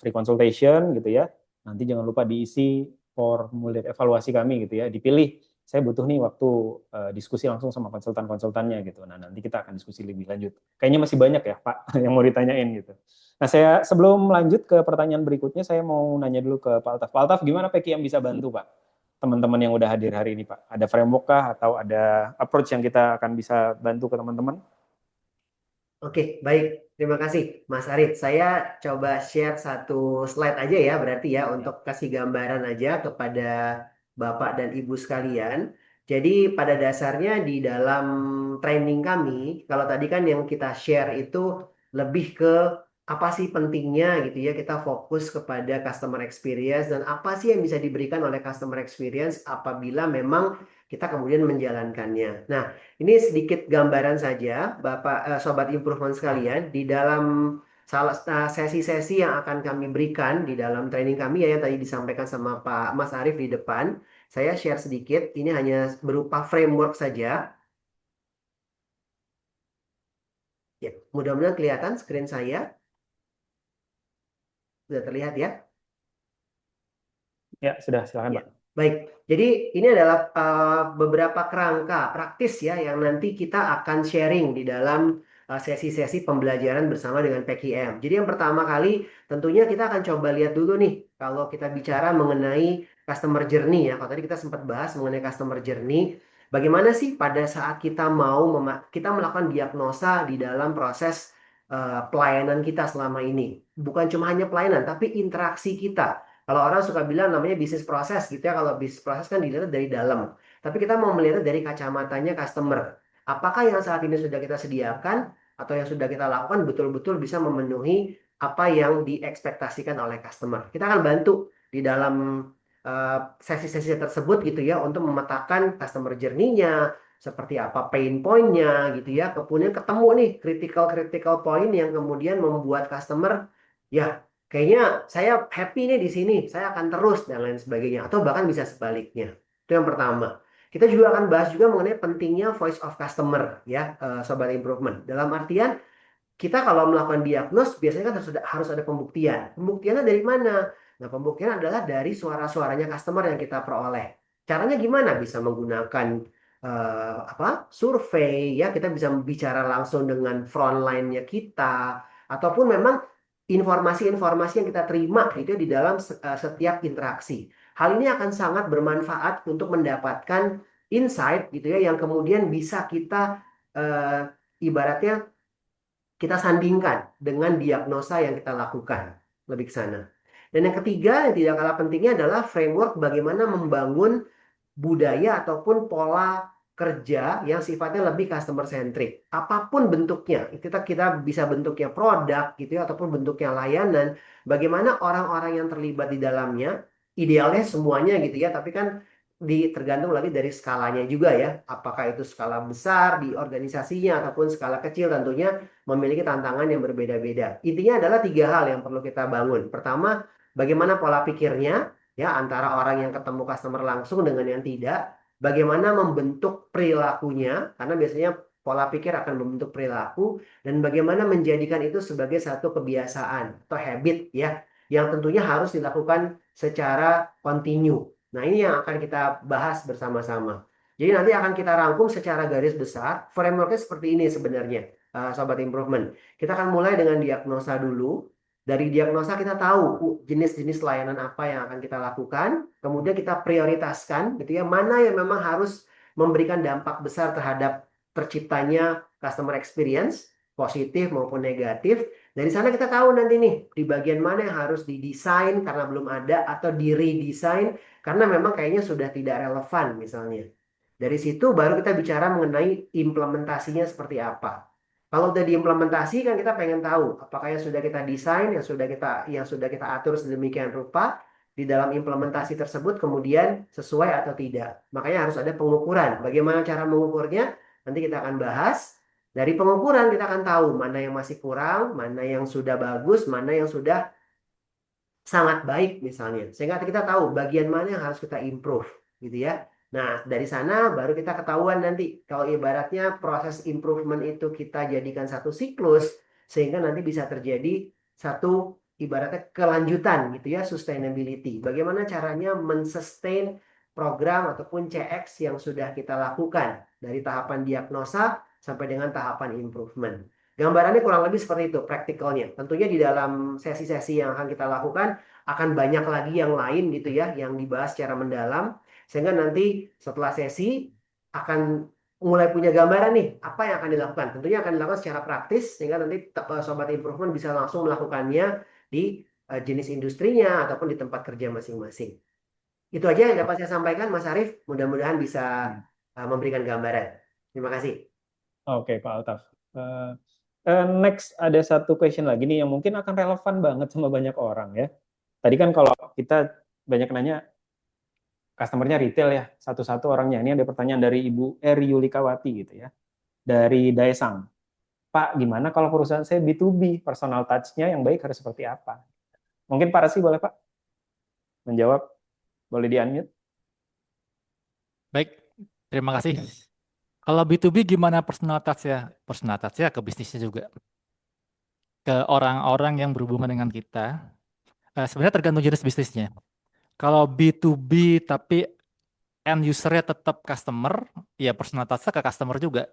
free consultation gitu ya, nanti jangan lupa diisi formulir evaluasi kami gitu ya, dipilih, saya butuh nih waktu diskusi langsung sama konsultan-konsultannya gitu. Nah, nanti kita akan diskusi lebih lanjut. Kayaknya masih banyak ya, Pak, yang mau ditanyain gitu. Nah, saya sebelum lanjut ke pertanyaan berikutnya, saya mau nanya dulu ke Pak Altaf. Pak Altaf, gimana Peki yang bisa bantu, Pak? Teman-teman yang udah hadir hari ini, Pak? Ada framework kah atau ada approach yang kita akan bisa bantu ke teman-teman? Oke, baik. Terima kasih, Mas Arief. Saya coba share satu slide aja ya, berarti ya, Ya. untuk kasih gambaran aja kepada Bapak dan Ibu sekalian. Jadi pada dasarnya di dalam training kami, kalau tadi kan yang kita share itu lebih ke apa sih pentingnya gitu ya, kita fokus kepada customer experience dan apa sih yang bisa diberikan oleh customer experience apabila memang kita kemudian menjalankannya. Nah, ini sedikit gambaran saja, Sobat Improvement sekalian, di dalam sesi-sesi yang akan kami berikan di dalam training kami ya, yang tadi disampaikan sama Pak Mas Arief di depan. Saya share sedikit, ini hanya berupa framework saja. Ya, mudah-mudahan kelihatan screen saya. Sudah terlihat ya? Ya, sudah, silakan, Ya, Pak. baik. Jadi ini adalah beberapa kerangka praktis ya yang nanti kita akan sharing di dalam sesi-sesi pembelajaran bersama dengan PKM. Jadi yang pertama kali tentunya kita akan coba lihat dulu nih kalau kita bicara mengenai customer journey ya. Kalau tadi kita sempat bahas mengenai customer journey, bagaimana sih pada saat kita mau kita melakukan diagnosa di dalam proses pelayanan kita selama ini. Bukan cuma hanya pelayanan, tapi interaksi kita. Kalau orang suka bilang namanya bisnis proses gitu ya. Kalau bisnis proses kan dilihat dari dalam. Tapi kita mau melihat dari kacamatanya customer. Apakah yang saat ini sudah kita sediakan atau yang sudah kita lakukan betul-betul bisa memenuhi apa yang diekspektasikan oleh customer. Kita akan bantu di dalam sesi-sesi tersebut gitu ya untuk memetakan customer journey-nya, seperti apa pain point-nya gitu ya. Kemudian ketemu nih critical point yang kemudian membuat customer ya kayaknya saya happy nih di sini, saya akan terus dan lain sebagainya. Atau bahkan bisa sebaliknya. Itu yang pertama. Kita juga akan bahas juga mengenai pentingnya voice of customer ya, Sobat Improvement. Dalam artian kita kalau melakukan diagnos biasanya kan harus ada pembuktian. Pembuktiannya dari mana? Nah, pembuktian adalah dari suara-suaranya customer yang kita peroleh. Caranya gimana? Bisa menggunakan survei ya, kita bisa bicara langsung dengan frontline-nya kita ataupun memang informasi-informasi yang kita terima itu di dalam setiap interaksi. Hal ini akan sangat bermanfaat untuk mendapatkan insight gitu ya yang kemudian bisa kita ibaratnya kita sandingkan dengan diagnosa yang kita lakukan lebih ke sana. Dan yang ketiga yang tidak kalah pentingnya adalah framework bagaimana membangun budaya ataupun pola kerja yang sifatnya lebih customer centric. Apapun bentuknya, kita bisa bentuknya produk gitu ya ataupun bentuknya layanan, bagaimana orang-orang yang terlibat di dalamnya, idealnya semuanya gitu ya, tapi kan tergantung lagi dari skalanya juga ya. Apakah itu skala besar di organisasinya ataupun skala kecil tentunya memiliki tantangan yang berbeda-beda. Intinya adalah 3 hal yang perlu kita bangun. Pertama, bagaimana pola pikirnya ya antara orang yang ketemu customer langsung dengan yang tidak, bagaimana membentuk perilakunya karena biasanya pola pikir akan membentuk perilaku dan bagaimana menjadikan itu sebagai satu kebiasaan atau habit ya yang tentunya harus dilakukan secara kontinu. Nah, ini yang akan kita bahas bersama-sama. Jadi nanti akan kita rangkum secara garis besar, frameworknya seperti ini sebenarnya, Sobat Improvement. Kita akan mulai dengan diagnosa dulu. Dari diagnosa kita tahu jenis-jenis layanan apa yang akan kita lakukan, kemudian kita prioritaskan gitu ya, mana yang memang harus memberikan dampak besar terhadap terciptanya customer experience, positif maupun negatif. Dari sana kita tahu nanti nih, di bagian mana yang harus didesain karena belum ada atau di redesign karena memang kayaknya sudah tidak relevan misalnya. Dari situ baru kita bicara mengenai implementasinya seperti apa. Kalau udah diimplementasi kan kita pengen tahu apakah yang sudah kita desain, yang sudah kita atur sedemikian rupa di dalam implementasi tersebut kemudian sesuai atau tidak. Makanya harus ada pengukuran. Bagaimana cara mengukurnya? Nanti kita akan bahas. Dari pengukuran kita akan tahu mana yang masih kurang, mana yang sudah bagus, mana yang sudah sangat baik misalnya. Sehingga kita tahu bagian mana yang harus kita improve gitu ya. Nah, dari sana baru kita ketahuan nanti kalau ibaratnya proses improvement itu kita jadikan satu siklus sehingga nanti bisa terjadi satu ibaratnya kelanjutan gitu ya, sustainability. Bagaimana caranya men-sustain program ataupun CX yang sudah kita lakukan dari tahapan diagnosa sampai dengan tahapan improvement. Gambarannya kurang lebih seperti itu praktikalnya. Tentunya di dalam sesi-sesi yang akan kita lakukan akan banyak lagi yang lain gitu ya yang dibahas secara mendalam sehingga nanti setelah sesi akan mulai punya gambaran nih apa yang akan dilakukan. Tentunya akan dilakukan secara praktis sehingga nanti Sobat Improvement bisa langsung melakukannya di jenis industrinya ataupun di tempat kerja masing-masing. Itu aja yang dapat saya sampaikan Mas Arief. Mudah-mudahan bisa memberikan gambaran. Terima kasih. Oke, Pak Altaf. Next ada satu question lagi nih yang mungkin akan relevan banget sama banyak orang ya. Tadi kan kalau kita banyak nanya customer-nya retail ya, satu-satu orangnya. Ini ada pertanyaan dari Ibu Eri Yulikawati gitu ya. Dari Daesang. Pak, gimana kalau perusahaan saya B2B, personal touch-nya yang baik harus seperti apa? Mungkin Pak Resi boleh Pak menjawab? Boleh di-unmute? Baik, terima kasih. Kalau B2B gimana personal touch ya? Personal touch ya ke bisnisnya juga. Ke orang-orang yang berhubungan dengan kita. Sebenarnya tergantung jenis bisnisnya. Kalau B2B tapi end user-nya tetap customer, ya personal touch-nya ke customer juga.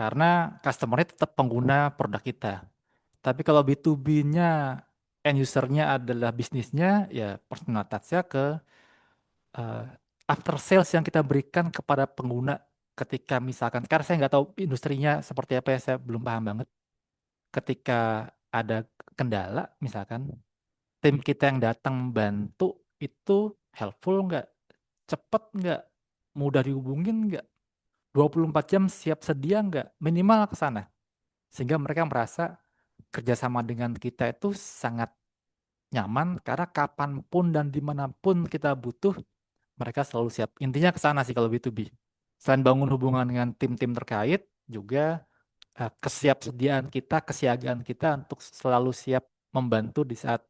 Karena customer-nya tetap pengguna produk kita. Tapi kalau B2B-nya end user-nya adalah bisnisnya, ya personal touch-nya ke after sales yang kita berikan kepada pengguna ketika misalkan, karena saya nggak tahu industrinya seperti apa ya, saya belum paham banget. Ketika ada kendala, misalkan tim kita yang datang bantu itu helpful nggak, cepet nggak, mudah dihubungin nggak, 24 jam siap sedia nggak, minimal ke sana. Sehingga mereka merasa kerjasama dengan kita itu sangat nyaman karena kapanpun dan dimanapun kita butuh, mereka selalu siap. Intinya ke sana sih kalau B2B. Selain bangun hubungan dengan tim-tim terkait, juga kesiapsediaan kita, kesiagaan kita untuk selalu siap membantu di saat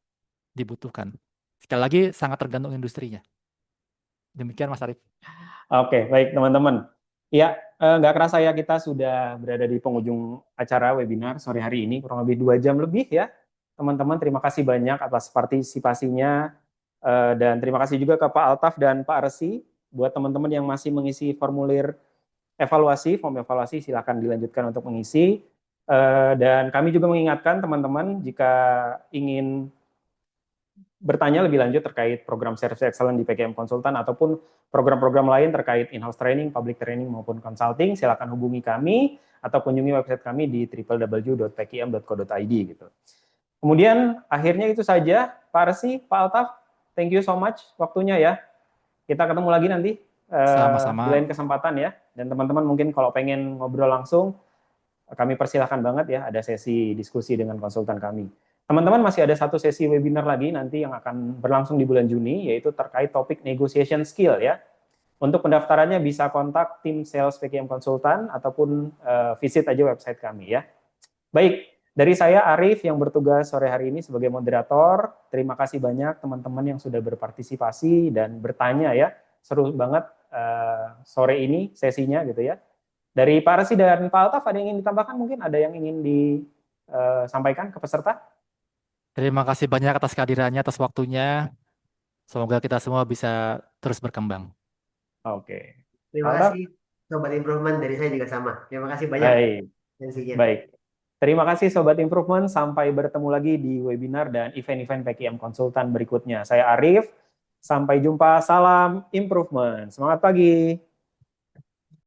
dibutuhkan. Sekali lagi sangat tergantung industrinya. Demikian Mas Arief. Oke, baik teman-teman. Ya, nggak kerasa ya kita sudah berada di penghujung acara webinar sore hari ini, kurang lebih 2 jam lebih ya. Teman-teman, terima kasih banyak atas partisipasinya, dan terima kasih juga ke Pak Altaf dan Pak Resi. Buat teman-teman yang masih mengisi formulir evaluasi, form evaluasi, silakan dilanjutkan untuk mengisi. Dan kami juga mengingatkan teman-teman jika ingin bertanya lebih lanjut terkait program Service Excellence di PKM Konsultan ataupun program-program lain terkait in-house training, public training maupun consulting, silakan hubungi kami atau kunjungi website kami di www.pkm.co.id gitu. Kemudian akhirnya itu saja, Pak Resi, Pak Altaf, thank you so much waktunya ya. Kita ketemu lagi nanti Sama-sama. di lain kesempatan ya. Dan teman-teman mungkin kalau pengen ngobrol langsung, kami persilahkan banget ya, ada sesi diskusi dengan konsultan kami. Teman-teman masih ada satu sesi webinar lagi nanti yang akan berlangsung di bulan Juni, yaitu terkait topik negotiation skill ya. Untuk pendaftarannya bisa kontak tim sales PKM Konsultan ataupun visit aja website kami ya. Baik, dari saya Arief yang bertugas sore hari ini sebagai moderator. Terima kasih banyak teman-teman yang sudah berpartisipasi dan bertanya ya. Seru banget sore ini sesinya gitu ya. Dari Pak Resi dan Pak Altaf ada yang ingin ditambahkan, mungkin ada yang ingin disampaikan ke peserta? Terima kasih banyak atas kehadirannya, atas waktunya. Semoga kita semua bisa terus berkembang. Oke. Terima Altaf? kasih Sobat Improvement, dari saya juga sama. Terima kasih banyak Baik, atensinya. baik. Terima kasih Sobat Improvement, sampai bertemu lagi di webinar dan event-event PKM Konsultan berikutnya. Saya Arief, sampai jumpa, salam improvement. Semangat pagi.